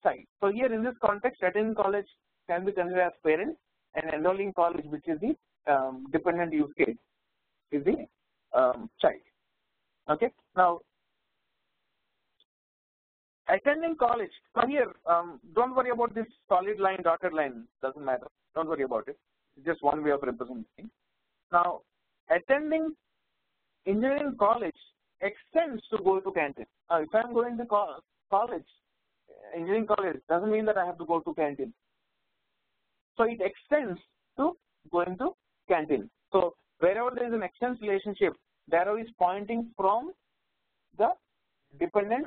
child. So here in this context, attending college can be considered as parent, and enrolling college, which is the dependent use case, is the child. Okay. Now, attending college. Now here, don't worry about this solid line, dotted line. Doesn't matter. Don't worry about it. It's just one way of representing. Now, attending engineering college extends to go to canteen. Now, if I'm going to college, engineering college, doesn't mean that I have to go to canteen. So it extends to going to canteen. So wherever there is an extends relationship, the arrow is pointing from the dependent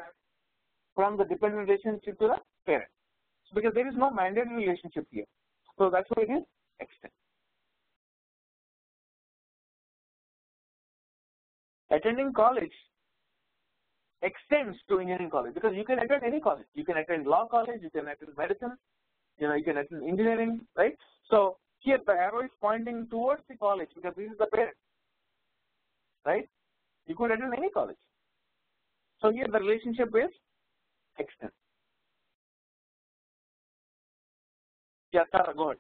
relationship to the parent. So because there is no mandatory relationship here. So that's why it is extend. Attending college extends to engineering college because you can attend any college. You can attend law college, you can attend medicine, you can attend engineering, right? So here the arrow is pointing towards the college because this is the parent, right? You could attend any college. So here the relationship is extend. Yeah, Sarah, go ahead.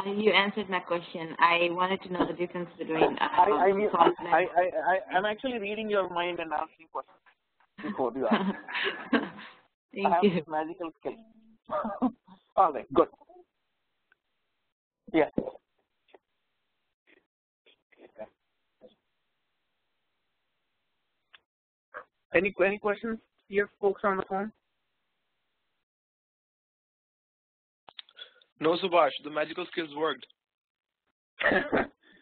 You answered my question. I wanted to know the difference between. I'm actually reading your mind and asking questions before you ask. Thank you. Magical skill. All right, good. Yeah. Any questions here, folks on the phone? No, Subhash, the magical skills worked.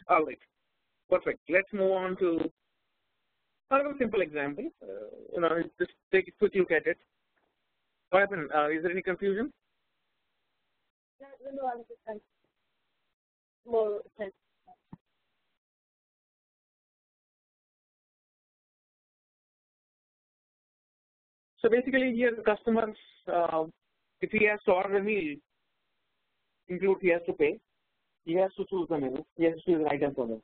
All right, perfect. Let's move on to another simple example. Just take a quick look at it. What happened? Is there any confusion? More So basically here the customer, if he has to order a meal, include he has to pay, he has to choose the menu, he has to choose an item from it.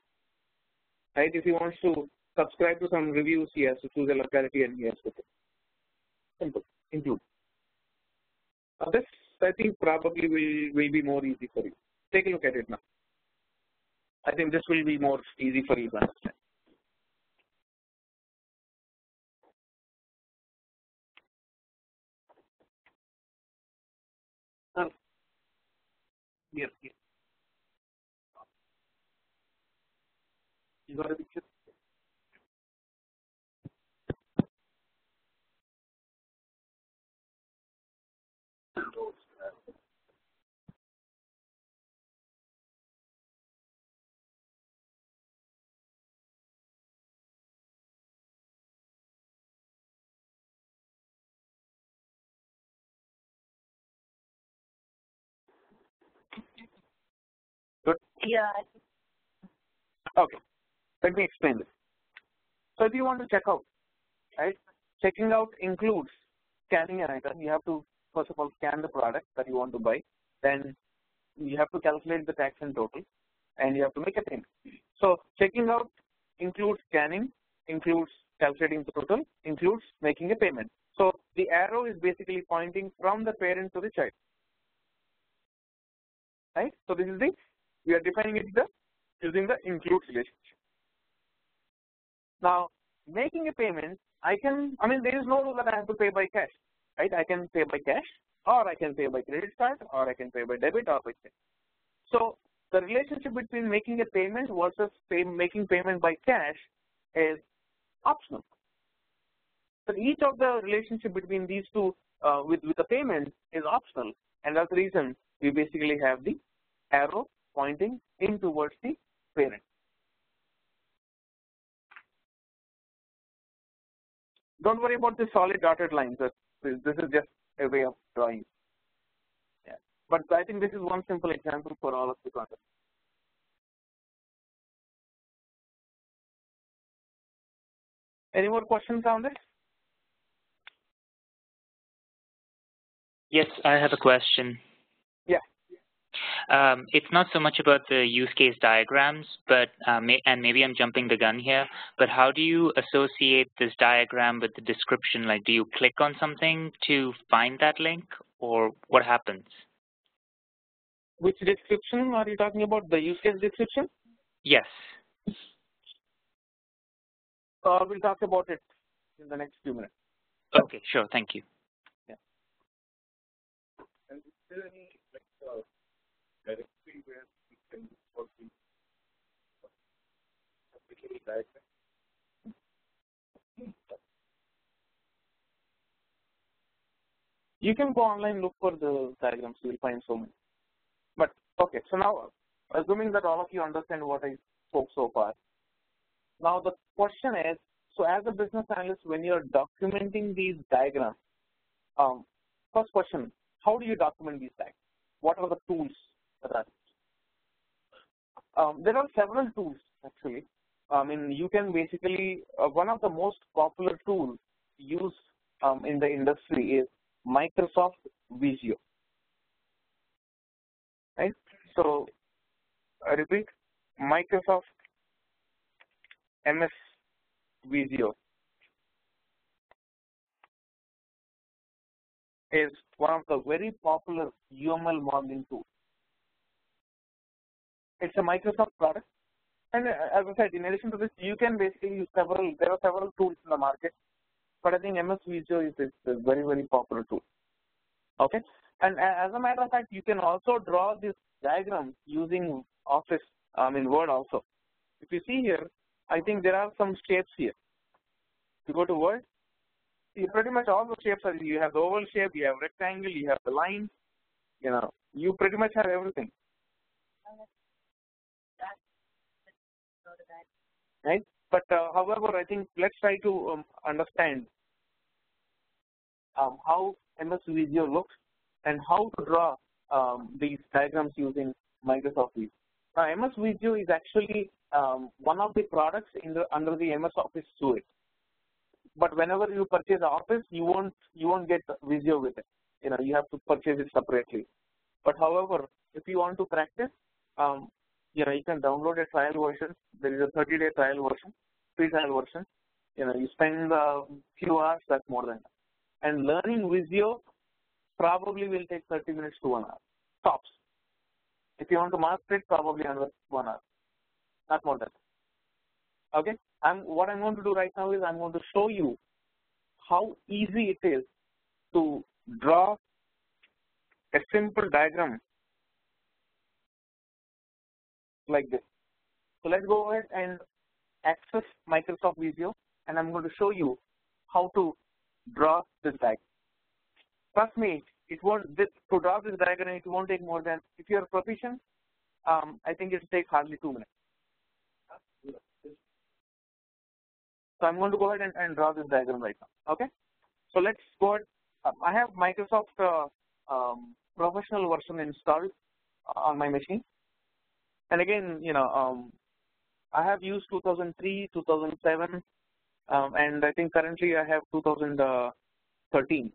Right? If he wants to subscribe to some reviews, he has to choose a locality and he has to pay. Simple. Include. This I think probably will be more easy for you. Take a look at it now. I think this will be more easy for you to understand. Here. You got a picture? Good? Yeah. Okay. Let me explain this. So if you want to check out, right? Checking out includes scanning an item. You have to first of all scan the product that you want to buy. Then you have to calculate the tax and total, and you have to make a payment. So checking out includes scanning, includes calculating the total, includes making a payment. So the arrow is basically pointing from the parent to the child. Right? So this is we are defining it using the includes relationship. Now, making a payment, there is no rule that I have to pay by cash, right? I can pay by cash, or I can pay by credit card, or I can pay by debit or by check. So the relationship between making a payment versus making payment by cash is optional. So each of the relationship between these two with the payment is optional, and that's the reason we basically have the arrow pointing in towards the parent. Don't worry about the solid dotted lines. This is just a way of drawing. Yeah. But I think this is one simple example for all of the concepts. Any more questions on this? Yes, I have a question. Yeah. It's not so much about the use case diagrams, but and maybe I'm jumping the gun here, but how do you associate this diagram with the description? Like, do you click on something to find that link, or what happens? Which description are you talking about? The use case description? Yes. We'll talk about it in the next few minutes. Okay, sure. Thank you. Yeah. And is there any directory where you can work in applicable diagram? You can go online, look for the diagrams, you will find so many. But okay, so now assuming that all of you understand what I spoke so far, now the question is, so as a business analyst, when you're documenting these diagrams, first question, how do you document these diagrams? What are the tools that are used? There are several tools actually. You can basically, one of the most popular tools used in the industry is Microsoft Visio. Right? So, I repeat, Microsoft MS Visio is one of the very popular UML modeling tools. It's a Microsoft product, and as I said, in addition to this, you can basically use there are several tools in the market, but I think MS Visio is a very, very popular tool. Okay, and as a matter of fact, you can also draw this diagram using Office, Word also. If you see here, I think there are some shapes here. If you go to Word, pretty much all the shapes are, you have the oval shape, you have rectangle, you have the line, you pretty much have everything. Right? But however, I think let's try to understand how MS Visio looks and how to draw these diagrams using Microsoft Visio. Now, MS Visio is actually one of the products under the MS Office suite. But whenever you purchase Office, you won't get Visio with it. You have to purchase it separately. But however, if you want to practice, you can download a trial version. There is a 30-day trial version, free trial version. You spend a few hours, that's more than that. And learning Visio probably will take 30 minutes to 1 hour, tops. If you want to master it, probably another 1 hour, not more than that. Okay? What I'm going to do right now is I'm going to show you how easy it is to draw a simple diagram like this. So let's go ahead and access Microsoft Visio, and I'm going to show you how to draw this diagram. Trust me, to draw this diagram, it won't take more than, if you are proficient, I think it will take hardly 2 minutes. So I'm going to go ahead and draw this diagram right now. Okay? So let's go ahead. I have Microsoft professional version installed on my machine. And again, I have used 2003, 2007, and I think currently I have 2013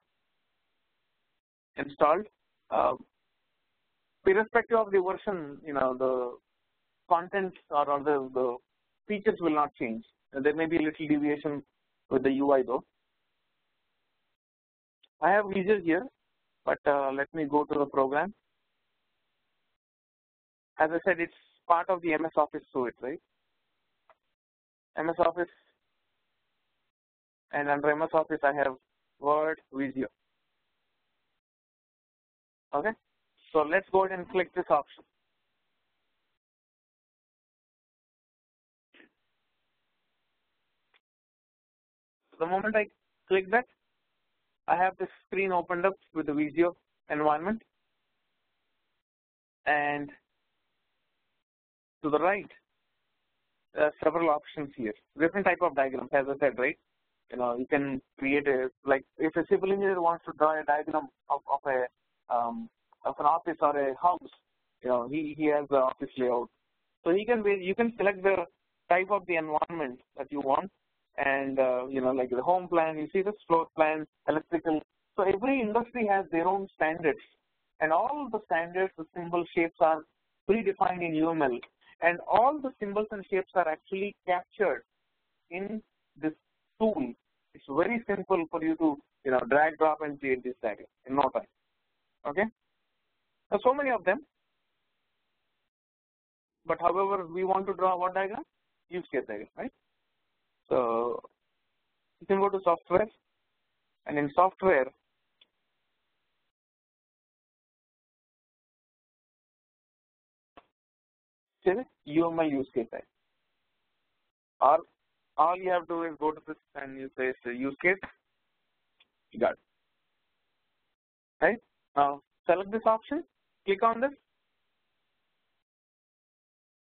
installed. Irrespective of the version, the contents or the features will not change. There may be a little deviation with the UI though. I have Visio here, but let me go to the program. As I said, it's part of the MS Office suite, right? MS Office, and under MS Office I have Word, Visio. Okay, so let's go ahead and click this option. The moment I click that, I have this screen opened up with the Visio environment, and to the right, there are several options here. Different type of diagrams, as I said, right? You can create like if a civil engineer wants to draw a diagram of an office or a house, he has the office layout. So you can select the type of the environment that you want, and like the home plan, you see the floor plan, electrical. So every industry has their own standards, and all the standards, the symbol shapes are predefined in UML, and all the symbols and shapes are actually captured in this tool. It's very simple for you to drag, drop, and create this diagram in no time. Okay. There are so many of them, but however, we want to draw what diagram? Use case diagram, right? So you can go to software, and in software, say UML use case diagram. Or all you have to do is go to this and you say use case. You got it. Right? Now select this option, click on this.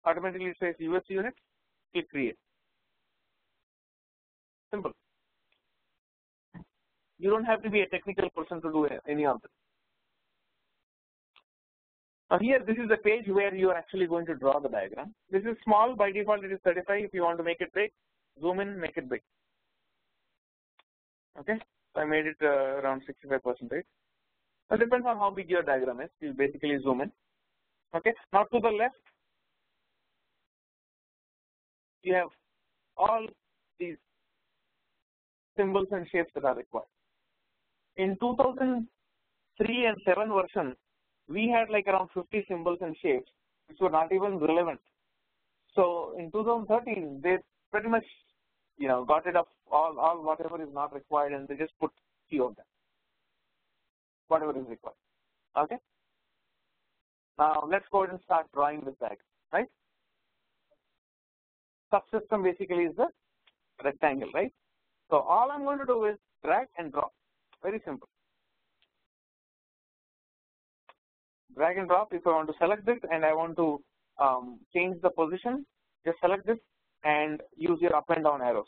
Automatically it says US unit, click create. Simple. You don't have to be a technical person to do any of this. Now here, this is the page where you are actually going to draw the diagram. This is small, by default it is 35. If you want to make it big, zoom in, make it big. Okay, so I made it around 65%. It depends on how big your diagram is. You basically zoom in. Okay, now to the left, you have all these symbols and shapes that are required. In 2003 and 7 version, we had like around 50 symbols and shapes which were not even relevant. So in 2013, they pretty much, got rid of all whatever is not required, and they just put few of them, whatever is required. Okay. Now let's go ahead and start drawing this diagram, right? Subsystem basically is the rectangle, right? So all I'm going to do is drag and drop. Very simple. drag and drop. If I want to select this and I want to change the position, just select this and use your up and down arrows.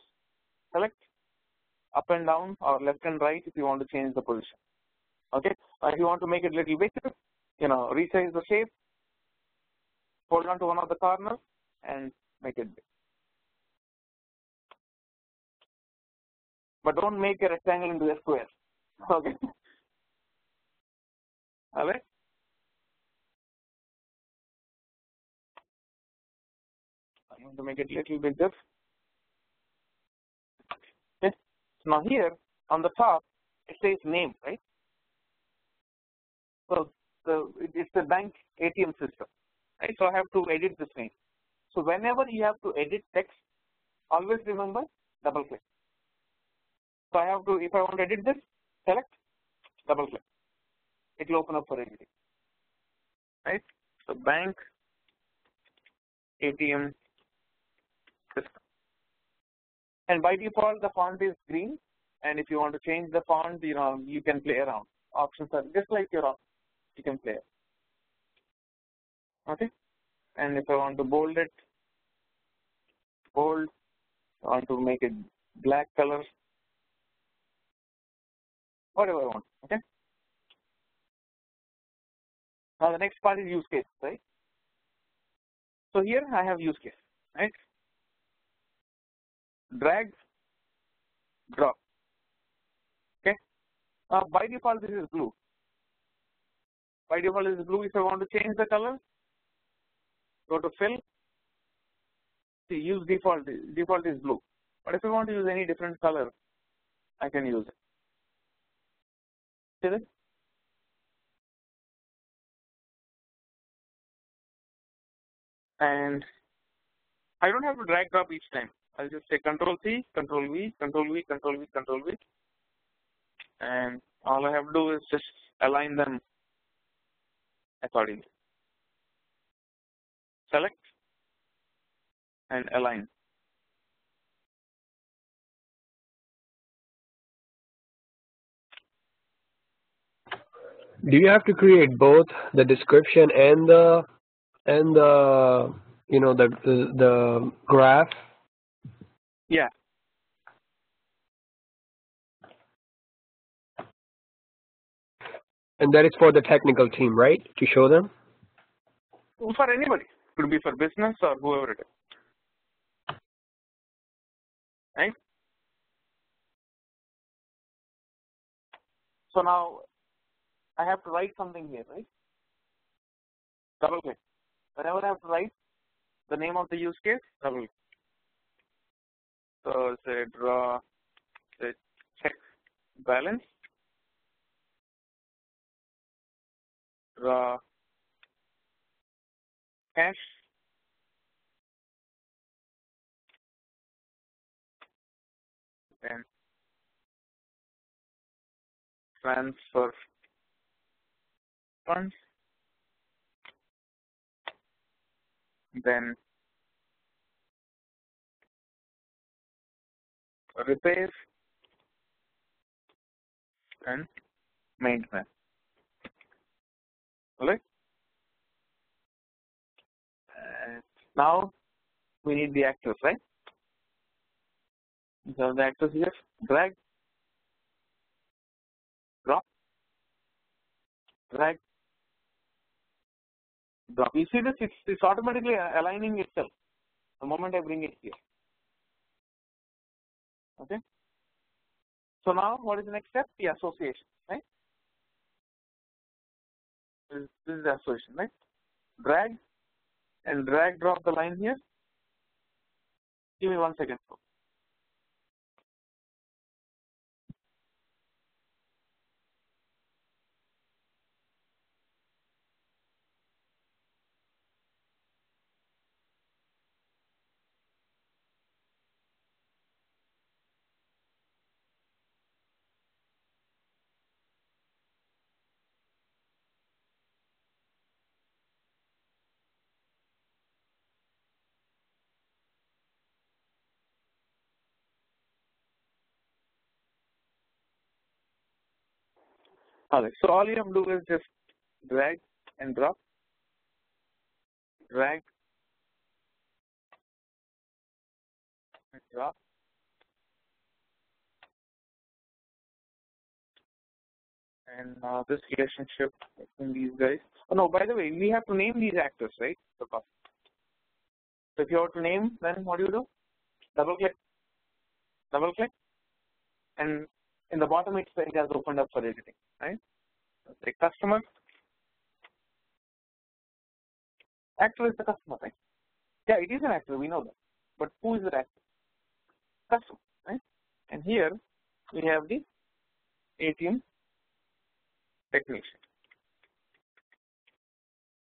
Select up and down or left and right if you want to change the position. Okay. If you want to make it a little bigger, resize the shape, hold on to one of the corners and make it big. But don't make a rectangle into a square. Okay. Alright. I want to make it a little bigger. Okay. So now here on the top it says name, right? So it's a bank ATM system, right? So I have to edit this name. So whenever you have to edit text, always remember double click. So I have to, if I want to edit this, select, double click. It will open up for editing, right? So bank ATM system. And by default, the font is green. And if you want to change the font, you can play around. Options are just like your options. You can play. Okay. And if I want to bold it, bold. I want to make it black color. Whatever I want. Okay. Now the next part is use case, right? So here I have use case, right? Drag, drop. Okay. By default, this is blue. By default, this is blue. If I want to change the color, go to fill. See, use default. Default is blue. But if I want to use any different color, I can use it. See this? And I don't have to drag drop each time. I'll just say Control C, Control V, Control V, Control V, Control V. And all I have to do is just align them accordingly. Select and align. Do you have to create both the description and the the graph? Yeah. And that is for the technical team, right? To show them? For anybody. It could be for business or whoever it is. Right? So now I have to write something here, right? Double click. Whenever I have to write the name of the use case, double click. So say draw, say check balance, draw cash, and transfer funds, then repair and maintenance. Alright. Now we need the actors, right? So the actors here, drag, drop, drag, drop. You see this? It's automatically aligning itself the moment I bring it here. Okay. So now what is the next step? The association, right? This is the association, right? Drag and drag drop the line here. Give me 1 second. Alright, so all you have to do is just drag and drop, drag and drop, and this relationship between these guys. Oh no, by the way, we have to name these actors, right? So if you have to name, then what do you do? Double click, and in the bottom it has opened up for editing, right? Say customer. Actor is the customer, right? Yeah, it is an actor, we know that. But who is the actor? Customer, right? And here we have the ATM technician,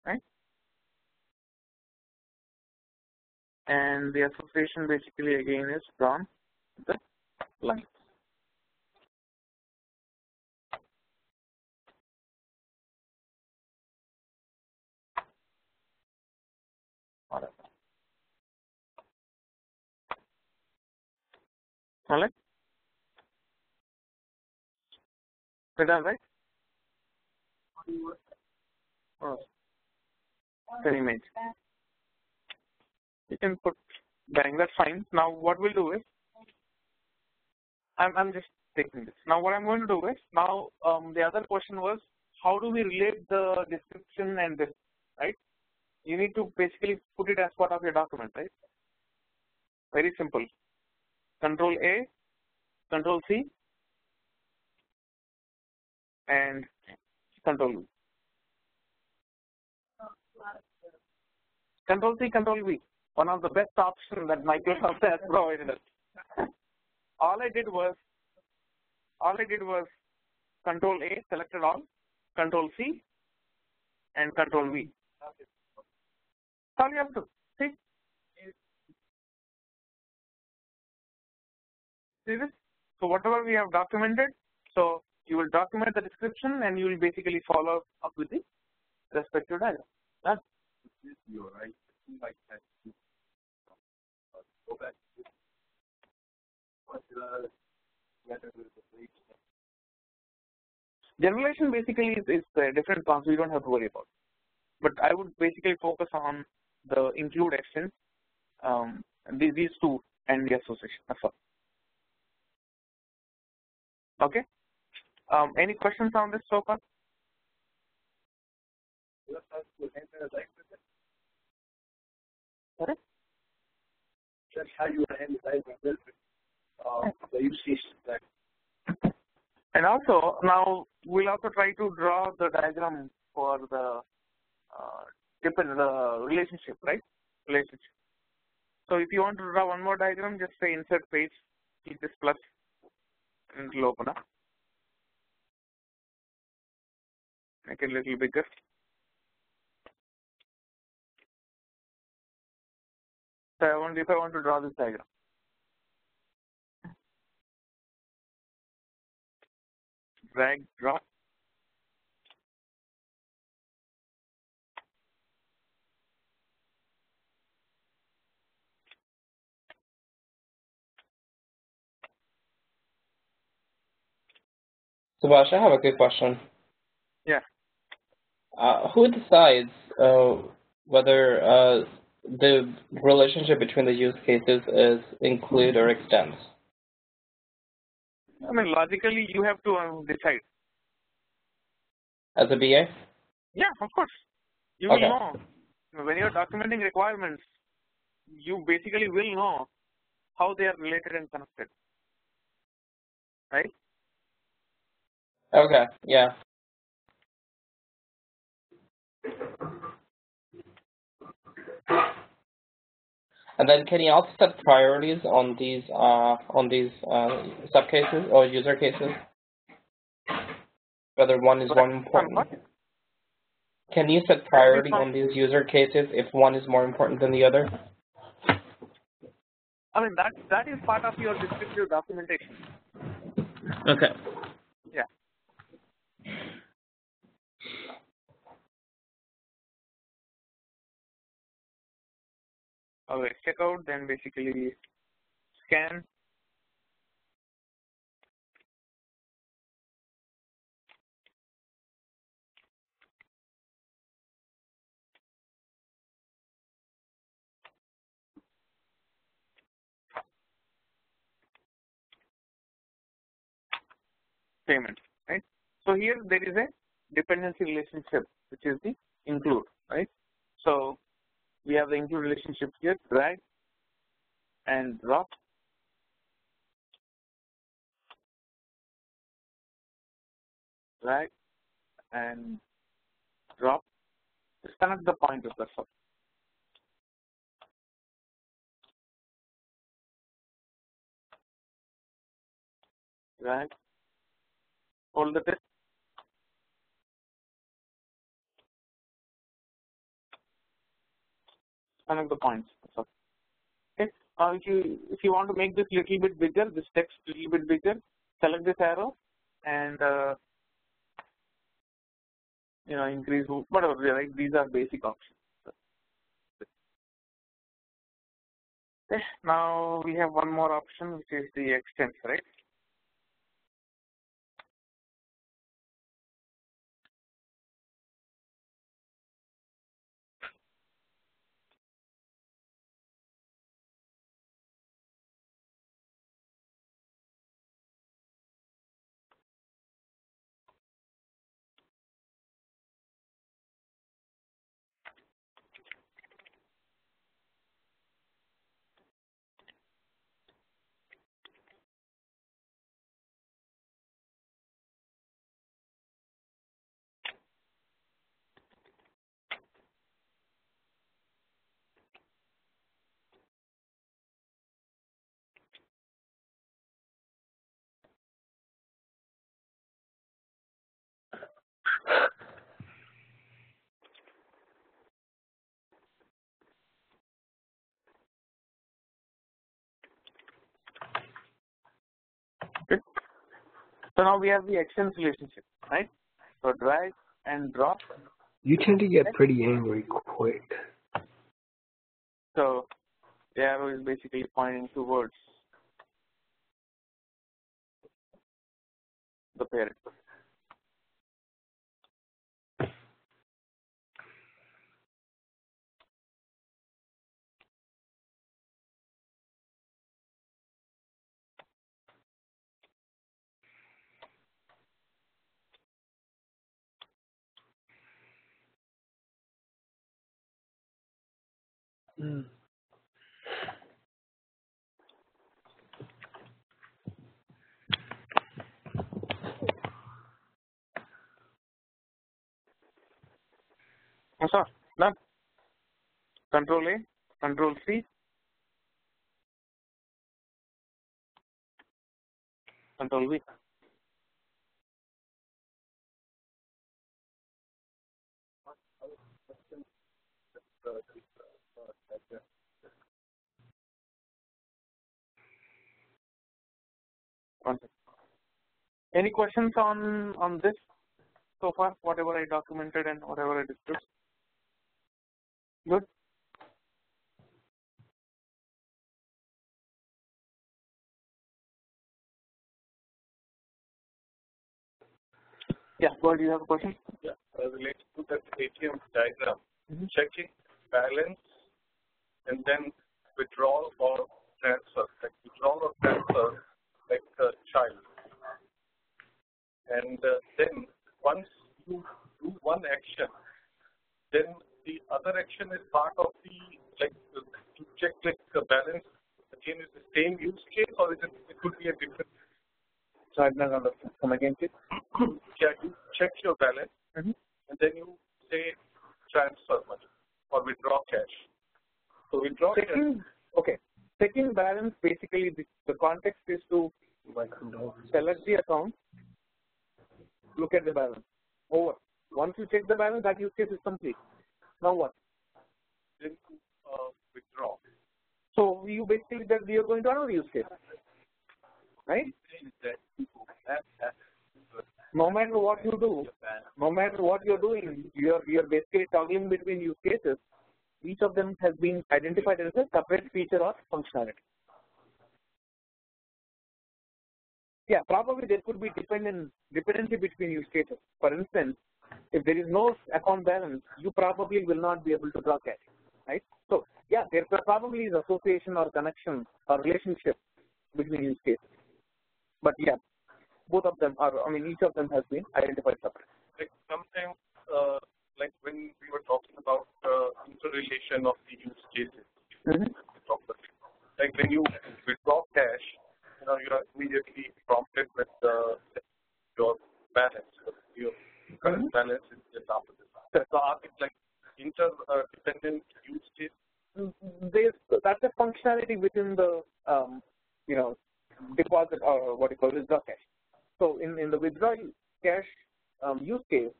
right? And the association basically again is from the line. Alright. We're done, right? Oh, very image. You can put bang, that's fine. Now what we'll do is I'm just taking this. Now what I'm going to do is now the other question was how do we relate the description and this, right? You need to basically put it as part of your document, right? Very simple. Control A, Control C, and Control V. Control C, Control V. One of the best options that Microsoft has provided us. All I did was Control A, selected all, Control C, and Control V. That's all you have to see. See this? So whatever we have documented, so you will document the description and you will basically follow up with the respective diagram. That's you're right. Like that. Go back. generalization basically is a different concept we don't have to worry about. But I would basically focus on the include extend, these two and the association. That's all. Okay. Any questions on this so far? Sorry? Just how you want to end the diagram, the usage that. And also, now we'll also try to draw the diagram for the relationship, right? Relationship. So if you want to draw one more diagram, just say insert page, keep this plus, and it'll open up. Make it a little bigger. So if I want to draw this diagram. Drag, drop. Subhash, I have a good question. Yeah. Who decides whether the relationship between the use cases is include or extends? I mean, logically, you have to decide. As a BA? Yeah, of course. You will know. When you're documenting requirements, you basically will know how they are related and connected. Right? Okay, yeah. And then can you also set priorities on these subcases or user cases? Whether one is more important. Can you set priority on these user cases if one is more important than the other? I mean, that is part of your descriptive documentation. Okay. Yeah. Okay, check out, then basically scan. payment, right? So here there is a dependency relationship, which is the include, right? So we have the include relationship here, drag and drop. Drag and drop. Just connect the pointers, that's all. Drag, hold the test. Connect the points, that's all. Okay. If you want to make this little bit bigger, this text little bit bigger, select this arrow and increase whatever, right? These are basic options. Okay. Now we have one more option, which is the extends, right? Okay. So now we have the extends relationship, right? So drag and drop. You tend to get pretty angry quick. So the arrow is basically pointing towards the parent. That's all. Done. Control A, Control C, Control V. Any questions on this so far? Whatever I documented and whatever I discussed. Good. Yeah. Well, do you have a question? Yeah. Related to that ATM diagram, checking balance and then withdrawal or transfer. Like withdrawal or transfer, like a child. And then once you do one action, then the other action is part of the, like, to check like the balance again is the same use case, or is it could be a different? So I don't understand. Come again, please. Yeah, you check your balance and then you say transfer money or withdraw cash. So withdraw checking, okay. Checking balance, basically the context is to select the account, look at the balance. Over. Once you check the balance, that use case is complete. Now what? Then withdraw. So you basically that you're going to another use case, right? No matter what you do, no matter what you're doing, you're basically toggling between use cases. Each of them has been identified as a separate feature or functionality. Yeah, probably there could be dependency between use cases. For instance, if there is no account balance, you probably will not be able to draw cash, right? So yeah, there probably is association or connection or relationship between use cases. But yeah, both of them are, I mean, each of them has been identified separately. Like sometimes, like when we were talking about interrelation of the use cases, like when you withdraw cash, you are immediately prompted with your balance, your current balance is after this. So are it like interdependent use case? That's a functionality within the deposit or what you call withdraw cache. So in the withdraw cache use case,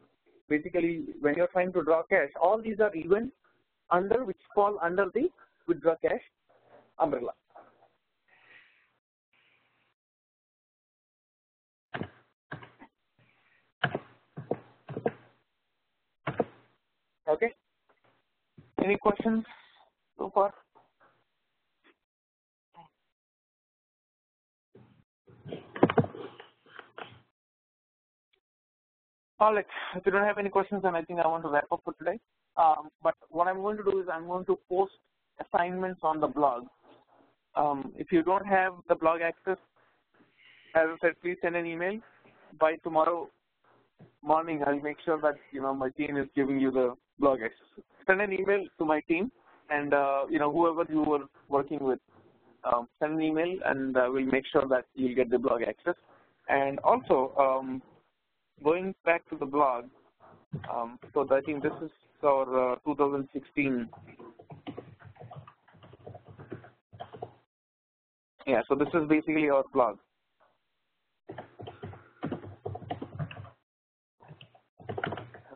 basically when you're trying to draw cache, all these are events which fall under the withdraw cache umbrella. Okay. Any questions so far? All right. If you don't have any questions, then I think I want to wrap up for today. But what I'm going to do is I'm going to post assignments on the blog. If you don't have the blog access, as I said, please send an email. By tomorrow morning, I'll make sure that my team is giving you the blog access. Send an email to my team, and whoever you were working with, send an email, and we'll make sure that you'll get the blog access. And also, going back to the blog, so I think this is our 2016. Yeah, so this is basically our blog.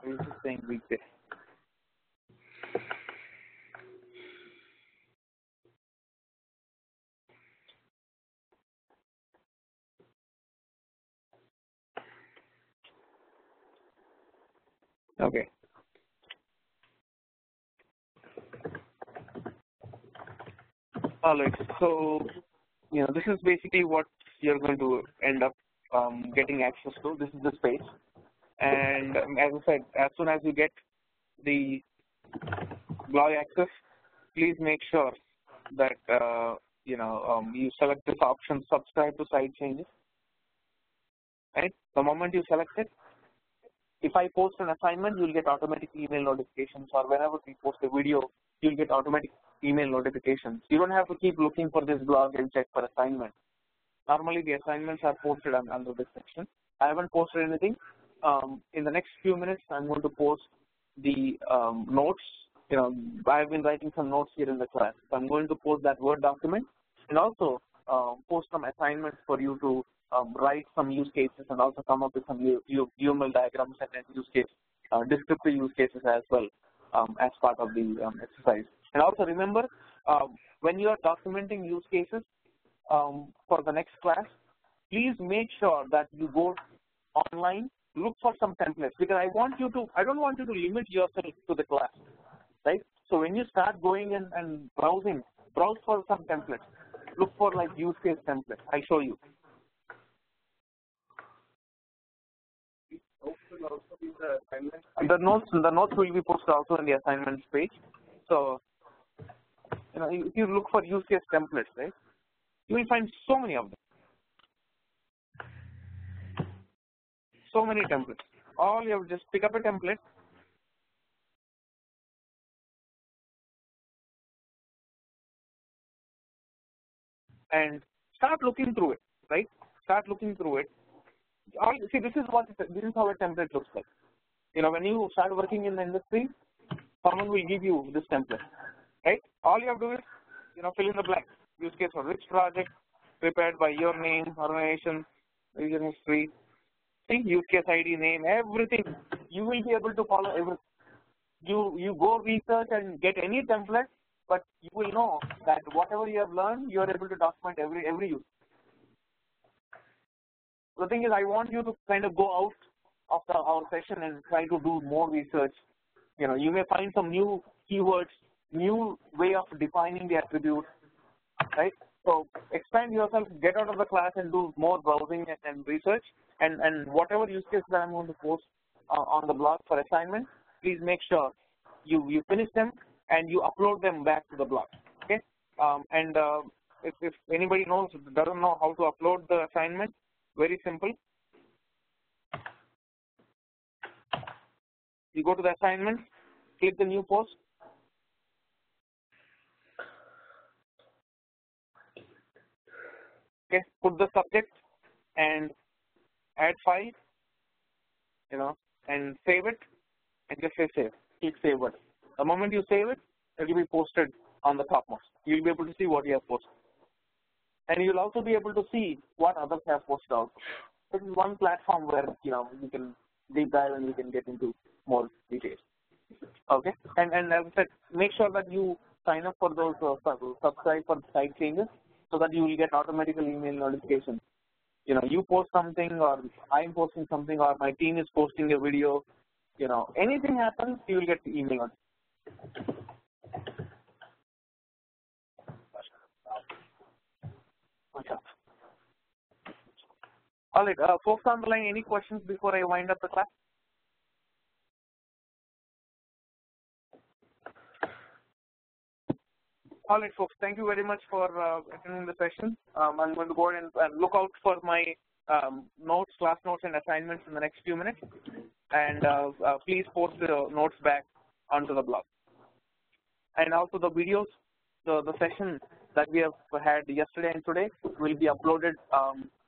What is this saying weekday? Okay. All right. So, this is basically what you're going to end up getting access to. This is the space. And as I said, as soon as you get the blog access, please make sure that you select this option, subscribe to site changes. Right? The moment you select it, if I post an assignment, you'll get automatic email notifications, or whenever we post a video, you'll get automatic email notifications. You don't have to keep looking for this blog and check for assignments. Normally, the assignments are posted under this section. I haven't posted anything. In the next few minutes, I'm going to post the notes. I've been writing some notes here in the class. So I'm going to post that Word document and also post some assignments for you to write some use cases and also come up with some UML diagrams and use case, descriptive use cases as well as part of the exercise. And also remember, when you are documenting use cases for the next class, please make sure that you go online, look for some templates, because I don't want you to limit yourself to the class, right? So when you start going and browsing, browse for some templates. Look for like use case templates. I'll show you. The notes will be posted also in the assignments page. So, if you look for use case templates, right, you will find so many of them. So many templates. All you have to just pick up a template and start looking through it, right? Start looking through it. See, this is how a template looks like. When you start working in the industry, someone will give you this template, right? All you have to do is, fill in the blanks. Use case for which project, prepared by your name, organization, region history, use case ID, name, everything. You will be able to follow everything. You go research and get any template, but you will know that whatever you have learned, you are able to document every use. The thing is, I want you to kind of go out of our session and try to do more research. You may find some new keywords, new way of defining the attributes, right? So expand yourself, get out of the class and do more browsing and research. And whatever use cases that I'm going to post on the blog for assignment, please make sure you finish them and you upload them back to the blog. Okay? If anybody doesn't know how to upload the assignment, very simple. You go to the assignments, click the new post. Okay, put the subject and add file, and save it, and just say save. Click save button. The moment you save it, it will be posted on the topmost. You'll be able to see what you have posted. And you'll also be able to see what others have posted out. This is one platform where, you can deep dive and you can get into more details. Okay? And as I said, make sure that you sign up for those, subscribe for site changes so that you will get automatically email notifications. You post something, or I'm posting something, or my team is posting a video, anything happens, you will get the email. All right, folks on the line, any questions before I wind up the class? All right, folks, thank you very much for attending the session. I'm going to go ahead and look out for my notes, class notes, and assignments in the next few minutes. And please post the notes back onto the blog. And also the videos, the session that we have had yesterday and today will be uploaded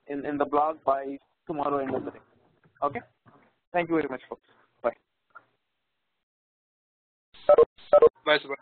in the blog by tomorrow end of the day. Okay? Thank you very much, folks. Bye. Bye, Subhash.